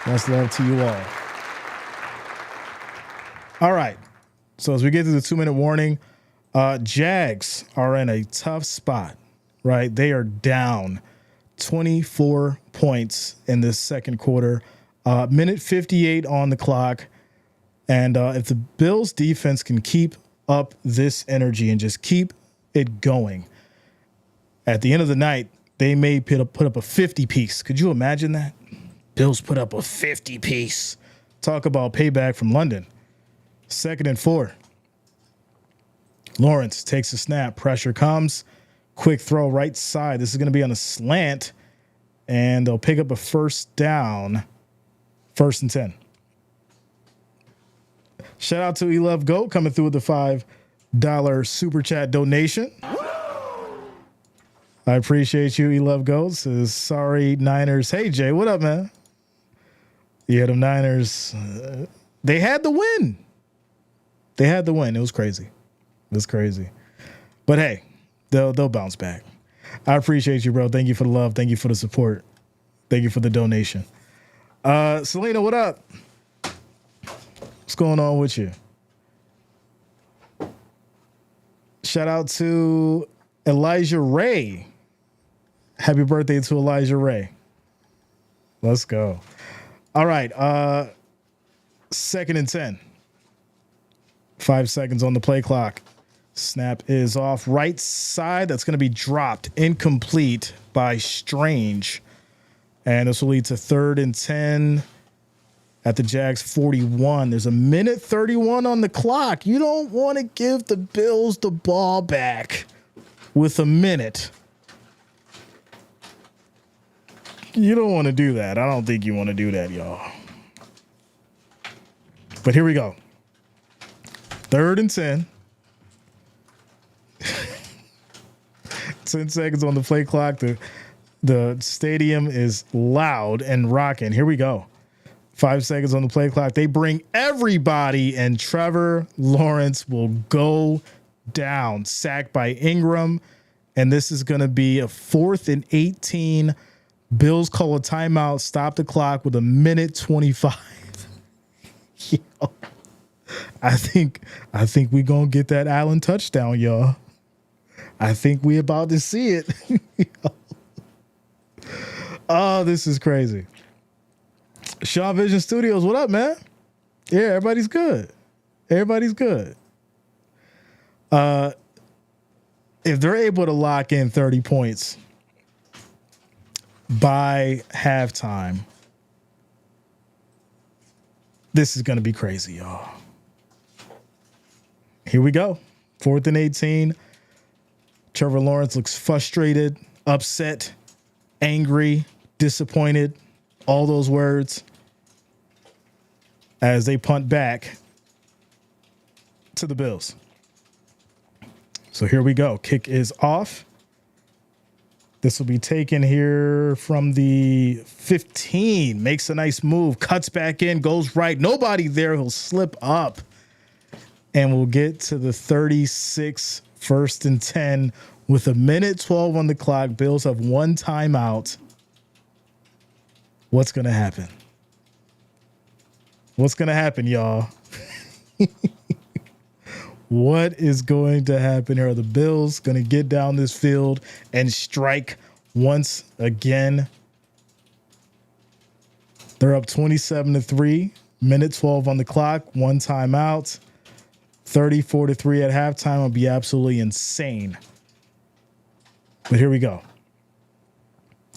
Much love to you all. All right. So as we get to the 2-minute warning, Jags are in a tough spot, right? They are down 24 points in this second quarter. Minute 58 on the clock. And if the Bills defense can keep up this energy and just keep it going, at the end of the night, they may put up a 50-piece. Could you imagine that? Bills put up a 50-piece. Talk about payback from London. 2nd and 4. Lawrence takes a snap. Pressure comes. Quick throw right side. This is going to be on a slant. And they'll pick up a 1st down. 1st and 10. Shout out to Elove Goat coming through with the $5 super chat donation. I appreciate you, Elove Goat. Says, sorry, Niners. Hey, Jay, what up, man? Yeah, them Niners, they had the win. It was crazy. But hey, they'll bounce back. I appreciate you, bro. Thank you for the love. Thank you for the support. Thank you for the donation. Selena, what up? What's going on with you? Shout out to Elijah Ray. Happy birthday to Elijah Ray. Let's go. All right. 2nd and 10. 5 seconds on the play clock. Snap is off. Right side. That's going to be dropped. Incomplete by Strange. And this will lead to 3rd and 10 at the Jags 41. There's a minute 31 on the clock. You don't want to give the Bills the ball back with a minute. You don't want to do that. I don't think you want to do that, y'all. But here we go. 3rd and 10. 10 seconds on the play clock. The stadium is loud and rocking. Here we go. 5 seconds on the play clock. They bring everybody, and Trevor Lawrence will go down. Sacked by Ingram. And this is going to be a 4th and 18. Bills call a timeout, stop the clock with a minute 25. Yo, I think we're going to get that Allen touchdown, y'all. I think we about to see it. Oh, this is crazy. Shaw Vision Studios, what up, man? Yeah, everybody's good. Everybody's good. If they're able to lock in 30 points by halftime, this is going to be crazy, y'all. Here we go. 4th and 18. Trevor Lawrence looks frustrated, upset, angry, disappointed, all those words, as they punt back to the Bills. So here we go. Kick is off. This will be taken here from the 15. Makes a nice move. Cuts back in. Goes right. Nobody there. He'll slip up. And we'll get to the 36. 1st and 10 with a minute 12 on the clock. Bills have 1 timeout. What's going to happen? What's going to happen, y'all? What is going to happen here? Are the Bills going to get down this field and strike once again? They're up 27-3. Minute 12 on the clock. 1 timeout. 34-3 at halftime would be absolutely insane. But here we go.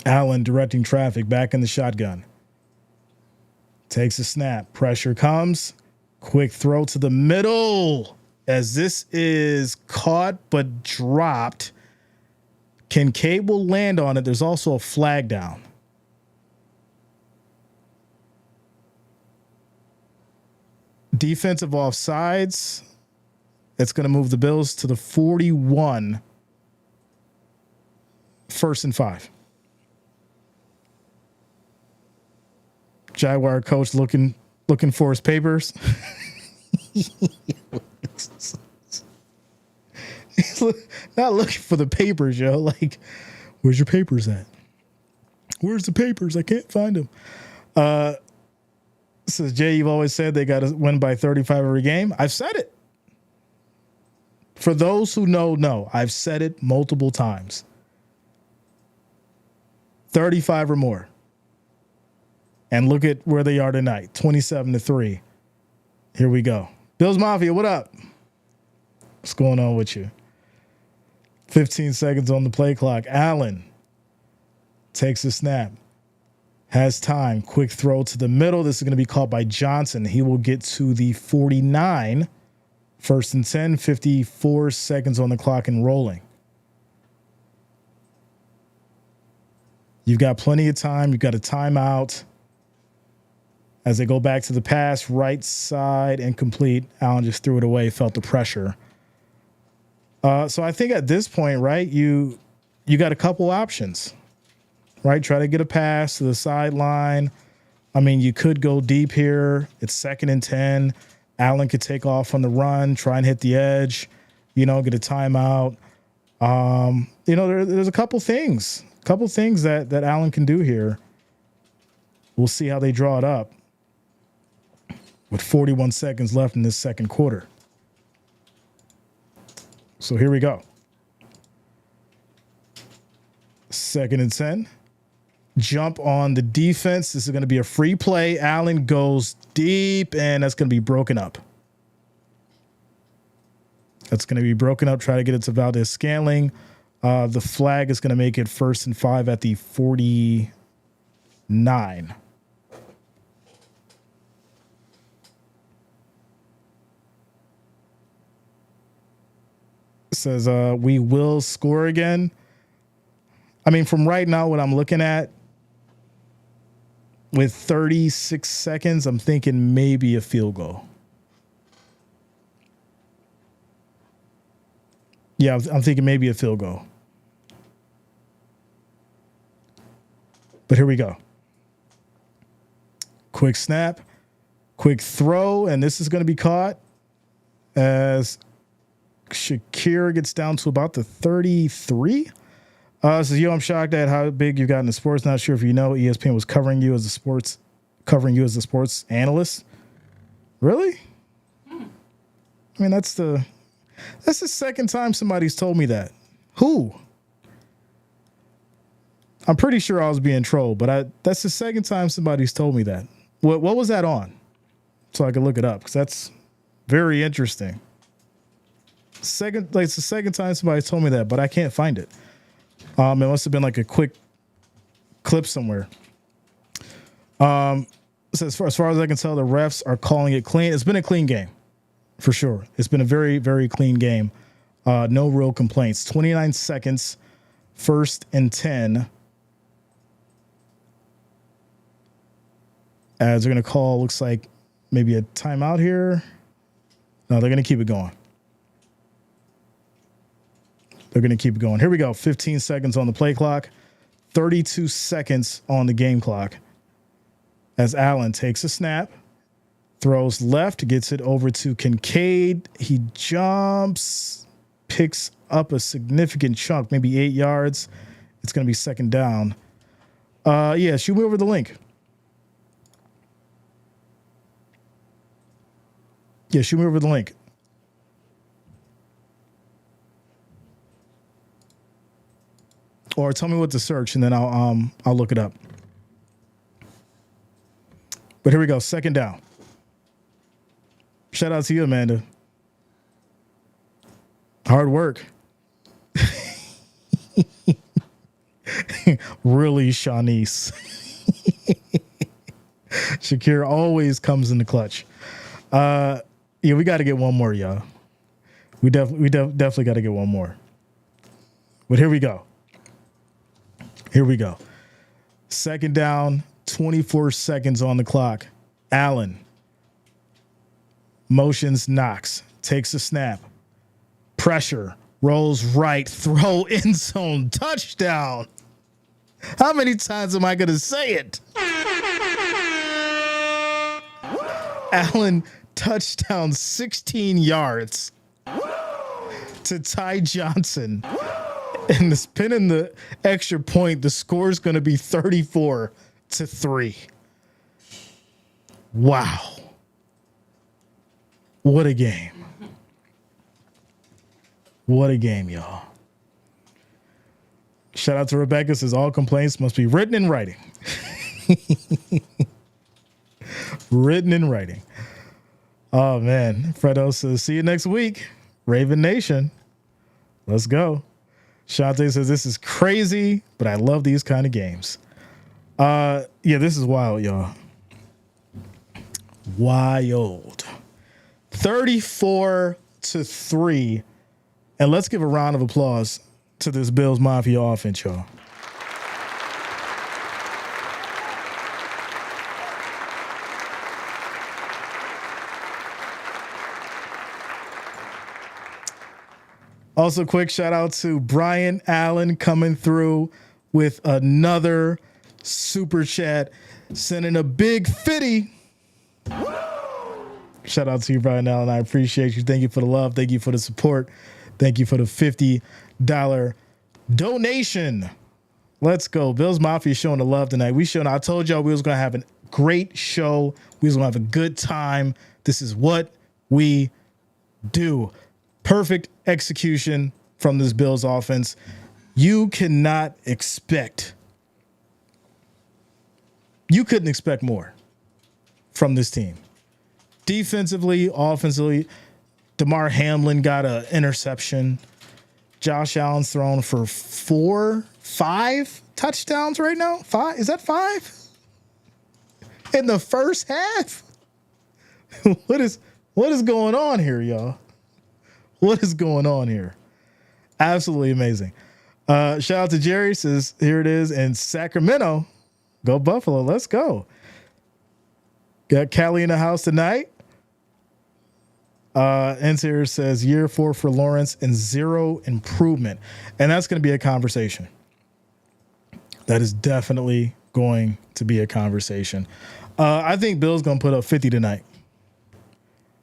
Allen directing traffic back in the shotgun. Takes a snap. Pressure comes. Quick throw to the middle. As this is caught but dropped. Kincaid will land on it. There's also a flag down. Defensive offsides. It's going to move the Bills to the 41. 1st and 5. Jaguar coach looking for his papers. He's not looking for the papers, yo. Like, where's your papers at? Where's the papers? I can't find them. Says Jay, you've always said they got to win by 35 every game. I've said it. For those who know, I've said it multiple times. 35 or more. And look at where they are tonight. 27-3. Here we go. Bills Mafia, what up? What's going on with you? 15 seconds on the play clock. Allen takes a snap. Has time. Quick throw to the middle. This is going to be caught by Johnson. He will get to the 49. 1st and 10. 54 seconds on the clock and rolling. You've got plenty of time. You've got a timeout. As they go back to the pass, right side, incomplete. Allen just threw it away, felt the pressure. So I think at this point, right, you got a couple options, right? Try to get a pass to the sideline. I mean, you could go deep here. It's 2nd and 10. Allen could take off on the run, try and hit the edge, get a timeout. There's a couple things that Allen can do here. We'll see how they draw it up with 41 seconds left in this second quarter. So here we go. 2nd and 10. jump on the defense. This is going to be a free play. Allen goes deep, and that's going to be broken up. That's going to be broken up. Try to get it to Valdez-Scantling. The flag is going to make it 1st and 5 at the 49. It says we will score again. I mean, from right now, what I'm looking at, with 36 seconds, I'm thinking maybe a field goal. Yeah, I'm thinking maybe a field goal. But here we go. Quick snap, quick throw, and this is going to be caught as Shakir gets down to about the 33. Says, yo, I'm shocked at how big you got in the sports. Not sure if you know, ESPN was covering you as a sports analyst. Really? I mean, that's the second time somebody's told me that. Who? I'm pretty sure I was being trolled, but that's the second time somebody's told me that. What was that on? So I can look it up, because that's very interesting. It's the second time somebody's told me that, but I can't find it. It must have been like a quick clip somewhere. So as far as I can tell, the refs are calling it clean. It's been a clean game, for sure. It's been a very, very clean game. No real complaints. 29 seconds, 1st and 10. As they're going to call, looks like maybe a timeout here. No, they're going to keep it going. They're going to keep it going. Here we go. 15 seconds on the play clock. 32 seconds on the game clock. As Allen takes a snap, throws left, gets it over to Kincaid. He jumps, picks up a significant chunk, maybe 8 yards. It's going to be 2nd down. Yeah, shoot me over the link. Yeah, shoot me over the link. Or tell me what to search, and then I'll look it up. But here we go, 2nd down. Shout out to you, Amanda. Hard work. Really, Shanice. Shakir always comes in the clutch. Yeah, we got to get one more, y'all. We definitely got to get one more. But here we go. Here we go. 2nd down, 24 seconds on the clock. Allen motions, knocks, takes a snap. Pressure, rolls right, throw, end zone, touchdown. How many times am I going to say it? Allen, touchdown, 16 yards to Ty Johnson. And the spin in the extra point, the score is going to be 34-3. Wow. What a game. What a game, y'all. Shout out to Rebecca. Says all complaints must be written in writing. Written in writing. Oh, man. Fredo says, see you next week. Raven Nation. Let's go. Shante says, this is crazy, but I love these kind of games. Yeah, this is wild, y'all. Wild. 34-3. And let's give a round of applause to this Bills Mafia offense, y'all. Also, quick shout out to Brian Allen coming through with another super chat, sending a big 50. Shout out to you, Brian Allen. I appreciate you. Thank you for the love. Thank you for the support. Thank you for the $50 donation. Let's go. Bills Mafia showing the love tonight. I told y'all we was going to have a great show. We was going to have a good time. This is what we do. Perfect execution from this Bills offense. You cannot expect You couldn't expect more from this team. Defensively, offensively, DeMar Hamlin got an interception. Josh Allen's thrown for 5 touchdowns right now. 5? Is that 5? In the first half? What is going on here, y'all? What is going on here? Absolutely amazing. Shout out to Jerry, says here it is in Sacramento. Go Buffalo. Let's go. Got Callie in the house tonight. Ensir says year 4 for Lawrence and 0 improvement. And that's going to be a conversation. That is definitely going to be a conversation. I think Bill's going to put up 50 tonight.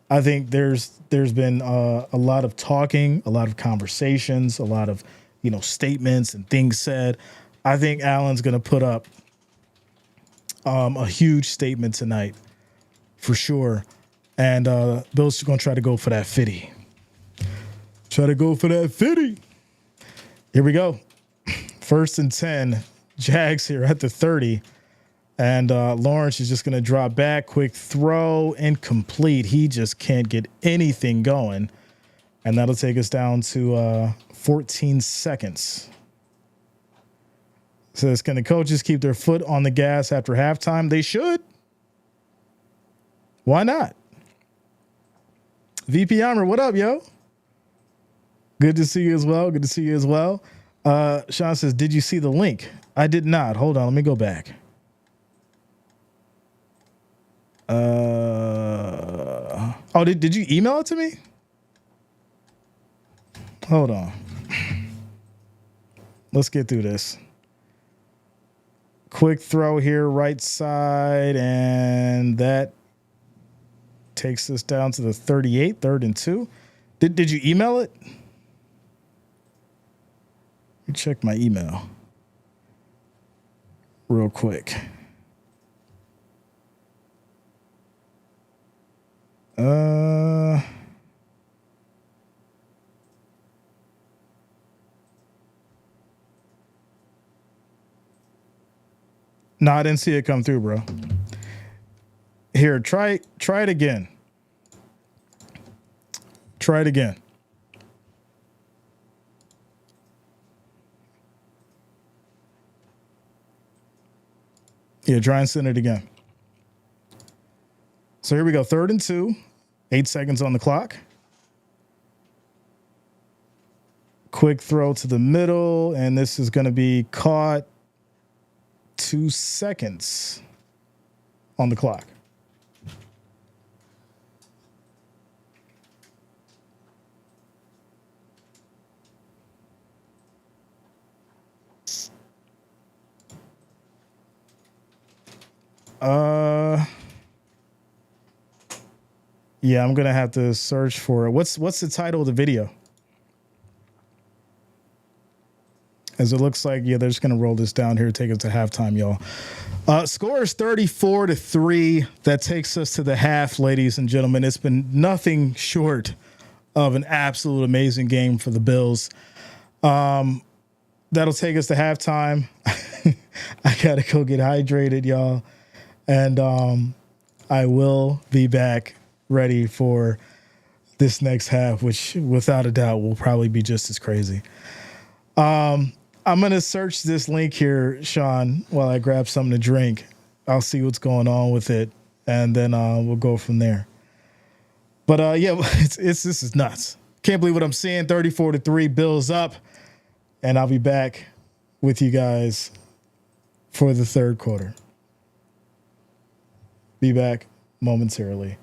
I think there's been a lot of talking, a lot of conversations, a lot of, statements and things said. I think Allen's going to put up a huge statement tonight for sure. And Bill's going to try to go for that 50. Try to go for that 50. Here we go. 1st and 10. Jags here at the 30. And Lawrence is just going to drop back. Quick throw. Incomplete. He just can't get anything going. And that'll take us down to 14 seconds. So can the coaches keep their foot on the gas after halftime? They should. Why not? VP Armor, what up, yo? Good to see you as well. Good to see you as well. Sean says, did you see the link? I did not. Hold on. Let me go back. Did you email it to me? Hold on. Let's get through this. Quick throw here, right side, and that takes us down to the 38, 3rd and 2. Did you email it? Let me check my email real quick. No, I didn't see it come through, bro. Here, try it again. Try it again. Yeah, try and send it again. So here we go. 3rd and 2. 8 seconds on the clock. Quick throw to the middle, and this is going to be caught. 2 seconds on the clock. Yeah, I'm gonna have to search for it. What's the title of the video? As it looks like, yeah, they're just gonna roll this down here, take us to halftime, y'all. Score is 34-3. That takes us to the half, ladies and gentlemen. It's been nothing short of an absolute amazing game for the Bills. That'll take us to halftime. I gotta go get hydrated, y'all. And I will be back ready for this next half, which without a doubt will probably be just as crazy. I'm going to search this link here, Sean, while I grab something to drink. I'll see what's going on with it, and then we'll go from there. But, yeah, this is nuts. Can't believe what I'm seeing. 34-3, Bills up, and I'll be back with you guys for the 3rd quarter. Be back momentarily.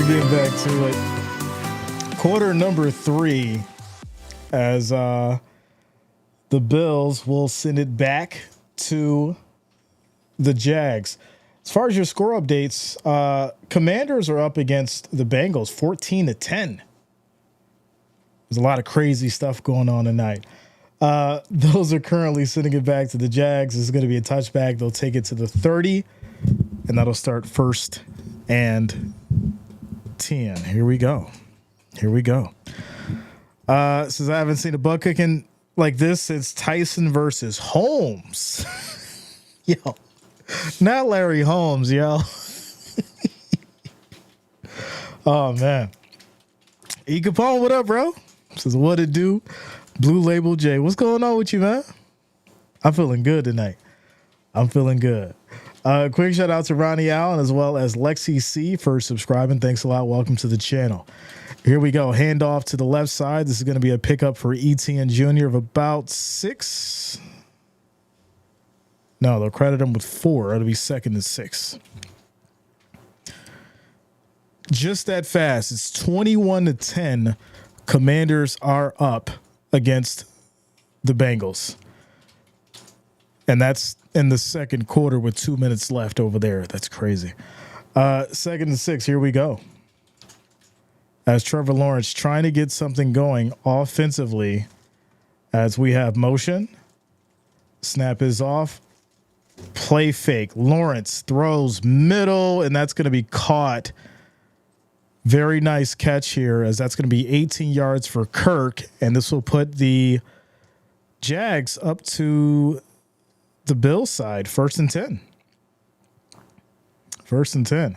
get back to it. Quarter number 3 as the Bills will send it back to the Jags. As far as your score updates, Commanders are up against the Bengals 14-10. There's a lot of crazy stuff going on tonight. Those are currently sending it back to the Jags. This is going to be a touchback. They'll take it to the 30, and that'll start 1st and 10. Here we go. Since I haven't seen a butt kicking like this since Tyson versus Holmes. Yo, not Larry Holmes, yo. Oh, man. E. Capone, what up, bro? Says, what it do? Blue Label J. What's going on with you, man? I'm feeling good tonight. Quick shout out to Ronnie Allen as well as Lexi C for subscribing. Thanks a lot. Welcome to the channel. Here we go. Handoff to the left side. This is going to be a pickup for Etienne Jr. of about 6. No, they'll credit him with 4. It'll be 2nd and 6. Just that fast. It's 21-10. Commanders are up against the Bengals. And that's in the second quarter with 2 minutes left over there. That's crazy. 2nd and 6. Here we go. As Trevor Lawrence trying to get something going offensively as we have motion. Snap is off. Play fake. Lawrence throws middle, and that's going to be caught. Very nice catch here, as that's going to be 18 yards for Kirk, and this will put the Jags up to the Bills side, 1st and 10. 1st and 10.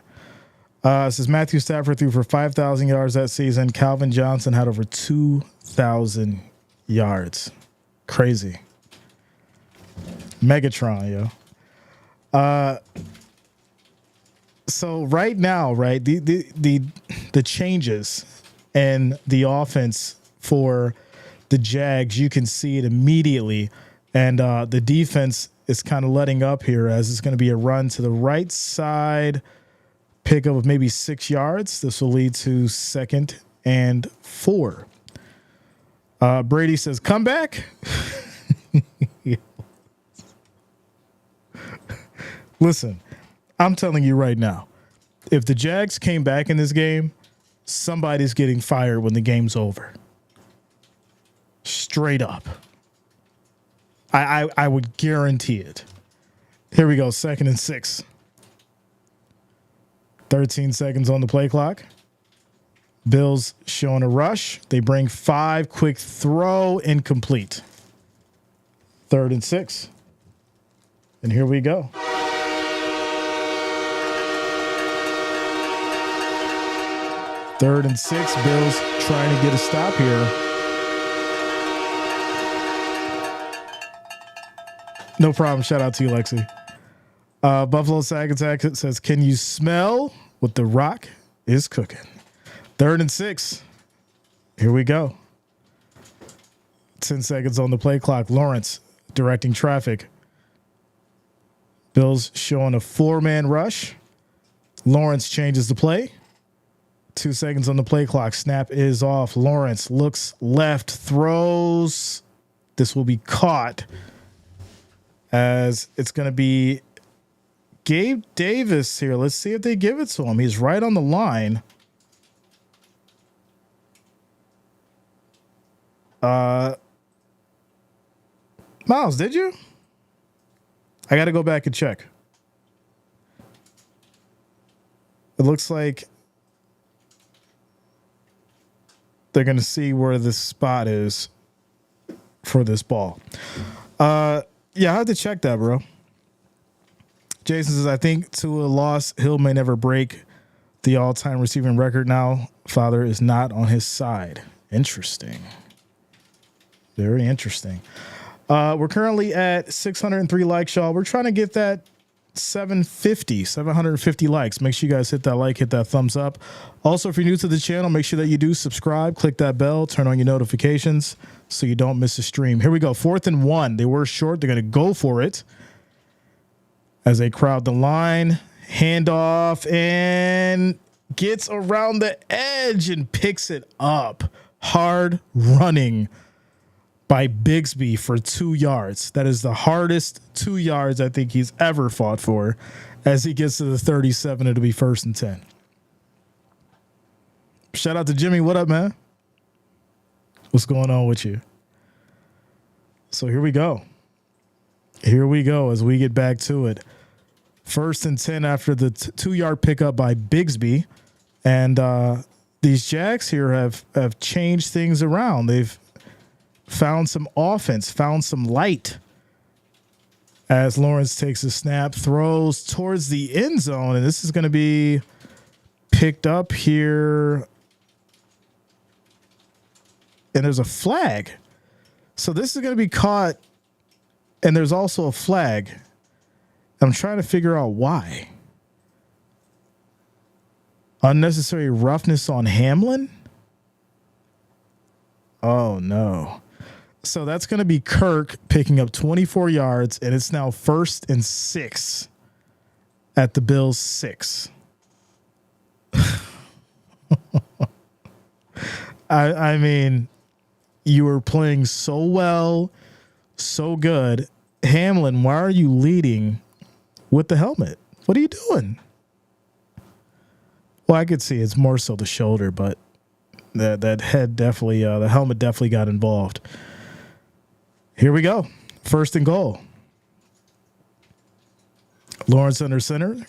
This is Matthew Stafford threw for 5,000 yards that season. Calvin Johnson had over 2,000 yards. Crazy. Megatron, yo. So right now, right, the changes in the offense for the Jags, you can see it immediately, and the defense is kind of letting up here as it's going to be a run to the right side, pickup of maybe 6 yards. This will lead to 2nd and 4. Brady says, "Come back." Listen, I'm telling you right now, if the Jags came back in this game, somebody's getting fired when the game's over. Straight up. I would guarantee it. Here we go, 2nd and 6. 13 seconds on the play clock. Bills showing a rush. They bring 5, quick throw, incomplete. 3rd and 6. And here we go. 3rd and 6. Bills trying to get a stop here. No problem. Shout out to you, Lexi. Buffalo Sack Attack says, "Can you smell what the Rock is cooking?" 3rd and 6. Here we go. 10 seconds on the play clock. Lawrence directing traffic. Bills showing a 4-man rush. Lawrence changes the play. 2 seconds on the play clock. Snap is off. Lawrence looks left, throws. This will be caught as it's going to be Gabe Davis here. Let's see if they give it to him. He's right on the line. Miles, did you? I got to go back and check. It looks like they're going to see where this spot is for this ball. Yeah, I have to check that, bro. Jason says, "I think to a loss, Hill may never break the all-time receiving record now. Father is not on his side." Interesting. Very interesting. We're currently at 603 likes, y'all. We're trying to get that 750 likes. Make sure you guys hit that like, hit that thumbs up. Also, if you're new to the channel, make sure that you do subscribe, click that bell, turn on your notifications so you don't miss a stream. Here we go. 4th and 1. They were short. They're going to go for it as they crowd the line. Handoff, and gets around the edge and picks it up. Hard running by Bigsby for 2 yards. That is the hardest 2 yards I think he's ever fought for. As he gets to the 37, it'll be 1st and 10. Shout out to Jimmy. What up, man? What's going on with you? So here we go. Here we go as we get back to it. 1st and 10 after the 2-yard pickup by Bigsby. And these Jags here have changed things around. They've found some offense, found some light. As Lawrence takes a snap, throws towards the end zone, and this is going to be picked up here. And there's a flag. So this is going to be caught, and there's also a flag. I'm trying to figure out why. Unnecessary roughness on Hamlin? Oh, no. So that's going to be Kirk picking up 24 yards, and it's now 1st and 6 at the Bills' 6. I mean, you were playing so well, so good. Hamlin, why are you leading with the helmet? What are you doing? Well, I could see it's more so the shoulder, but that head definitely, the helmet definitely got involved. Here we go. 1st and goal. Lawrence under center.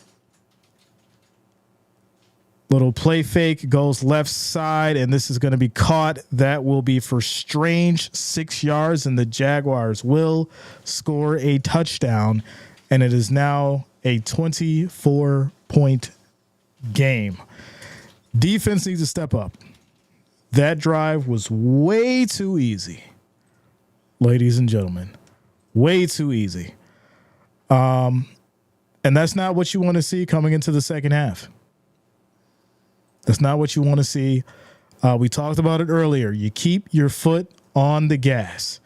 Little play fake, goes left side, and this is going to be caught. That will be for Strange, 6 yards, and the Jaguars will score a touchdown, and it is now a 24-point game. Defense needs to step up. That drive was way too easy. Ladies and gentlemen, way too easy. And that's not what you want to see coming into the second half. That's not what you want to see. We talked about it earlier. You keep your foot on the gas.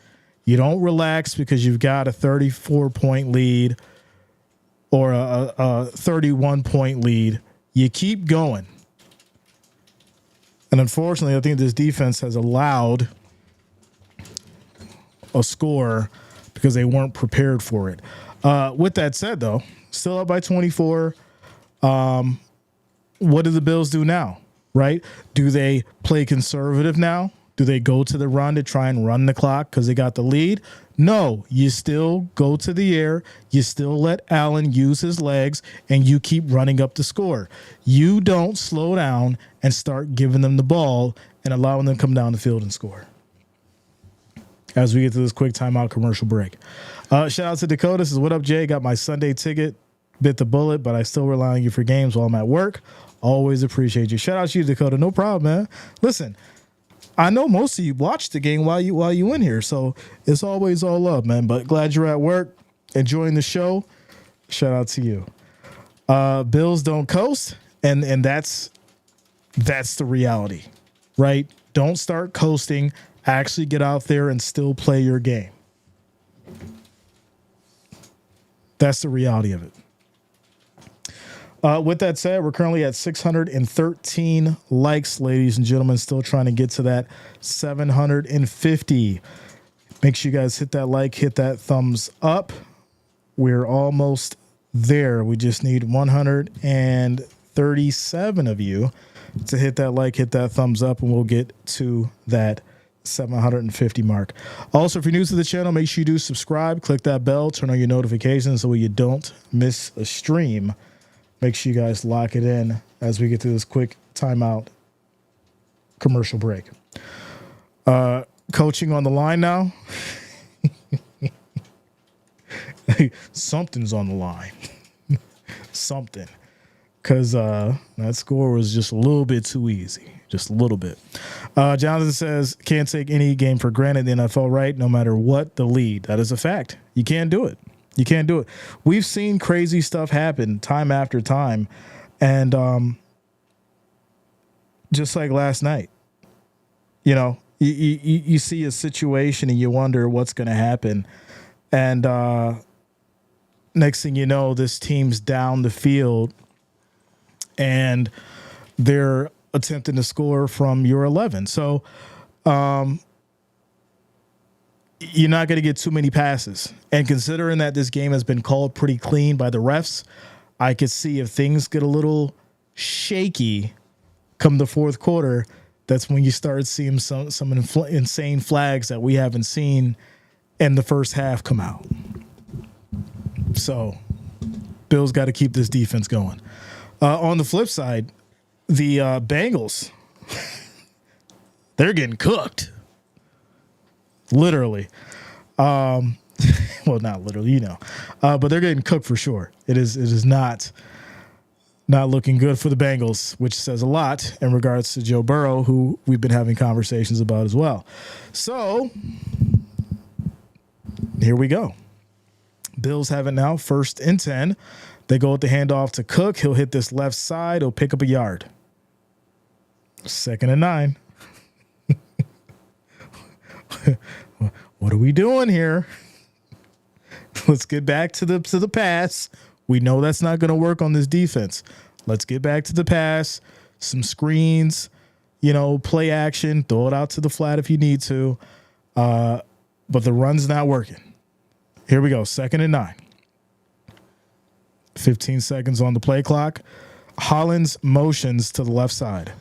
You don't relax because you've got a 34-point lead or a 31-point lead. You keep going. And unfortunately, I think this defense has allowed a score because they weren't prepared for it. With that said, though, still up by 24. What do the Bills do now, right? Do they play conservative now? Do they go to the run to try and run the clock because they got the lead? No, you still go to the air. You still let Allen use his legs, and you keep running up the score. You don't slow down and start giving them the ball and allowing them to come down the field and score. As we get to this quick timeout commercial break. Shout out to Dakota. Says, what up, Jay? Got my Sunday ticket. Bit the bullet, but I still rely on you for games while I'm at work. Always appreciate you. Shout out to you, Dakota. No problem, man. Listen, I know most of you watched the game while you in here, so it's always all love, man. But glad you're at work, enjoying the show. Shout out to you. Bills don't coast, and that's the reality, right? Don't start coasting. Actually get out there and still play your game. That's the reality of it. With that said, we're currently at 613 likes, ladies and gentlemen. Still trying to get to that 750. Make sure you guys hit that like, hit that thumbs up. We're almost there. We just need 137 of you to hit that like, hit that thumbs up, and we'll get to that 750 mark. Also, if you're new to the channel, make sure you do subscribe, click that bell, turn on your notifications so you don't miss a stream. Make sure you guys lock it in as we get through this quick timeout commercial break. Coaching on the line now. Something's on the line. Something. Because that score was just a little bit too easy. Just a little bit. Jonathan says, can't take any game for granted in the NFL, right? No matter what the lead. That is a fact. You can't do it. You can't do it. We've seen crazy stuff happen time after time. And just like last night, you know, you see a situation and you wonder what's going to happen. And next thing you know, this team's down the field and they're attempting to score from your 11. So you're not going to get too many passes. And considering that this game has been called pretty clean by the refs, I could see if things get a little shaky come the fourth quarter, that's when you start seeing some insane flags that we haven't seen in the first half come out. So Bills got to keep this defense going. On the flip side, the Bengals, they're getting cooked. Literally. Well, not literally, but they're getting cooked for sure. It is not looking good for the Bengals, which says a lot in regards to Joe Burrow, who we've been having conversations about as well. So here we go. Bills have it now, 1st and 10. They go with the handoff to Cook. He'll hit this left side. He'll pick up a yard. 2nd and 9. What are we doing here? Let's get back to the pass. We know that's not going to work on this defense. Let's get back to the pass, some screens, play action, throw it out to the flat if you need to. But the run's not working. Here we go, 2nd and 9. 15 seconds on the play clock. Hollins motions to the left side.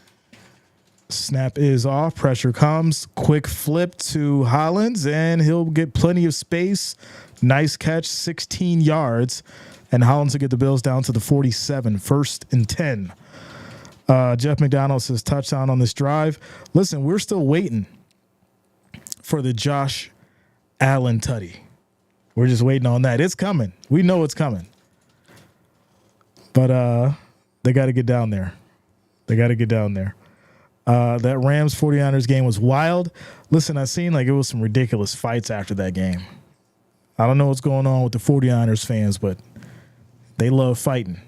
Snap is off. Pressure comes. Quick flip to Hollins, and he'll get plenty of space. Nice catch, 16 yards. And Hollins will get the Bills down to the 47, 1st and 10. Jeff McDonald says touchdown on this drive. Listen, we're still waiting for the Josh Allen tutty. We're just waiting on that. It's coming. We know it's coming. But they got to get down there. That Rams 49ers game was wild. Listen, I seen like it was some ridiculous fights after that game. I don't know what's going on with the 49ers fans, but they love fighting.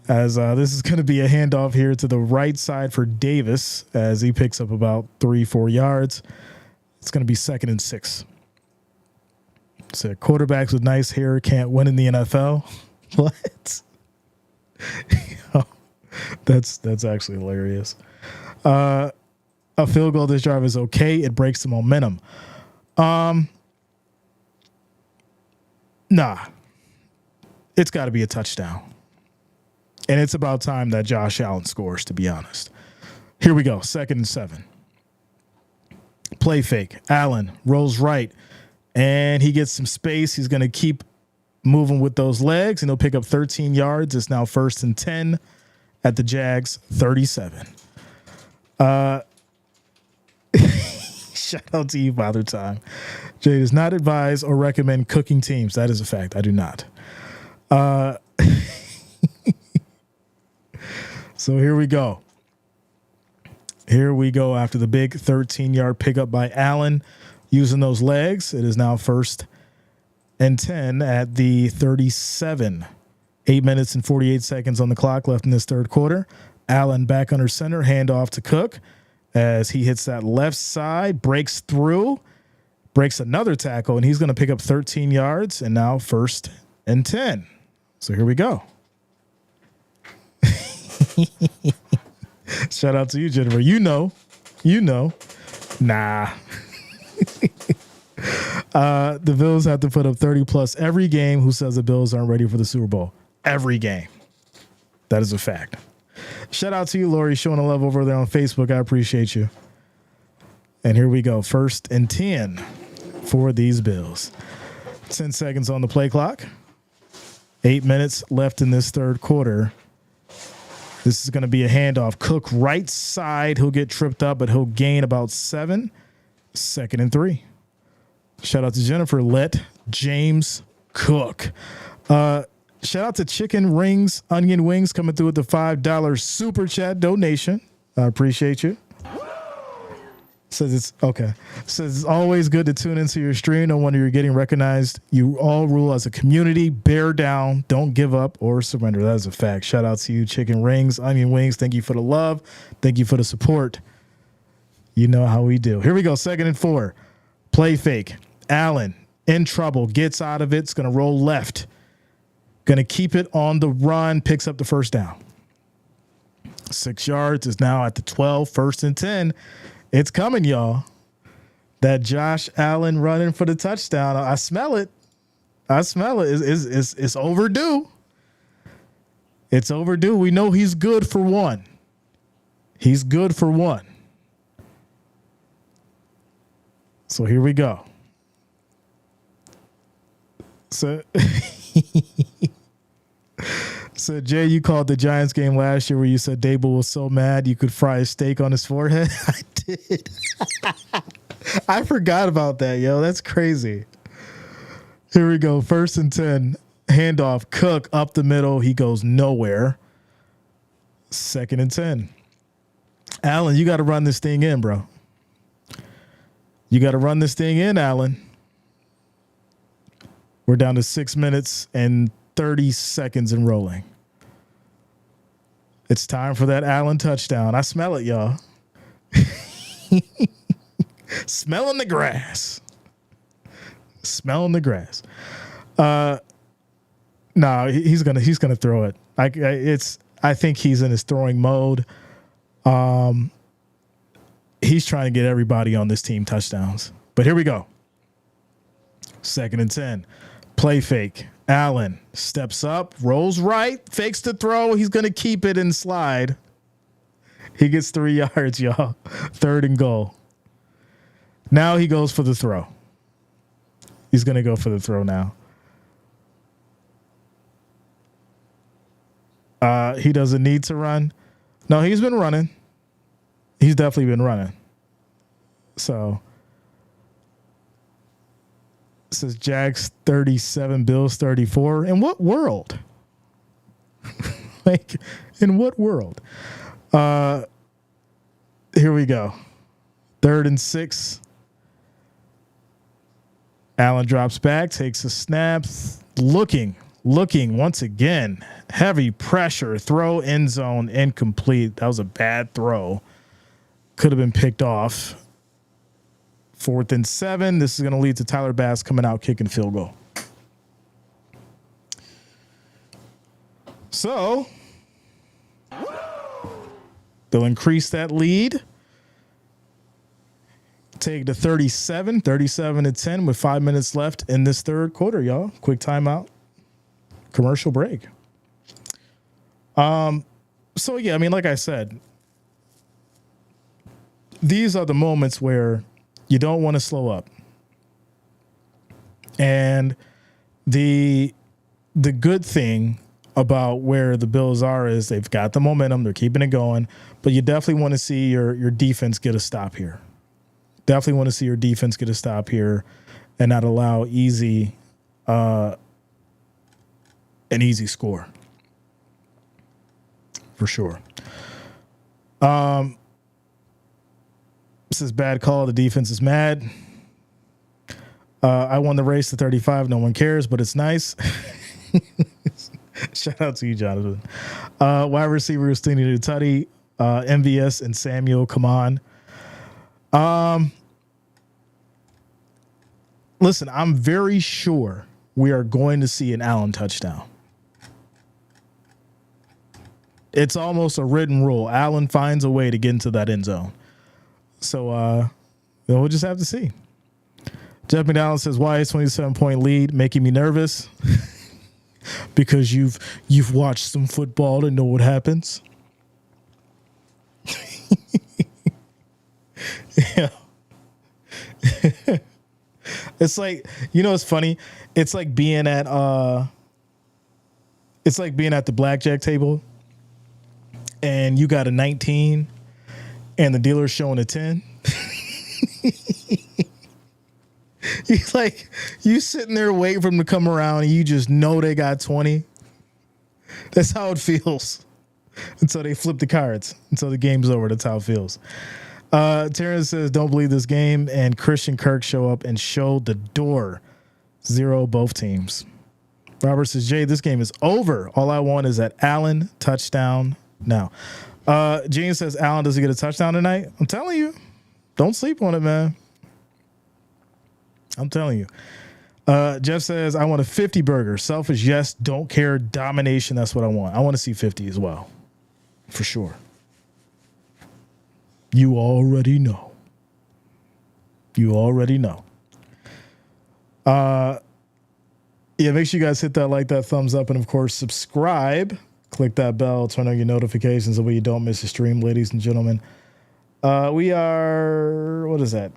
As this is going to be a handoff here to the right side for Davis as he picks up about 3-4 yards. It's going to be 2nd and 6. So quarterbacks with nice hair can't win in the NFL. What? That's actually hilarious. A field goal this drive is okay. It breaks the momentum. Nah. It's got to be a touchdown. And it's about time that Josh Allen scores, to be honest. Here we go. 2nd and 7. Play fake. Allen rolls right, and he gets some space. He's going to keep moving with those legs, and he'll pick up 13 yards. It's now 1st and 10 at the Jags 37. Shout out to you, Father Time. Jay does not advise or recommend cooking teams. That is a fact. I do not. So here we go. After the big 13-yard pickup by Allen using those legs. It is now 1st and 10 at the 37. 8 minutes and 48 seconds on the clock left in this third quarter. Allen back under center, handoff to Cook as he hits that left side, breaks through, breaks another tackle, and he's going to pick up 13 yards, and now 1st and 10. So here we go. Shout out to you, Jennifer. You know. Nah. The Bills have to put up 30+ every game. Who says the Bills aren't ready for the Super Bowl? Every game. That is a fact. Shout out to you, Lori, showing a love over there on Facebook. I appreciate you. And here we go. 1st and 10 for these Bills. 10 seconds on the play clock. 8 minutes left in this third quarter. This is going to be a handoff. Cook right side. He'll get tripped up, but he'll gain about 7. 2nd and 3. Shout out to Jennifer. Let James cook. Shout out to Chicken Rings, Onion Wings coming through with the $5 super chat donation. I appreciate you. Says it's okay. Says it's always good to tune into your stream. No wonder you're getting recognized. You all rule as a community. Bear down. Don't give up or surrender. That is a fact. Shout out to you, Chicken Rings, Onion Wings. Thank you for the love. Thank you for the support. You know how we do. Here we go. 2nd and 4. Play fake. Allen in trouble. Gets out of it. It's going to roll left. Going to keep it on the run. Picks up the first down. 6 yards is now at the 12, 1st and 10. It's coming, y'all. That Josh Allen running for the touchdown. I smell it. It's overdue. It's overdue. We know he's good for one. He's good for one. So here we go. So, Jay, you called the Giants game last year where you said Dable was so mad you could fry a steak on his forehead. I did. I forgot about that, yo. That's crazy. Here we go. 1st and 10. Handoff. Cook up the middle. He goes nowhere. 2nd and 10. Allen, you got to run this thing in, bro. You got to run this thing in, Allen. We're down to 6 minutes and 30 seconds and rolling. It's time for that Allen touchdown. I smell it, y'all. Smelling the grass. Smelling the grass. No, he's gonna throw it. I think he's in his throwing mode. He's trying to get everybody on this team touchdowns. But here we go. 2nd and 10. Play fake. Allen steps up, rolls right, fakes the throw. He's going to keep it and slide. He gets 3 yards, y'all. 3rd and goal. Now he goes for the throw. He's going to go for the throw now. He doesn't need to run. No, he's been running. He's definitely been running. So it says Jags 37, Bills 34. In what world? Like, in what world? Here we go. 3rd and 6. Allen drops back, takes a snap, looking once again. Heavy pressure, throw, end zone, incomplete. That was a bad throw. Could have been picked off. 4th and 7. This is going to lead to Tyler Bass coming out kicking field goal. So they'll increase that lead. Take to 37 to 10 with 5 minutes left in this 3rd quarter, y'all. Quick timeout. Commercial break. So yeah, I mean, like I said, these are the moments where you don't want to slow up. And the good thing about where the Bills are is they've got the momentum, they're keeping it going, but you definitely want to see your defense get a stop here. Definitely want to see your defense get a stop here and not allow an easy score. For sure. This is bad call. The defense is mad. I won the race to 35. No one cares, but it's nice. Shout out to you, Jonathan. Wide receiver Stiney to Tutty, MVS and Samuel. Come on. Listen, I'm very sure we are going to see an Allen touchdown. It's almost a written rule. Allen finds a way to get into that end zone. So we'll just have to see. Jeff McDonald says, why is 27-point lead making me nervous? Because you've watched some football and know what happens. Yeah. It's like, it's funny. It's like being at the blackjack table and you got a 19 and the dealer's showing a 10. He's like, you sitting there waiting for them to come around and you just know they got 20. That's how it feels until they flip the cards, until the game's over. That's how it feels. Terrence says, don't believe this game. And Christian Kirk show up and show the door. 0 both teams. Robert says, Jay, this game is over. All I want is that Allen touchdown now. Gene says, Allen, does he get a touchdown tonight? I'm telling you, don't sleep on it, man. I'm telling you. Jeff says, I want a 50 burger. Selfish, yes. Don't care. Domination, that's what I want. I want to see 50 as well. For sure. You already know. You already know. Yeah, make sure you guys hit that like, that thumbs up, and of course, subscribe. Click that bell, turn on your notifications so you don't miss a stream, ladies and gentlemen. We are, what is that?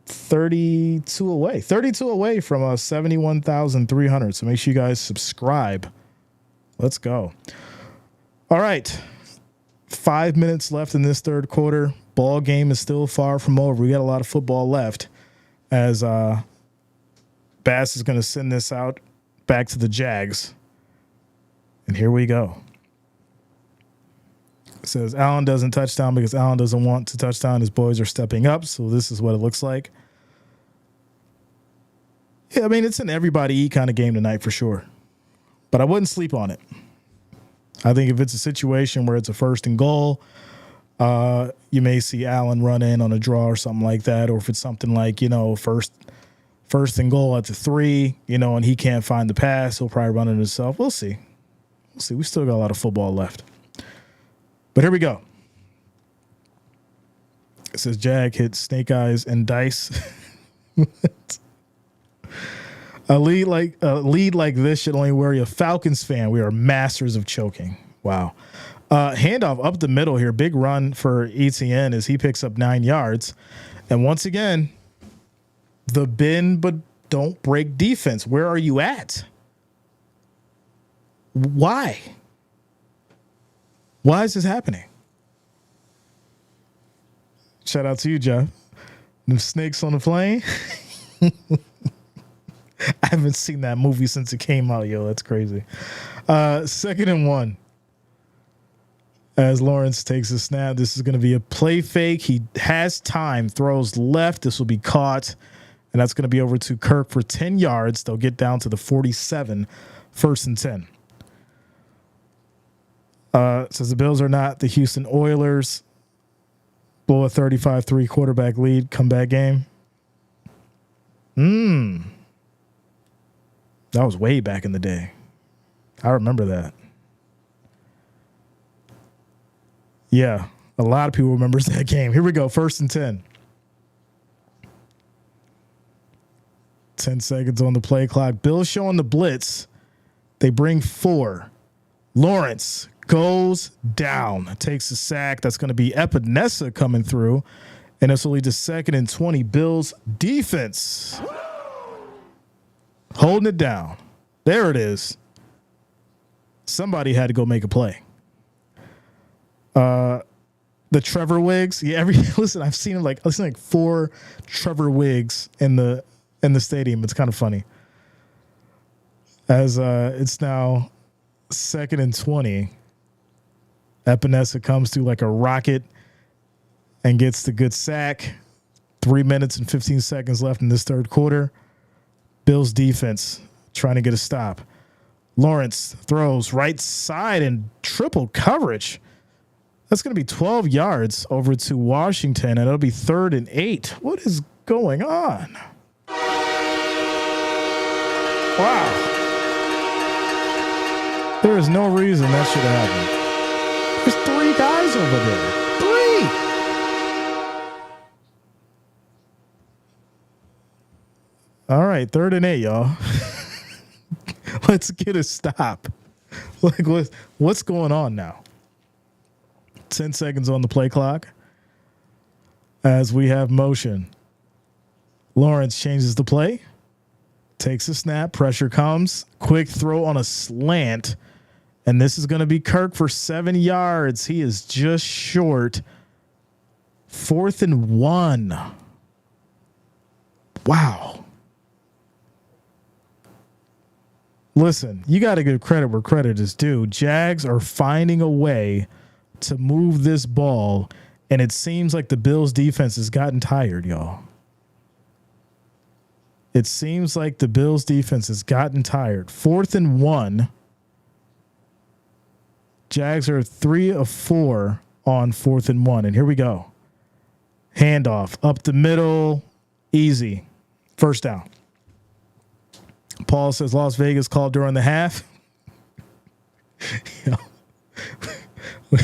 32 away from 71,300. So make sure you guys subscribe. Let's go. All right. 5 minutes left in this third quarter. Ball game is still far from over. We got a lot of football left as Bass is going to send this out back to the Jags. And here we go. It says Allen doesn't touchdown because Allen doesn't want to touchdown. His boys are stepping up. So this is what it looks like. Yeah, I mean, it's an everybody eat kind of game tonight for sure. But I wouldn't sleep on it. I think if it's a situation where it's a 1st and goal, you may see Allen run in on a draw or something like that. Or if it's something like, first and goal at the 3, and he can't find the pass, he'll probably run it himself. We'll see. We still got a lot of football left. But here we go. It says Jag hit snake eyes and dice. A lead like this should only worry a Falcons fan. We are masters of choking. Wow. Handoff up the middle here. Big run for ETN as he picks up 9 yards. And once again, the bend but don't break defense. Where are you at? Why? Why is this happening? Shout out to you, Jeff. The snakes on the plane. I haven't seen that movie since it came out, yo. That's crazy. 2nd and 1. As Lawrence takes a snap, this is going to be a play fake. He has time, throws left. This will be caught, and that's going to be over to Kirk for 10 yards. They'll get down to the 47, 1st and 10. Says the Bills are not the Houston Oilers. Blow a 35-3 quarterback lead, comeback game. That was way back in the day. I remember that. Yeah, a lot of people remembers that game. Here we go, 1st and 10. 10 seconds on the play clock. Bills showing the blitz. They bring 4. Lawrence goes down, takes a sack. That's going to be Epinesa coming through. And this will lead to 2nd and 20. Bills defense holding it down. There it is. Somebody had to go make a play. The Trevor Wigs. Yeah, listen, I've seen like 4 Trevor Wigs in the stadium. It's kind of funny. As it's now 2nd and 20. Epinesa comes through like a rocket and gets the good sack. 3 minutes and 15 seconds left in this third quarter. Bills defense trying to get a stop. Lawrence throws right side and triple coverage. That's going to be 12 yards over to Washington, and it'll be 3rd and 8. What is going on? Wow. There is no reason that should have happened. There's 3 guys over there. 3. All right, 3rd and 8, y'all. Let's get a stop. Like, what's going on now? 10 seconds on the play clock as we have motion. Lawrence changes the play, takes a snap, pressure comes, quick throw on a slant, and this is going to be Kirk for 7 yards. He is just short. 4th and 1. Wow. Listen, you got to give credit where credit is due. Jags are finding a way to move this ball, and it seems like the Bills defense has gotten tired, y'all. It seems like the Bills defense has gotten tired. 4th and 1. Jags are 3 of 4 on 4th and 1, and here we go. Handoff up the middle, easy. 1st down. Paul says Las Vegas called during the half.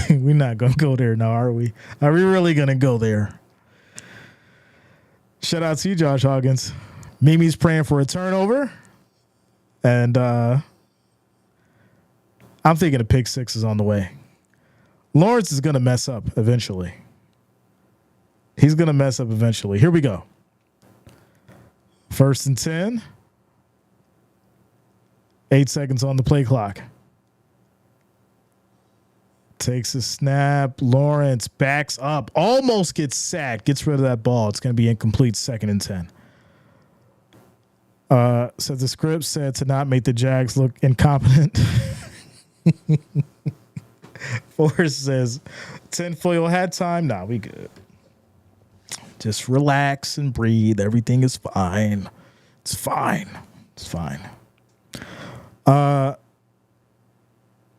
We're not going to go there now, are we? Are we really going to go there? Shout out to you, Josh Hawkins. Mimi's praying for a turnover. And I'm thinking a pick six is on the way. Lawrence is going to mess up eventually. He's going to mess up eventually. Here we go. 1st and 10. 8 seconds on the play clock. Takes a snap. Lawrence backs up. Almost gets sacked. Gets rid of that ball. It's going to be incomplete. 2nd and 10. So the script said to not make the Jags look incompetent. Forrest says, tinfoil hat time. Nah, we good. Just relax and breathe. Everything is fine. It's fine. It's fine.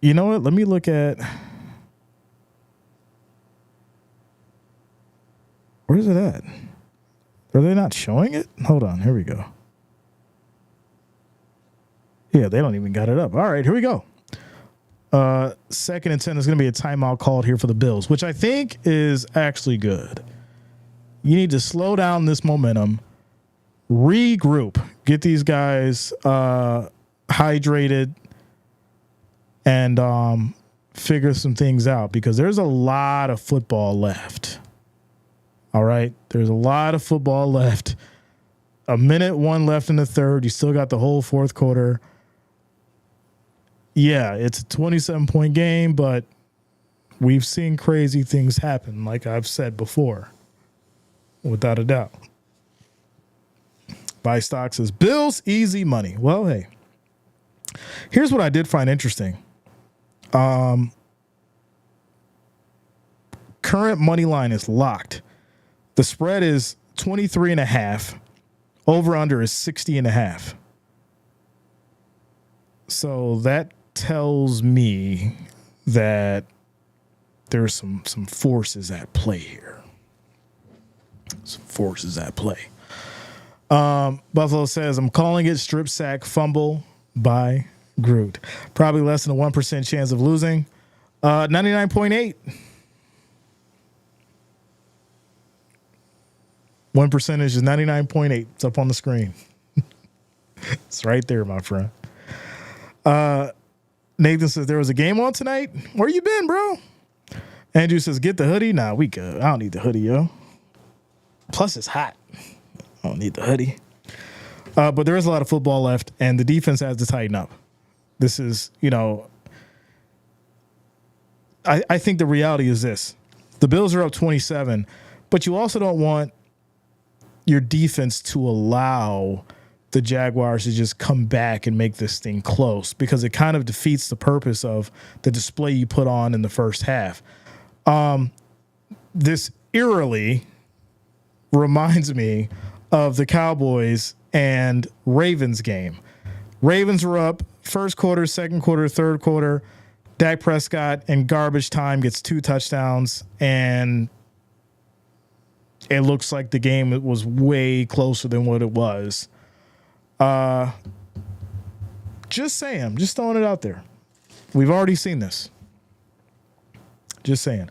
You know what? Let me look at. Where's it at? Are they not showing it? Hold on. Here we go. Yeah, they don't even got it up. All right, here we go. 2nd and 10 is going to be a timeout called here for the Bills, which I think is actually good. You need to slow down this momentum, regroup, get these guys hydrated, and figure some things out because there's a lot of football left. All right, there's a lot of football left. 1:01 left in the third. You still got the whole fourth quarter. Yeah, it's a 27-point game, but we've seen crazy things happen, like I've said before, without a doubt. Buy stock says, Bills, easy money. Well, hey, here's what I did find interesting. Current money line is locked. The spread is 23.5. Over under is 60.5. So that tells me that there's some forces at play here. Some forces at play. Buffalo says, I'm calling it strip sack fumble by Groot. Probably less than a 1% chance of losing. 99.8. 1% is 99.8. It's up on the screen. It's right there, my friend. Nathan says, there was a game on tonight? Where you been, bro? Andrew says, get the hoodie. Nah, we good. I don't need the hoodie, yo. Plus, it's hot. I don't need the hoodie. But there is a lot of football left, and the defense has to tighten up. This is, I think the reality is this. The Bills are up 27, but you also don't want your defense to allow the Jaguars to just come back and make this thing close because it kind of defeats the purpose of the display you put on in the first half. This eerily reminds me of the Cowboys and Ravens game. Ravens were up first quarter, second quarter, third quarter. Dak Prescott in garbage time gets 2 touchdowns, and it looks like the game was way closer than what it was. Just saying. I'm just throwing it out there. We've already seen this. Just saying.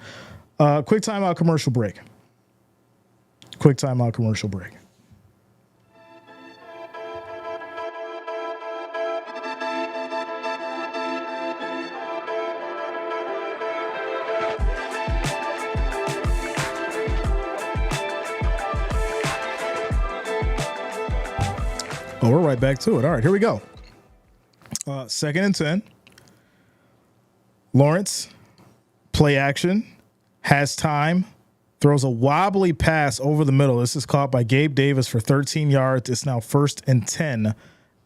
Quick timeout commercial break. Quick timeout commercial break. Oh, we're right back to it. All right, here we go. 2nd and 10. Lawrence, play action, has time, throws a wobbly pass over the middle. This is caught by Gabe Davis for 13 yards. It's now 1st and 10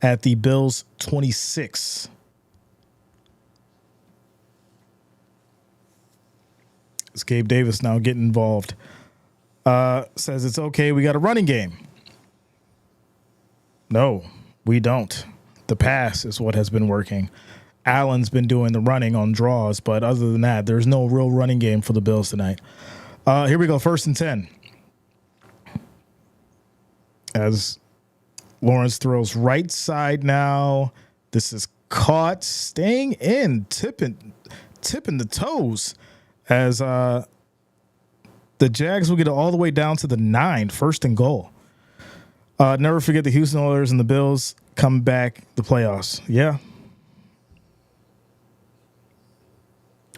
at the Bills' 26. It's Gabe Davis now getting involved. Says it's okay. We got a running game. No, we don't. The pass is what has been working. Allen's been doing the running on draws, but other than that, there's no real running game for the Bills tonight. Here we go, 1st and 10. As Lawrence throws right side now. This is caught, staying in, tipping the toes. as the Jags will get it all the way down to the 9, first and goal. Never forget the Houston Oilers and the Bills come back the playoffs. Yeah.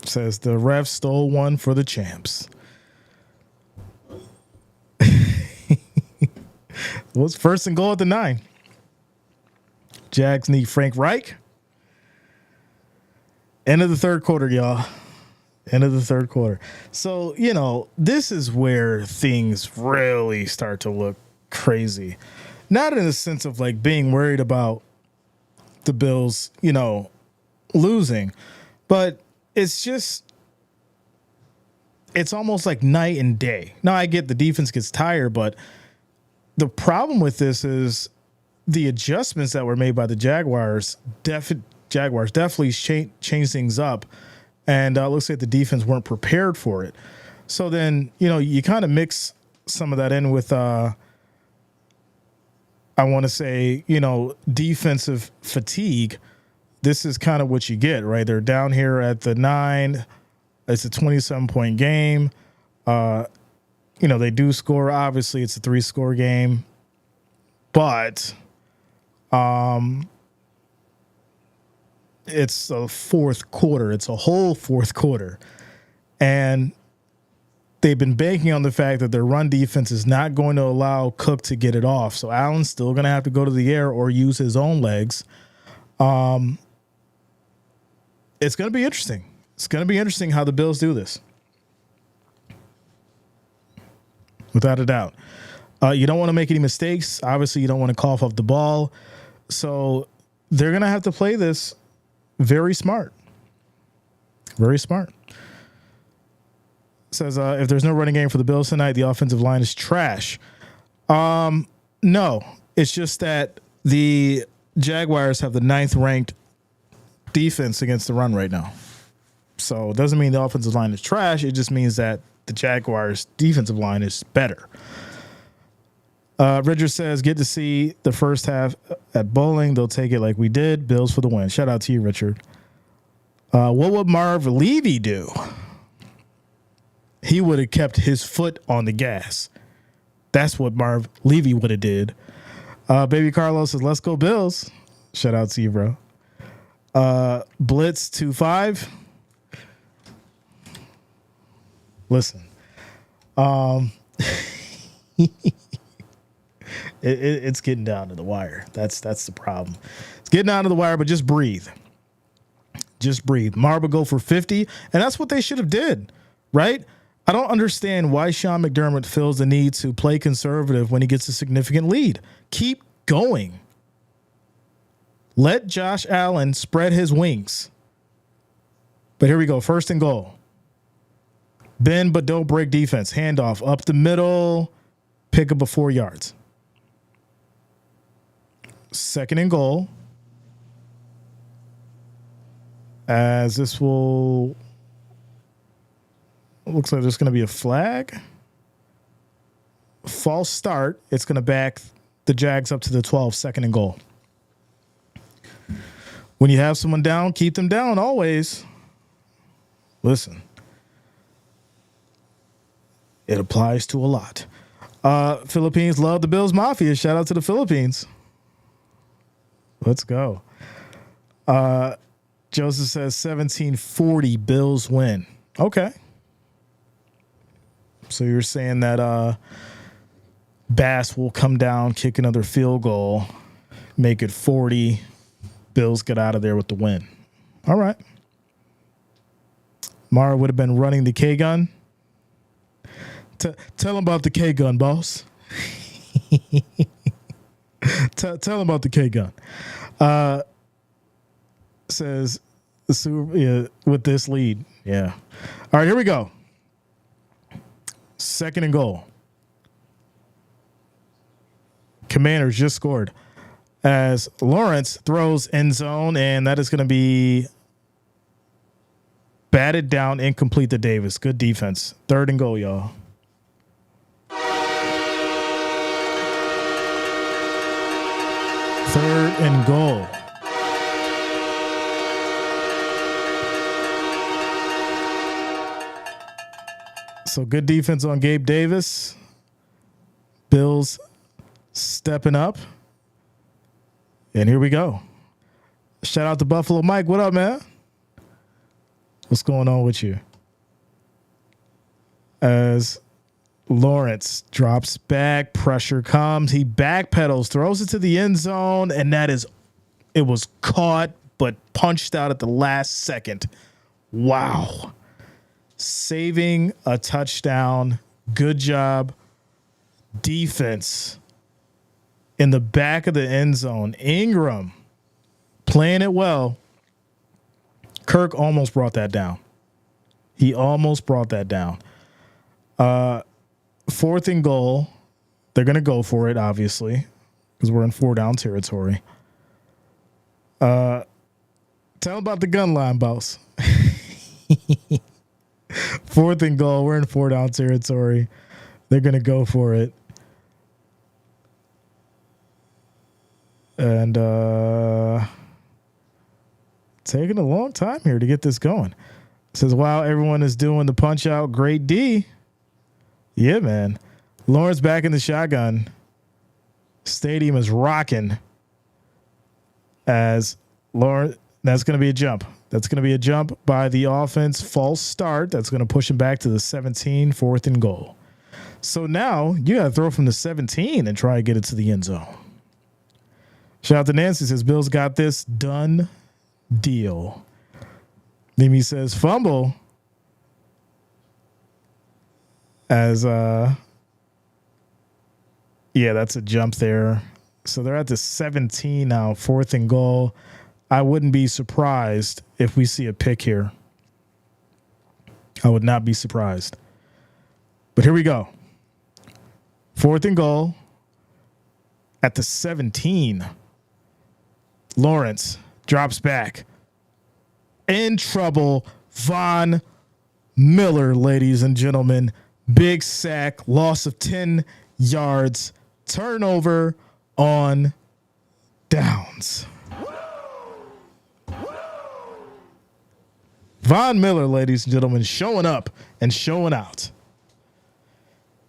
Says the refs stole one for the champs. What's first and goal at the 9? Jags need Frank Reich. End of the third quarter, y'all. End of the third quarter. So, this is where things really start to look crazy. Not in the sense of like being worried about the Bills, losing, but it's almost like night and day. Now, I get the defense gets tired, but the problem with this is the adjustments that were made by the Jaguars definitely changed things up, and it looks like the defense weren't prepared for it. So then, you kind of mix some of that in with, I want to say, defensive fatigue. This is kind of what you get, right? They're down here at the 9. It's a 27-point game. They do score. Obviously, it's a 3-score game, but it's a fourth quarter. It's a whole fourth quarter, and they've been banking on the fact that their run defense is not going to allow Cook to get it off. So Allen's still going to have to go to the air or use his own legs. It's going to be interesting. It's going to be interesting how the Bills do this. Without a doubt. You don't want to make any mistakes. Obviously, you don't want to cough off the ball. So they're going to have to play this very smart. Very smart. Says, if there's no running game for the Bills tonight, the offensive line is trash. No, it's just that the Jaguars have the 9th ranked defense against the run right now. So it doesn't mean the offensive line is trash. It just means that the Jaguars' defensive line is better. Richard says, get to see the first half at bowling. They'll take it like we did. Bills for the win. Shout out to you, Richard. What would Marv Levy do? He would have kept his foot on the gas. That's what Marv Levy would have did. Baby Carlos says, let's go Bills. Shout out to you, bro. Blitz 2-5. Listen. It's getting down to the wire. That's the problem. It's getting down to the wire, but just breathe. Just breathe. Marv will go for 50, and that's what they should have did, right? I don't understand why Sean McDermott feels the need to play conservative when he gets a significant lead. Keep going. Let Josh Allen spread his wings. But here we go. First and goal. Bend but don't break defense. Handoff up the middle. Pick up a 4 yards. Second and goal. As this will... Looks like there's going to be a flag. False start. It's going to back the Jags up to the 12, second and goal. When you have someone down, keep them down always. Listen. It applies to a lot. Philippines love the Bills Mafia. Shout out to the Philippines. Let's go. Joseph says 17-40 Bills win. Okay. So you're saying that Bass will come down, kick another field goal, make it 40. Bills get out of there with the win. All right. Mara would have been running the K-gun. Tell him about the K-gun, boss. Tell him about the K-gun. Says with this lead. Yeah. All right, here we go. Second and goal. Commanders just scored as Lawrence throws end zone, and that is going to be batted down, incomplete to Davis. Good defense. Third and goal, y'all. Third and goal. So good defense on Gabe Davis. Bills stepping up. And here we go. Shout out to Buffalo Mike. What up, man? What's going on with you? As Lawrence drops back, pressure comes. He backpedals, throws it to the end zone, and it was caught but punched out at the last second. Wow. Saving a touchdown. Good job. Defense in the back of the end zone. Ingram playing it well. Kirk almost brought that down. He almost brought that down. 4th and goal. They're going to go for it, obviously, because we're in 4-down territory. Tell them about the gun line, boss. 4th and goal. We're in 4-down territory. They're going to go for it. And taking a long time here to get this going. It says, wow, everyone is doing the punch out. Great D. Yeah, man. Lawrence back in the shotgun. Stadium is rocking. As Lawrence, that's going to be a jump. That's going to be a jump by the offense. False start. That's going to push him back to the 17, 4th and goal. So now you got to throw from the 17 and try to get it to the end zone. Shout out to Nancy, says Bills got this, done deal. Mimi says fumble. As yeah, that's a jump there. So they're at the 17 now, 4th and goal. I wouldn't be surprised if we see a pick here. I would not be surprised. But here we go. 4th and goal at the 17. Lawrence drops back. In trouble. Von Miller, ladies and gentlemen. Big sack. Loss of 10 yards. Turnover on downs. Von Miller, ladies and gentlemen, showing up and showing out.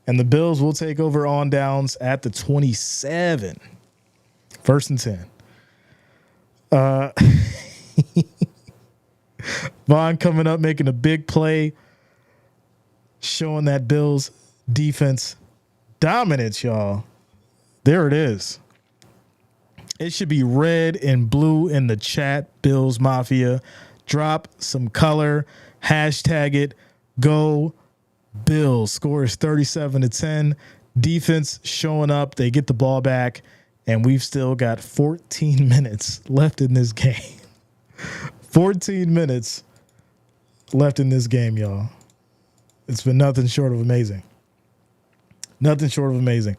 And the Bills will take over on downs at the 27. 1st and 10. Von coming up, making a big play, showing that Bills defense dominance, y'all. There it is. It should be red and blue in the chat, Bills Mafia. Drop some color, hashtag it, go Bills. Score is 37-10. Defense showing up. They get the ball back, and we've still got 14 minutes left in this game. 14 minutes left in this game, y'all. It's been nothing short of amazing. Nothing short of amazing.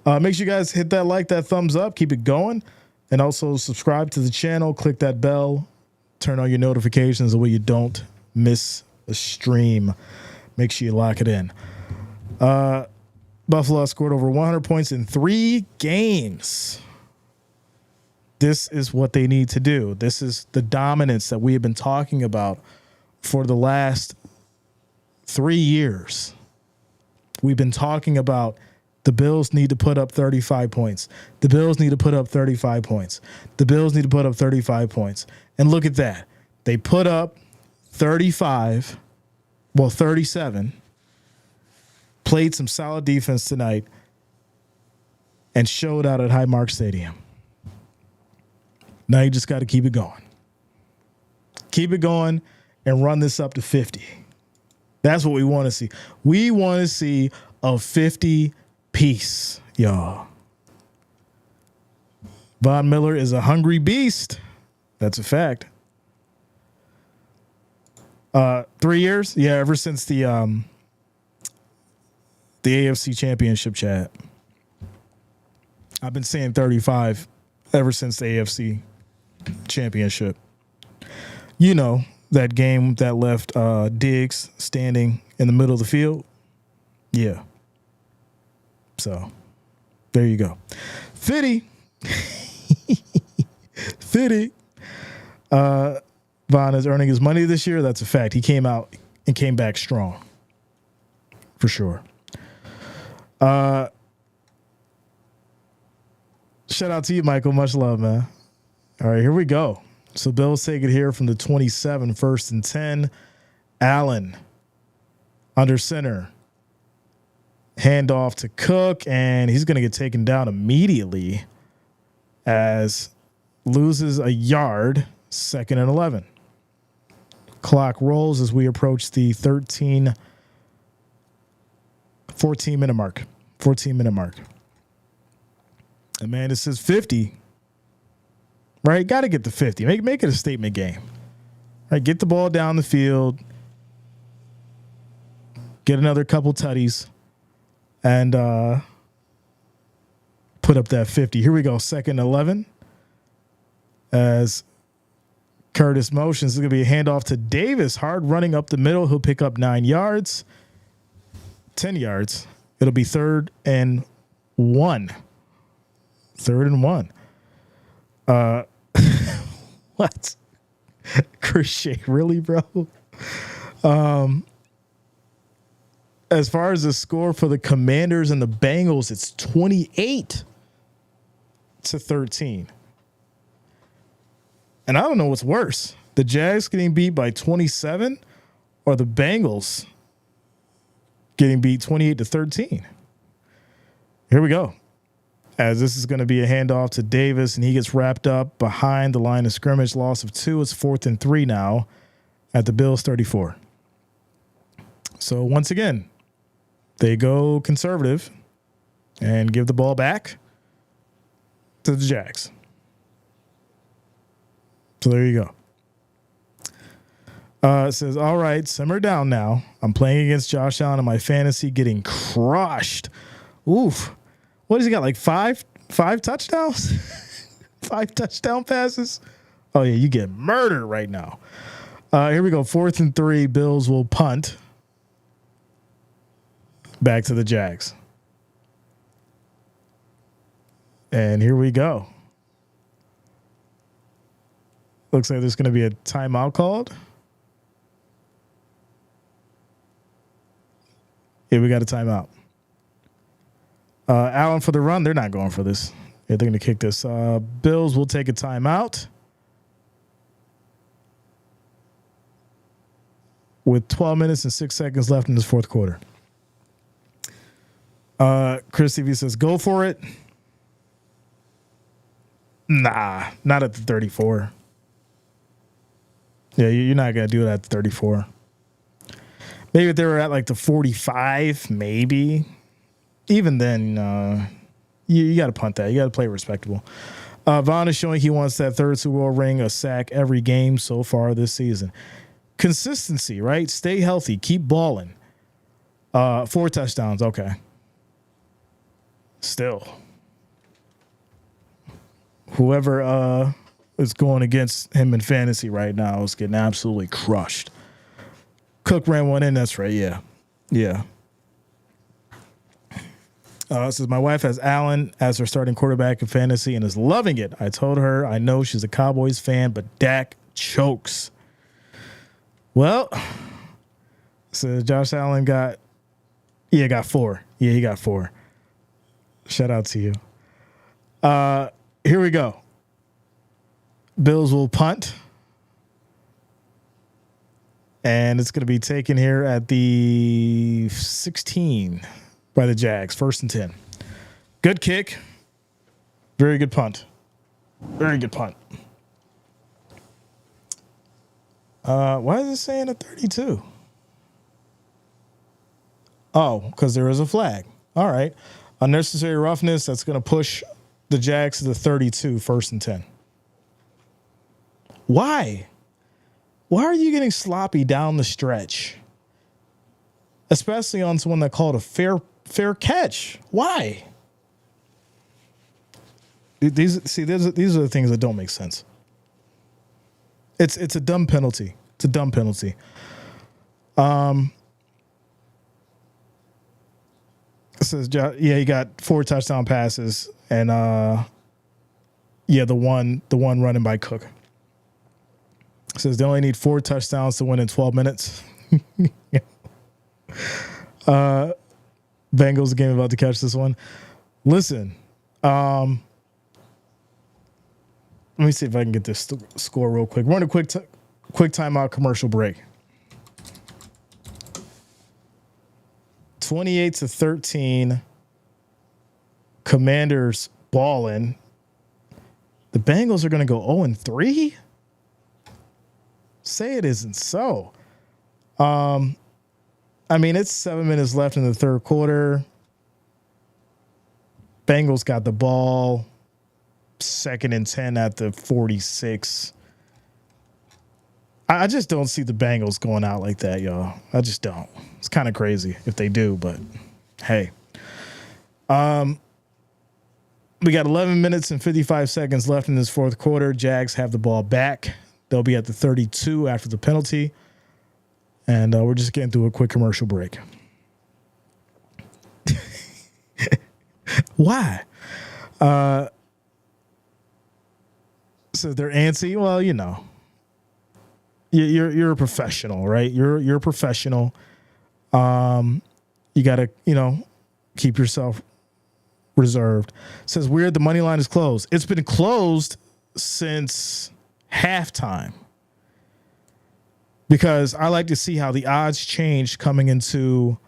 Make sure you guys hit that like, that thumbs up, keep it going, and also subscribe to the channel. Click that bell. Turn on your notifications the way you don't miss a stream. Make sure you lock it in. Buffalo scored over 100 points in 3 games. This is what they need to do. This is the dominance that we have been talking about for the last 3 years. We've been talking about the Bills need to put up 35 points. The Bills need to put up 35 points. The Bills need to put up 35 points. And look at that. They put up 37, played some solid defense tonight, and showed out at Highmark Stadium. Now you just got to keep it going. Keep it going and run this up to 50. That's what we want to see. We want to see a 50 piece, y'all. Von Miller is a hungry beast. That's a fact. 3 years? Yeah, ever since the AFC Championship chat. I've been saying 35 ever since the AFC Championship. You know, that game that left Diggs standing in the middle of the field. Yeah. So, there you go. Fitty. Fitty. Von is earning his money this year. That's a fact. He came out and came back strong. for sure. Shout out to you, Michael. Much love, man. All right, here we go. So Bills take it here from the 27, 1st and 10. Allen under center. Handoff to Cook, and he's going to get taken down immediately as loses a yard, 2nd and 11. Clock rolls as we approach the 14-minute mark. 14-minute mark. And man, this is 50. Right? Got to get the 50. Make it a statement game. Right? Get the ball down the field. Get another couple tutties. And put up that 50. Here we go. 2nd and 11. As Curtis motions, it's going to be a handoff to Davis. Hard running up the middle. He'll pick up 9 yards. 10 yards. It'll be 3rd and 1. 3rd and 1. What? Crochet, really, bro? As far as the score for the Commanders and the Bengals, it's 28-13. And I don't know what's worse. The Jags getting beat by 27 or the Bengals getting beat 28-13. Here we go. As this is going to be a handoff to Davis, and he gets wrapped up behind the line of scrimmage. Loss of 2. It's 4th and 3 now at the Bills 34. So once again, they go conservative and give the ball back to the Jags. So there you go. It says, all right, simmer down now. I'm playing against Josh Allen in my fantasy, getting crushed. Oof. What has he got, like five touchdowns? 5 touchdown passes? Oh, yeah, you get murdered right now. Here we go. 4th and 3. Bills will punt. Back to the Jags. And here we go. Looks like there's going to be a timeout called. Yeah, we got a timeout. Allen for the run. They're not going for this. Yeah, they're going to kick this. Bills will take a timeout. With 12 minutes and 6 seconds left in this 4th quarter. Chris TV says, go for it. Nah, not at the 34. Yeah, you're not going to do it at the 34. Maybe if they were at like the 45, maybe. Even then, you got to punt that. You got to play respectable. Vaughn is showing he wants that 3rd Super Bowl ring, a sack every game so far this season. Consistency, right? Stay healthy. Keep balling. 4 touchdowns. Okay. Still. Whoever is going against him in fantasy right now is getting absolutely crushed. Cook ran one in. That's right. Yeah. Yeah. It says, my wife has Allen as her starting quarterback in fantasy and is loving it. I told her I know she's a Cowboys fan, but Dak chokes. Well, so Josh Allen got 4. Yeah, he got 4. Shout out to you. Here we go. Bills will punt. And it's going to be taken here at the 16 by the Jags. 1st and 10. Good kick. Very good punt. Very good punt. Why is it saying a 32? Oh, because there is a flag. All right. Unnecessary roughness. That's going to push the Jags to the 32, 1st and 10. Why? Why are you getting sloppy down the stretch? Especially on someone that called a fair catch. Why? These are the things that don't make sense. It's a dumb penalty. It's a dumb penalty. It says, he got 4 touchdown passes and the one running by Cook. It says they only need 4 touchdowns to win in 12 minutes. Bengals game about to catch this one. Listen, let me see if I can get this score real quick. We're on a quick timeout commercial break. 28-13. Commanders balling. The Bengals are going to go 0-3? Say it isn't so. I mean, it's 7 minutes left in the third quarter. Bengals got the ball. 2nd and 10 at the 46. I just don't see the Bengals going out like that, y'all. I just don't. It's kind of crazy if they do, but hey. We got 11 minutes and 55 seconds left in this fourth quarter. Jags have the ball back. They'll be at the 32 after the penalty. And we're just getting through a quick commercial break. Why? So they're antsy. Well, you know, you're a professional, right? You're a professional. You got to, keep yourself reserved. Says weird. The money line is closed. It's been closed since halftime because I like to see how the odds change coming into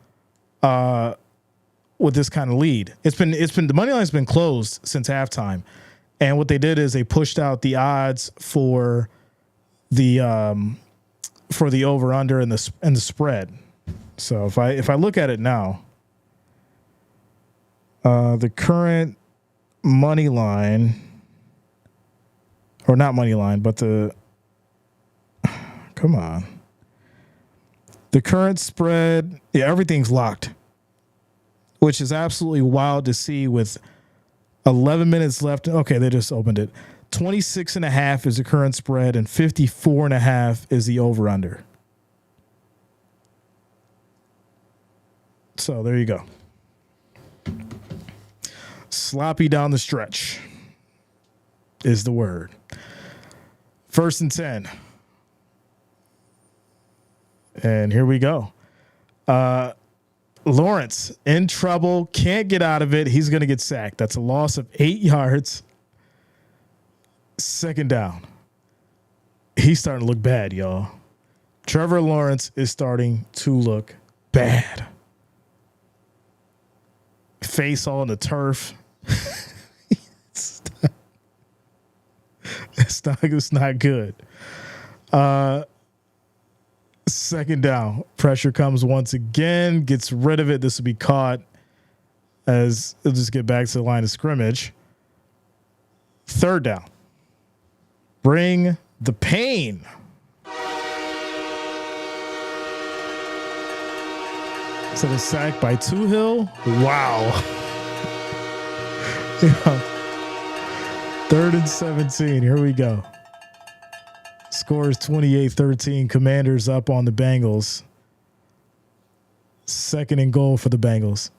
with this kind of lead. It's been the money line's been closed since halftime, and what they did is they pushed out the odds for the over under and the spread. So if I look at it now. The current money line, or not money line, but the current spread, yeah, everything's locked, which is absolutely wild to see with 11 minutes left. Okay, they just opened it. 26.5 is the current spread, and 54.5 is the over under. So there you go. Sloppy down the stretch is the word. 1st and 10. And here we go. Lawrence in trouble. Can't get out of it. He's going to get sacked. That's a loss of 8 yards. 2nd down. He's starting to look bad, y'all. Trevor Lawrence is starting to look bad. Face all in the turf. It's not good. 2nd down. Pressure comes once again. Gets rid of it. This will be caught as it'll just get back to the line of scrimmage. 3rd down. Bring the pain. So the sack by Toohill. Wow. 3rd and 17. Here we go. Score is 28-13. Commanders up on the Bengals. 2nd and goal for the Bengals.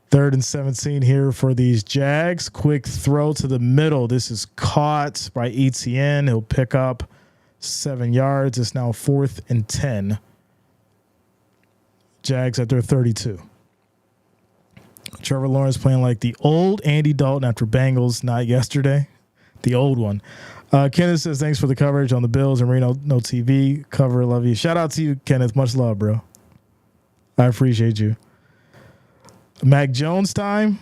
3rd and 17 here for these Jags. Quick throw to the middle. This is caught by Etienne. He'll pick up 7 yards. It's now 4th and 10. Jags at their 32. Trevor Lawrence playing like the old Andy Dalton after Bengals, not yesterday. The old one. Kenneth says, thanks for the coverage on the Bills and Reno No TV cover. Love you. Shout out to you, Kenneth. Much love, bro. I appreciate you. Mac Jones time.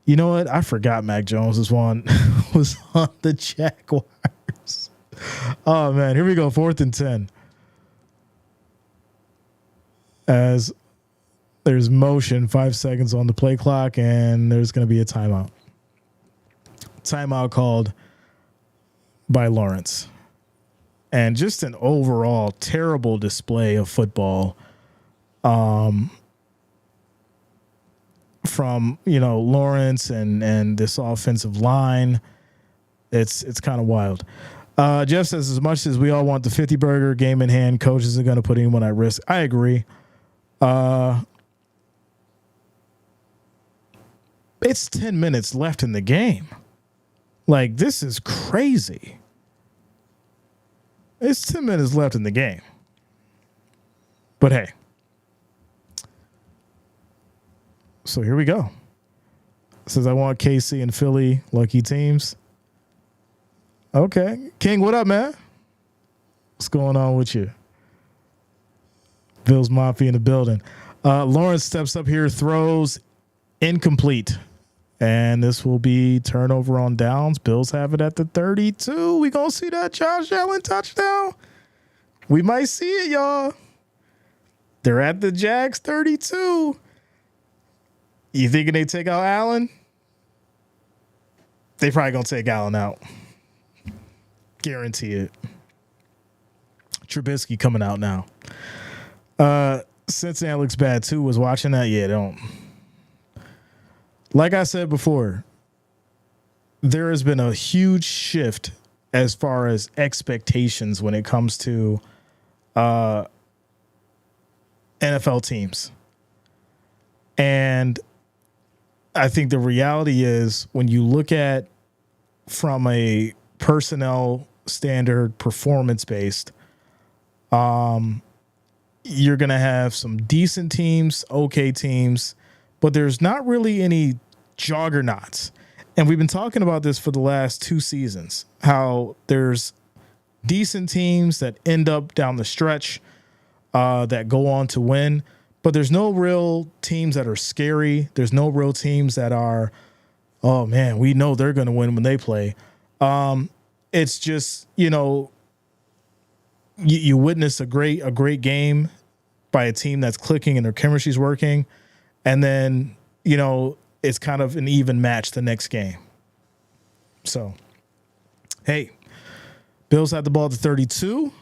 You know what? I forgot Mac Jones was on the Jaguars. Oh, man. Here we go. 4th and 10. As there's motion, 5 seconds on the play clock, and there's going to be a timeout. Timeout called by Lawrence. And just an overall terrible display of football from, Lawrence and this offensive line. It's kind of wild. Jeff says, as much as we all want the 50 burger game in hand, coaches are going to put anyone at risk. I agree. It's 10 minutes left in the game. Like, this is crazy. It's 10 minutes left in the game. But hey, So here we go. It says I want KC and Philly lucky teams. Okay. King, what up, man? What's going on with you? Bills Mafia in the building. Lawrence steps up here, throws incomplete. And this will be turnover on downs. Bills have it at the 32. We going to see that Josh Allen touchdown? We might see it, y'all. They're at the Jags 32. You thinking they take out Allen? They probably going to take Allen out. Guarantee it. Trubisky coming out now. Cincinnati looks bad too. Was watching that? Yeah, don't. Like I said before, there has been a huge shift as far as expectations when it comes to NFL teams. And I think the reality is when you look at from a personnel standard, performance based, you're going to have some decent teams, okay teams, but there's not really any juggernauts. And we've been talking about this for the last 2 seasons, how there's decent teams that end up down the stretch that go on to win, but there's no real teams that are scary. There's no real teams that are, oh man, we know they're going to win when they play. It's just, you witness a great game by a team that's clicking and their chemistry's working. And then, it's kind of an even match the next game. So, hey, Bills had the ball at the 32.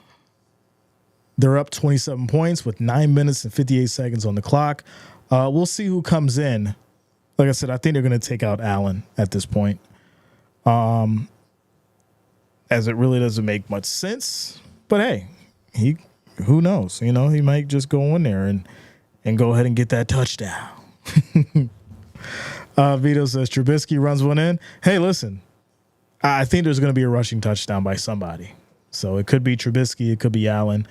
They're up 27 points with 9 minutes and 58 seconds on the clock. We'll see who comes in. Like I said, I think they're going to take out Allen at this point. As it really doesn't make much sense. But hey, who knows? He might just go in there and go ahead and get that touchdown. Vito says Trubisky runs one in. Hey, listen, I think there's going to be a rushing touchdown by somebody. So it could be Trubisky, it could be Allen,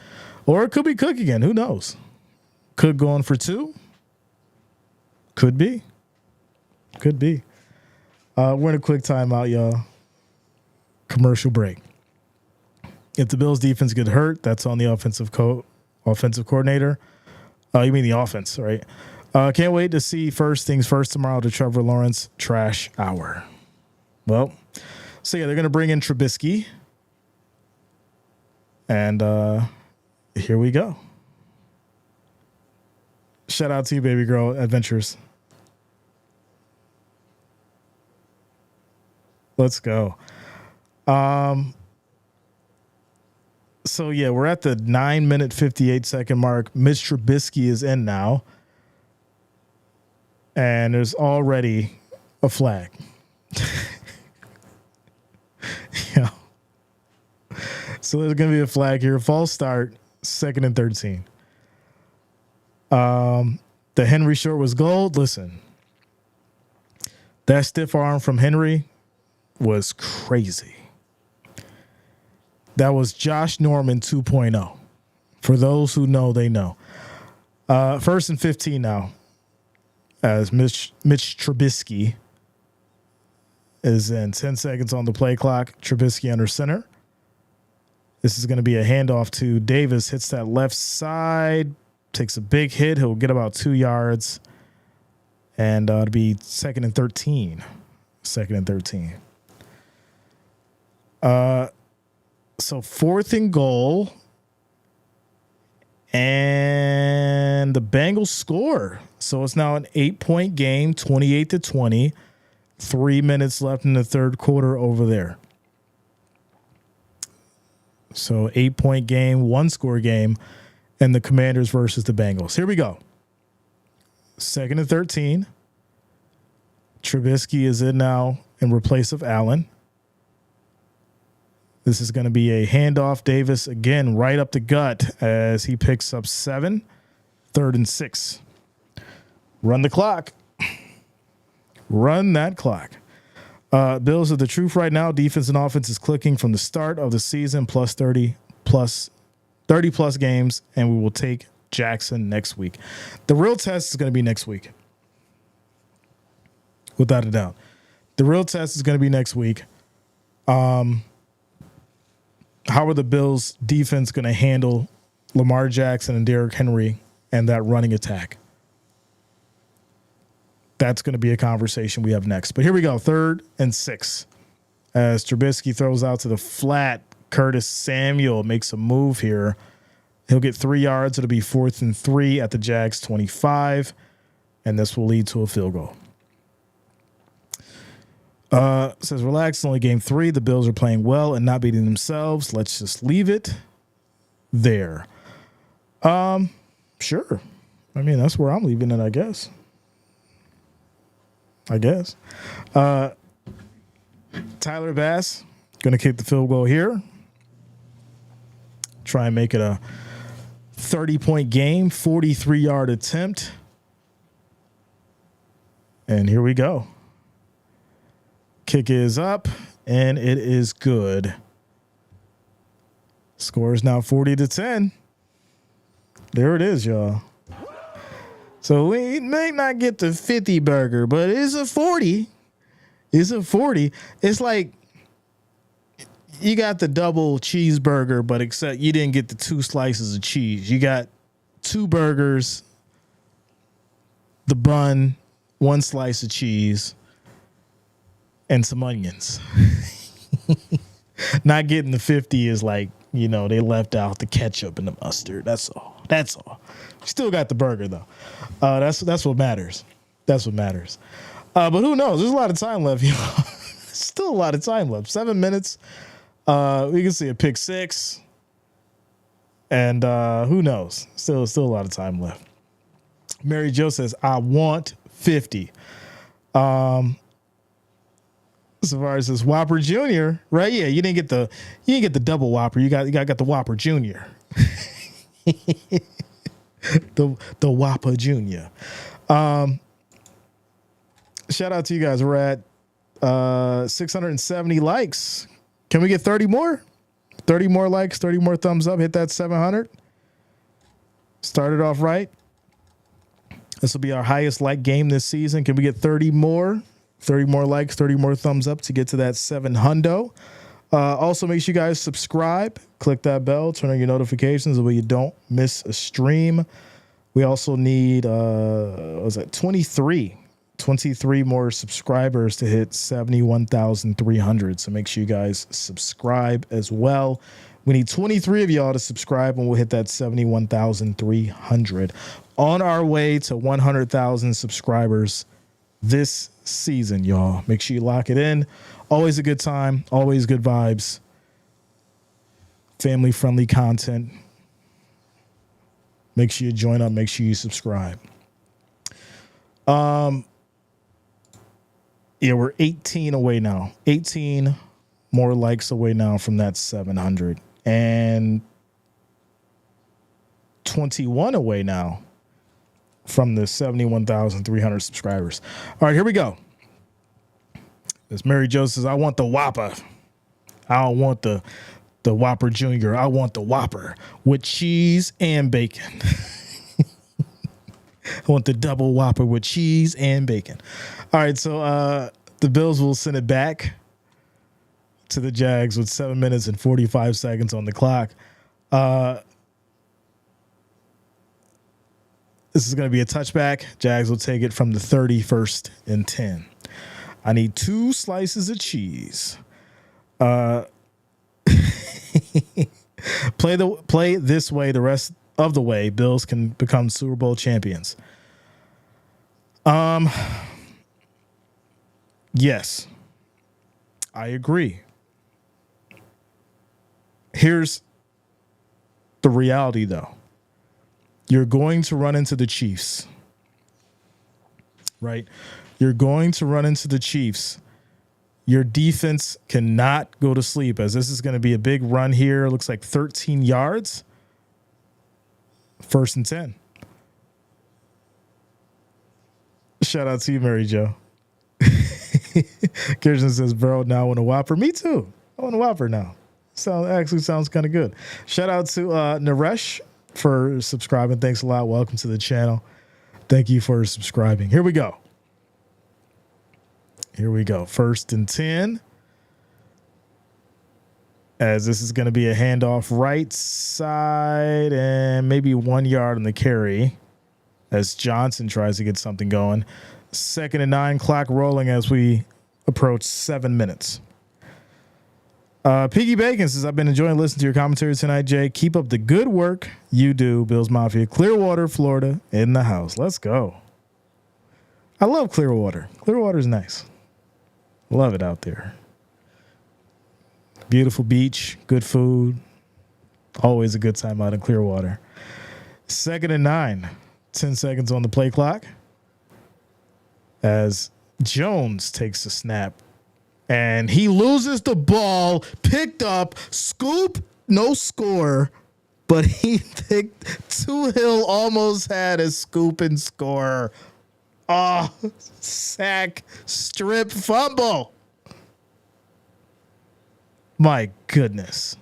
or it could be Cook again. Who knows? Could go on for 2. Could be. We're in a quick timeout, y'all. Commercial break. If the Bills defense get hurt, that's on the offensive coordinator. You mean the offense, right? Can't wait to see first things first tomorrow, the Trevor Lawrence trash hour. Well, so yeah, they're going to bring in Trubisky. And here we go. Shout out to you, baby girl adventures. Let's go. So yeah, we're at the 9-minute 58-second mark. Mitch Trubisky is in now. And there's already a flag. Yeah. So there's going to be a flag here. False start, 2nd and 13. The Henry short was gold. Listen, that stiff arm from Henry was crazy. That was Josh Norman 2.0. For those who know, they know. 1st and 15 now. As Mitch Trubisky is in 10 seconds on the play clock. Trubisky under center. This is going to be a handoff to Davis. Hits that left side. Takes a big hit. He'll get about 2 yards. And it'll be 2nd and 13. 2nd and 13. So 4th and goal. And the Bengals score. So it's now an 8-point game, 28-20. 3 minutes left in the third quarter over there. So 8-point game, 1-score game, and the Commanders versus the Bengals. Here we go. 2nd and 13. Trubisky is in now in replace of Allen. This is going to be a handoff. Davis again right up the gut as he picks up 7. 3rd and 6. Run the clock. Run that clock. Bills are the truth right now. Defense and offense is clicking from the start of the season, plus 30 plus games, and we will take Jackson next week. The real test is going to be next week. without a doubt. The real test is going to be next week. How are the Bills' defense going to handle Lamar Jackson and Derrick Henry and that running attack? That's going to be a conversation we have next. But here we go, 3rd and 6. As Trubisky throws out to the flat, Curtis Samuel makes a move here. He'll get 3 yards. It'll be 4th and 3 at the Jags 25, and this will lead to a field goal. Says, relax, only game 3. The Bills are playing well and not beating themselves. Let's just leave it there. Sure. I mean, that's where I'm leaving it, I guess. Tyler Bass going to kick the field goal here. Try and make it a 30-point game, 43-yard attempt. And here we go. Kick is up, and it is good. Score is now 40-10. There it is, y'all. So we may not get the 50 burger, but it's a 40. It's a 40. It's like you got the double cheeseburger, but except you didn't get the 2 slices of cheese. You got 2 burgers, the bun, 1 slice of cheese, and some onions. Not getting the 50 is like, you know, they left out the ketchup and the mustard. That's all. Still got the burger though. That's what matters. That's what matters. But who knows? There's a lot of time left. You know? Still a lot of time left. 7 minutes. We can see a pick 6. And who knows? Still a lot of time left. Mary Jo says, I want 50. Savari says Whopper Jr. Right? Yeah, you didn't get the double Whopper. You got the Whopper Jr. the Whopper Jr. Shout out to you guys. We're at 670 likes. Can we get 30 more? 30 more likes, 30 more thumbs up. Hit that 700. Started off right. This will be our highest like game this season. Can we get 30 more? 30 more likes, 30 more thumbs up to get to that 700. Also, make sure you guys subscribe. Click that bell. Turn on your notifications so you don't miss a stream. We also need, 23 more subscribers to hit 71,300. So make sure you guys subscribe as well. We need 23 of y'all to subscribe and we'll hit that 71,300. On our way to 100,000 subscribers this season, y'all. Make sure you lock it in. Always a good time. Always good vibes. Family-friendly content. Make sure you join up. Make sure you subscribe. Yeah, we're 18 away now. 18 more likes away now from that 700. And 21 away now from the 71,300 subscribers. All right, here we go. As Mary Jo says, I want the Whopper. I don't want the Whopper Jr. I want the Whopper with cheese and bacon. I want the double Whopper with cheese and bacon. All right, so the Bills will send it back to the Jags with 7 minutes and 45 seconds on the clock. This is going to be a touchback. Jags will take it from the 31st and 10. I need 2 slices of cheese. Play this way the rest of the way. Bills can become Super Bowl champions. Yes, I agree. Here's the reality, though. You're going to run into the Chiefs, right? You're going to run into the Chiefs. Your defense cannot go to sleep, as this is going to be a big run here. It looks like 13 yards. 1st and 10. Shout out to you, Mary Jo. Kirsten says, bro, now I want a Whopper. Me too. I want a Whopper now. Actually sounds kind of good. Shout out to Naresh for subscribing. Thanks a lot. Welcome to the channel. Thank you for subscribing. Here we go. Here we go. 1st and 10. As this is going to be a handoff right side and maybe 1 yard on the carry as Johnson tries to get something going. 2nd and 9, clock rolling as we approach 7 minutes. Piggy Bacon says, I've been enjoying listening to your commentary tonight, Jay. Keep up the good work you do, Bills Mafia. Clearwater, Florida, in the house. Let's go. I love Clearwater. Clearwater's nice. Love it out there. Beautiful beach, good food. Always a good time out in Clearwater. 2nd and 9, 10 seconds on the play clock. As Jones takes the snap. And he loses the ball, picked up, scoop, no score. But he picked, Hill almost had a scoop and score. Oh, sack, strip, fumble. My goodness.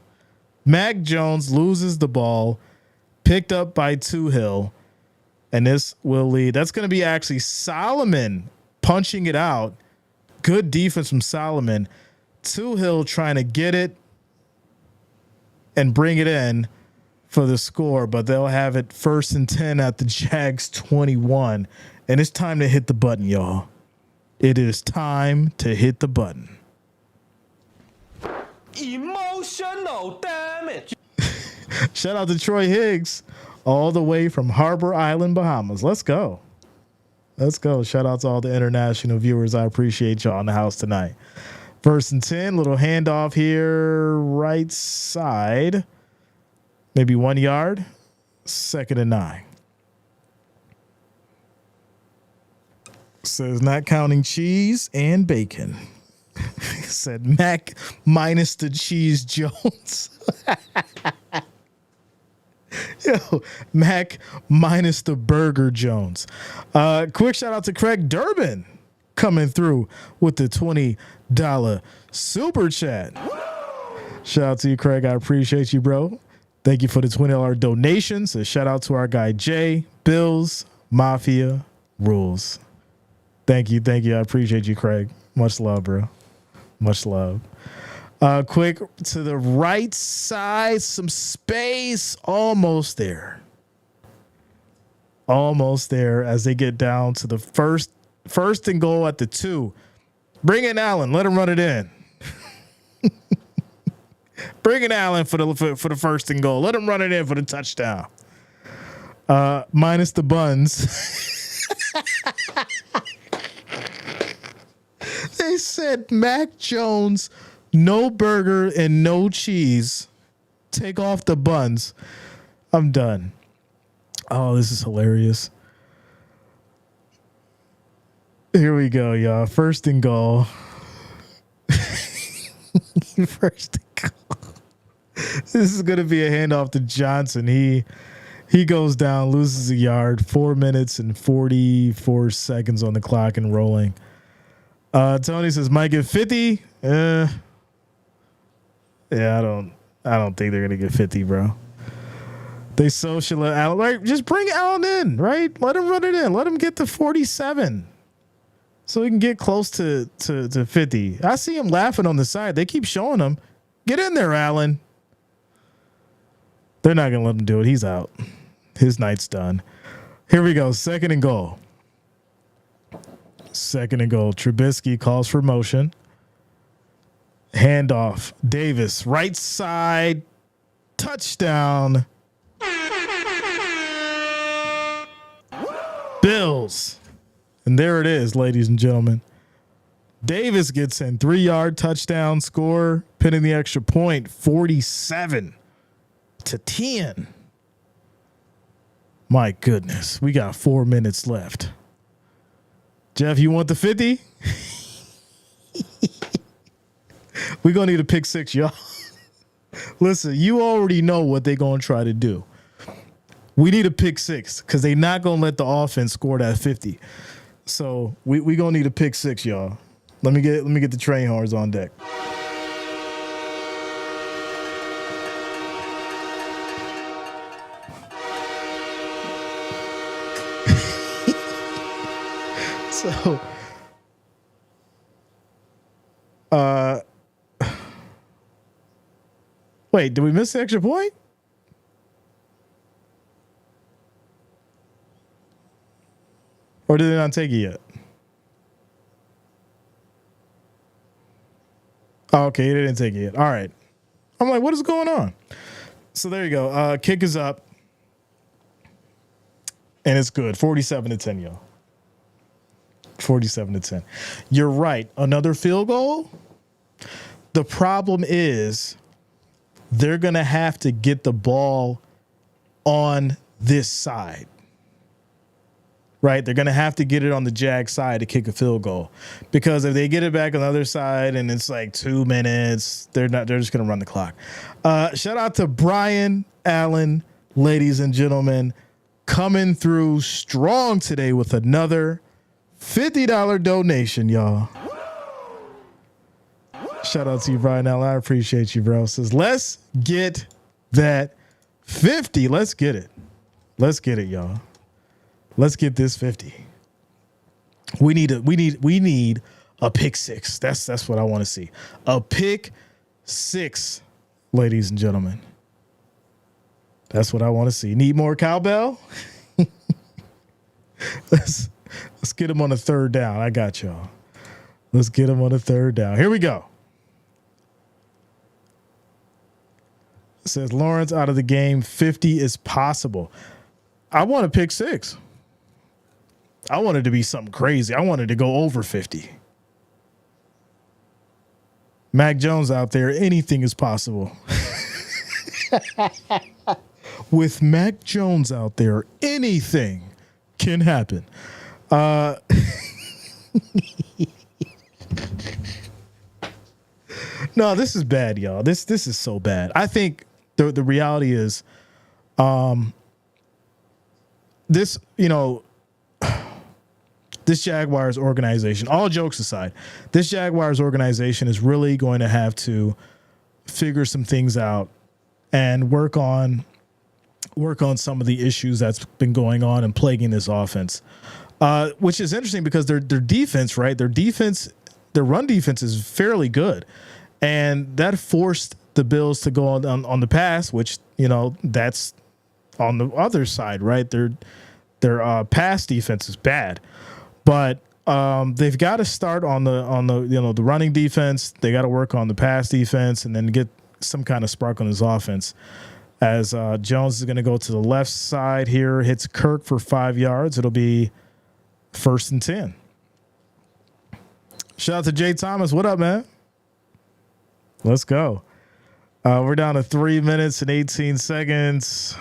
Mac Jones loses the ball, picked up by Hill, and this will lead. That's going to be actually Solomon punching it out. Good defense from Solomon. Hill trying to get it and bring it in for the score, but they'll have it 1st and 10 at the Jags 21. And it's time to hit the button, y'all. It is time to hit the button. Emotional damage. Shout out to Troy Higgs all the way from Harbor Island, Bahamas. Let's go. Let's go. Shout out to all the international viewers. I appreciate y'all in the house tonight. 1st and 10, little handoff here, right side. Maybe 1 yard. 2nd and 9. Says not counting cheese and bacon. Said Mac minus the cheese Jones. Yo, Mac minus the burger Jones. Quick shout out to Craig Durbin coming through with the $20 super chat. Shout out to you, Craig. I appreciate you, bro. Thank you for the $20 donations. A shout out to our guy Jay. Bills Mafia rules. Thank you. Thank you. I appreciate you, Craig. Much love, bro. Much love. Quick to the right side, some space. Almost there. Almost there as they get down to the first and goal at the 2. Bring in Allen. Let him run it in. Bring in Allen for the 1st and goal. Let him run it in for the touchdown. Minus the buns. They said Mac Jones, no burger and no cheese. Take off the buns. I'm done. Oh, this is hilarious. Here we go, y'all. 1st and goal. 1st and goal. This is going to be a handoff to Johnson. He goes down, loses a yard. 4 minutes and 44 seconds on the clock and rolling. Tony says, might get 50. Yeah, I don't think they're gonna get 50, bro. They social Allen, right? Just bring Allen in, right? Let him run it in. Let him get to 47, so he can get close to 50. I see him laughing on the side. They keep showing him. Get in there, Allen. They're not gonna let him do it. He's out. His night's done. Here we go. 2nd and goal. 2nd and goal. Trubisky calls for motion. Handoff. Davis, right side. Touchdown. Bills. And there it is, ladies and gentlemen. Davis gets in. 3-yard touchdown score. Pinning the extra point. 47-10. My goodness. We got 4 minutes left. Jeff, you want the 50? We're going to need a pick 6, y'all. Listen, you already know what they're going to try to do. We need a pick 6 because they're not going to let the offense score that 50. So we going to need a pick 6, y'all. Let me get the train horns on deck. So Wait, did we miss the extra point? Or did they not take it yet? Oh, okay, they didn't take it yet. All right. I'm like, what is going on? So there you go. Kick is up. And it's good. 47-10, y'all. 47-10. You're right. Another field goal. The problem is they're going to have to get the ball on this side. Right? They're going to have to get it on the Jag side to kick a field goal. Because if they get it back on the other side and it's like 2 minutes, they're just going to run the clock. Shout out to Brian Allen, ladies and gentlemen, coming through strong today with another $50 donation, y'all. Shout out to you, Brian Allen. I appreciate you, bro. Says, let's get that 50. Let's get it. Let's get it, y'all. Let's get this 50. We need a pick six. That's what I want to see. A pick six, ladies and gentlemen. That's what I want to see. Need more cowbell? Let's get him on the third down. I got y'all. Let's get him on the third down. Here we go. It says Lawrence out of the game. 50 is possible. I want to pick six. I wanted to be something crazy. I wanted to go over 50. Mac Jones out there, anything is possible. With Mac Jones out there, anything can happen. No, this is bad, y'all. This is so bad. I think the reality is, this Jaguars organization, all jokes aside, this Jaguars organization is really going to have to figure some things out and work on some of the issues that's been going on and plaguing this offense, which is interesting because their defense, right? Their run defense is fairly good, and that forced the Bills to go on the pass, which that's on the other side, right? Their pass defense is bad. But they've got to start on the running defense. They got to work on the pass defense and then get some kind of spark on his offense. As Jones is going to go to the left side here, hits Kirk for 5 yards. It'll be 1st and 10. Shout out to Jay Thomas. What up, man? Let's go. We're down to 3 minutes and 18 seconds.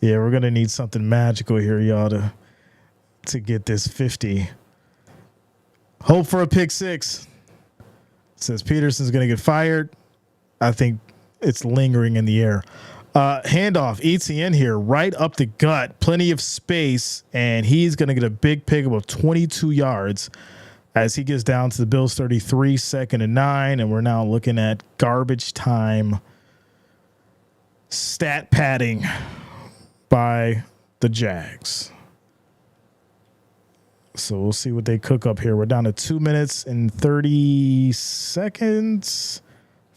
Yeah, we're going to need something magical here, y'all, to get this 50. Hope for a pick six. Says Peterson's going to get fired. I think it's lingering in the air. Handoff, ETN here, right up the gut. Plenty of space, and he's going to get a big pickup of 22 yards as he gets down to the Bills 33, 2nd and 9, and we're now looking at garbage time stat padding by the Jags. So we'll see what they cook up here. We're down to 2 minutes and 30 seconds.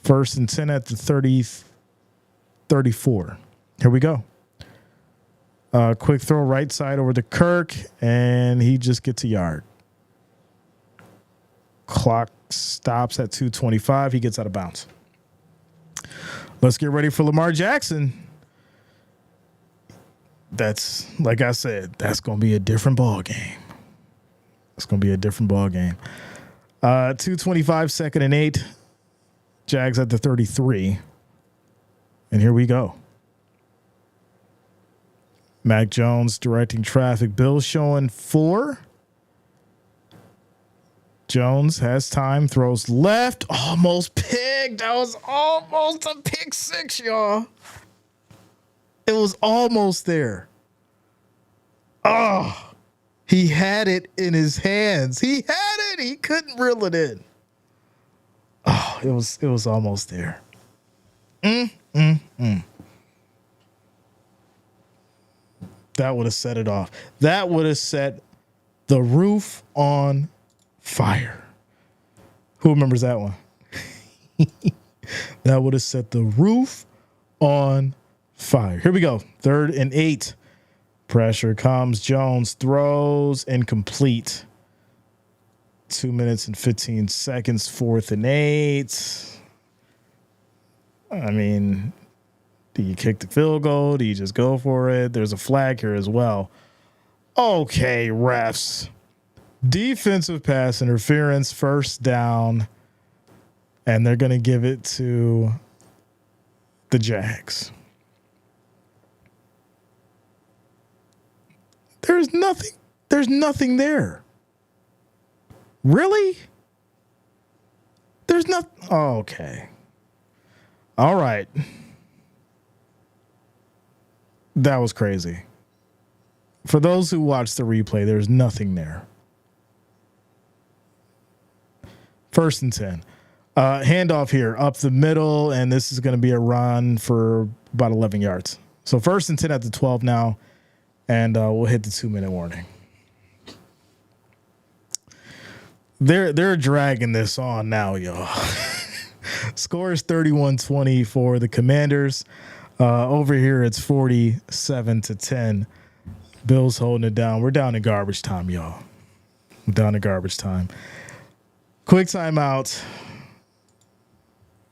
1st and 10 at the 34. Here we go. Quick throw right side over to Kirk, and he just gets a yard. Clock stops at 2:25. He gets out of bounds. Let's get ready for Lamar Jackson. That's, like I said, that's going to be a different ball game. It's going to be a different ball game. 2:25, 2nd and 8. Jags at the 33. And here we go. Mac Jones directing traffic. Bills showing 4. Jones has time, throws left. Almost picked. That was almost a pick six, y'all. It was almost there. Oh, he had it in his hands. He had it. He couldn't reel it in. Oh, it was almost there. That would have set it off. That would have set the roof on fire. Who remembers that one? That would have set the roof on fire. Here we go. 3rd and 8. Pressure comes. Jones throws incomplete. 2 minutes and 15 seconds. 4th and 8. I mean, do you kick the field goal? Do you just go for it? There's a flag here as well. Okay, refs. Defensive pass interference, 1st down. And they're going to give it to the Jags. There's nothing there. Really? There's nothing. Oh, okay. All right. That was crazy. For those who watched the replay, there's nothing there. 1st and 10. Handoff here up the middle, and this is going to be a run for about 11 yards. So 1st and 10 at the 12 now, and we'll hit the 2-minute warning. They're dragging this on now, y'all. Score is 31-20 for the Commanders. Over here, it's 47-10. Bills holding it down. We're down to garbage time, y'all. We're down to garbage time. Quick timeout.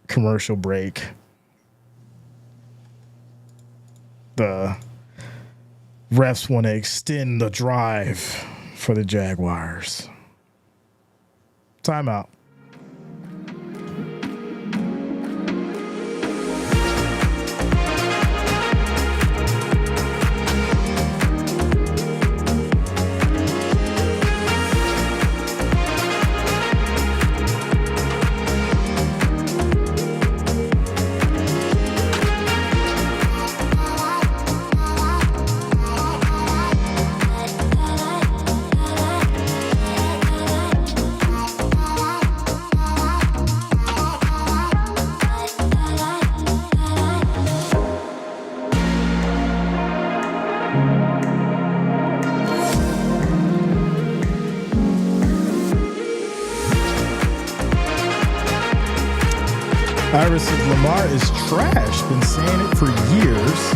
Commercial break. The refs want to extend the drive for the Jaguars. Timeout. Iris says Lamar is trash. Been saying it for years.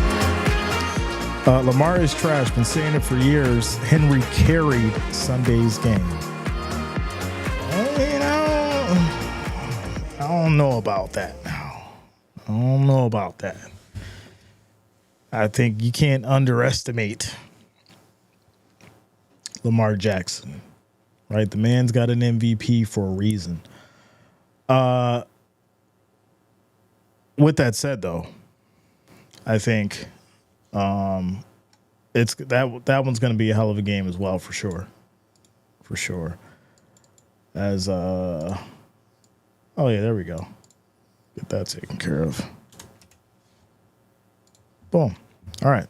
Lamar is trash. Been saying it for years. Henry carried Sunday's game. I don't know about that now. I don't know about that. I think you can't underestimate Lamar Jackson, right? The man's got an MVP for a reason. With that said, though, I think it's that one's going to be a hell of a game as well, for sure. As oh yeah, there we go. Get that taken care of. Boom. All right.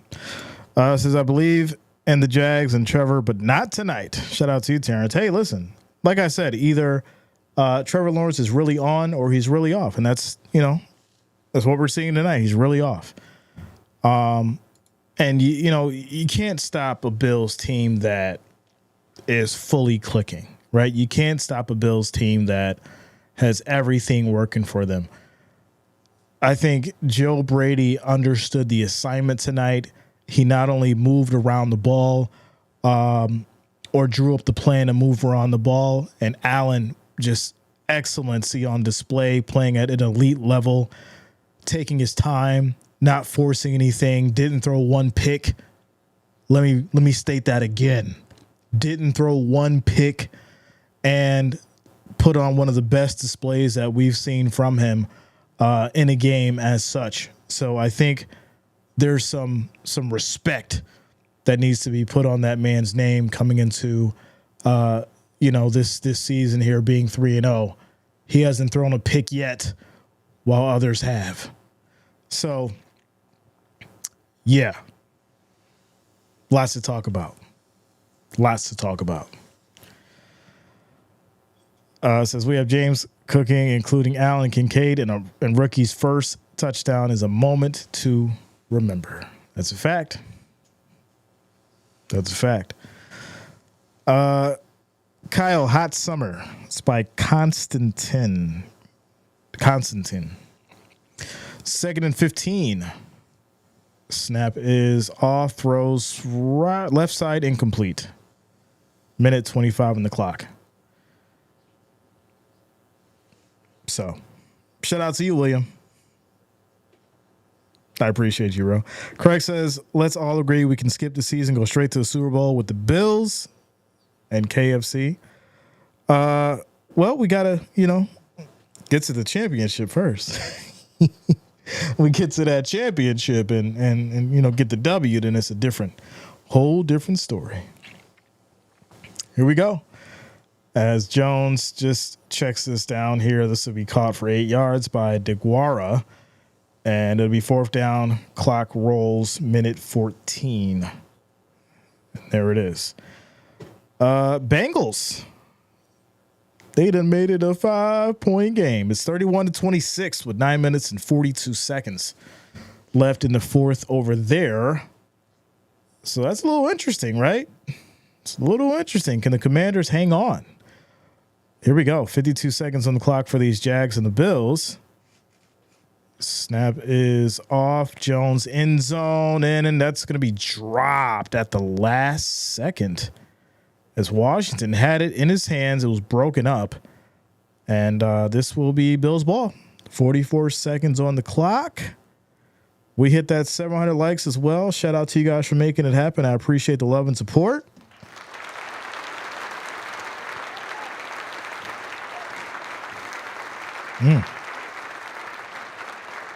Says I believe in the Jags and Trevor, but not tonight. Shout out to you, Terrence. Hey, listen, like I said, either Trevor Lawrence is really on or he's really off, and that's that's what we're seeing tonight. He's really off. And you can't stop a Bills team that is fully clicking, right? You can't stop a Bills team that has everything working for them. I think Joe Brady understood the assignment tonight. He not only moved around the ball or drew up the plan to move around the ball, and Allen just excellency on display, playing at an elite level, taking his time, not forcing anything, didn't throw one pick. Let me state that again. Didn't throw one pick and put on one of the best displays that we've seen from him in a game as such. So I think there's some respect that needs to be put on that man's name coming into this season here being 3-0. He hasn't thrown a pick yet, while others have. So, yeah, lots to talk about. Says we have James cooking, including Allen Kincaid, and rookie's first touchdown is a moment to remember. That's a fact. Kyle, Hot Summer. It's by Constantine. 2nd and 15. Snap is off. Throws right, left side incomplete. Minute 25 on the clock. So, shout out to you, William. I appreciate you, bro. Craig says, let's all agree we can skip the season, go straight to the Super Bowl with the Bills and KFC. Well, we got to, get to the championship first. We get to that championship and get the W, then it's a whole different story. Here we go. As Jones just checks this down here, this will be caught for 8 yards by DeGuara. And it'll be 4th down. Clock rolls, minute 14. There it is. Bengals. They done made it a 5-point game. It's 31-26 with 9 minutes and 42 seconds left in the fourth over there. So that's a little interesting, right? It's a little interesting. Can the Commanders hang on? Here we go. 52 seconds on the clock for these Jags and the Bills. Snap is off. Jones end zone in, and that's going to be dropped at the last second. As Washington had it in his hands, it was broken up. And this will be Bills ball. 44 seconds on the clock. We hit that 700 likes as well. Shout out to you guys for making it happen. I appreciate the love and support.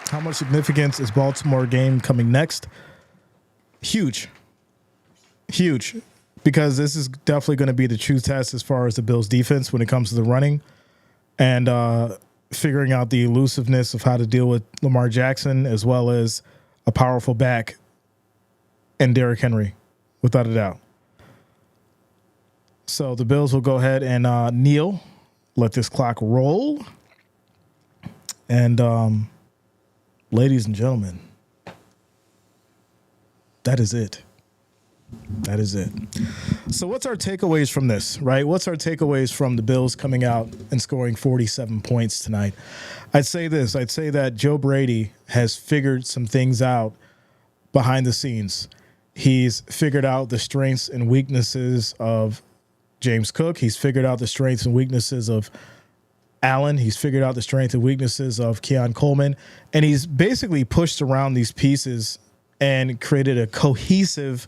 How much significance is Baltimore game coming next? Huge. Because this is definitely going to be the true test as far as the Bills defense when it comes to the running and figuring out the elusiveness of how to deal with Lamar Jackson as well as a powerful back and Derrick Henry, without a doubt. So the Bills will go ahead and kneel, let this clock roll. And ladies and gentlemen, that is it. That is it. So what's our takeaways from this, right? What's our takeaways from the Bills coming out and scoring 47 points tonight? I'd say this. I'd say that Joe Brady has figured some things out behind the scenes. He's figured out the strengths and weaknesses of James Cook. He's figured out the strengths and weaknesses of Allen. He's figured out the strengths and weaknesses of Keon Coleman. And he's basically pushed around these pieces and created a cohesive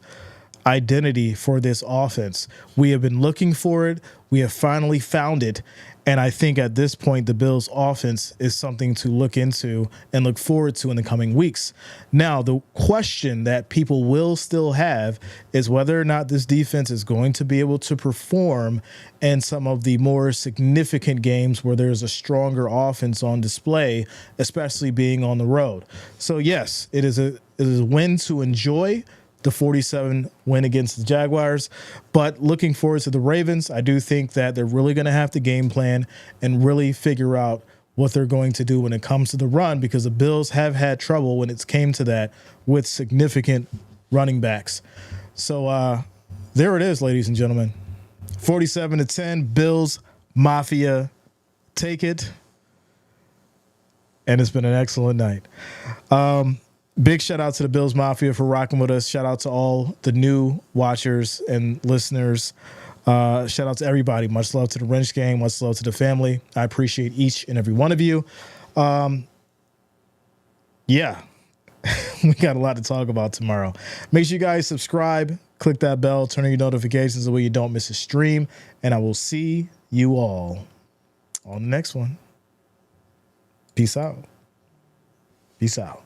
identity for this offense. We have been looking for it. We have finally found it. And I think at this point, the Bills offense is something to look into and look forward to in the coming weeks. Now, the question that people will still have is whether or not this defense is going to be able to perform in some of the more significant games where there's a stronger offense on display, especially being on the road. So yes, it is a win to enjoy, the 47 win against the Jaguars, but looking forward to the Ravens. I do think that they're really going to have to game plan and really figure out what they're going to do when it comes to the run, because the Bills have had trouble when it came to that with significant running backs. So there it is, ladies and gentlemen. 47-10, Bills Mafia take it. And it's been an excellent night. Big shout out to the Bills Mafia for rocking with us. Shout out to all the new watchers and listeners. Shout out to everybody. Much love to the Wrench Gang. Much love to the family. I appreciate each and every one of you. Yeah, we got a lot to talk about tomorrow. Make sure you guys subscribe, click that bell, turn on your notifications so you don't miss a stream. And I will see you all on the next one. Peace out. Peace out.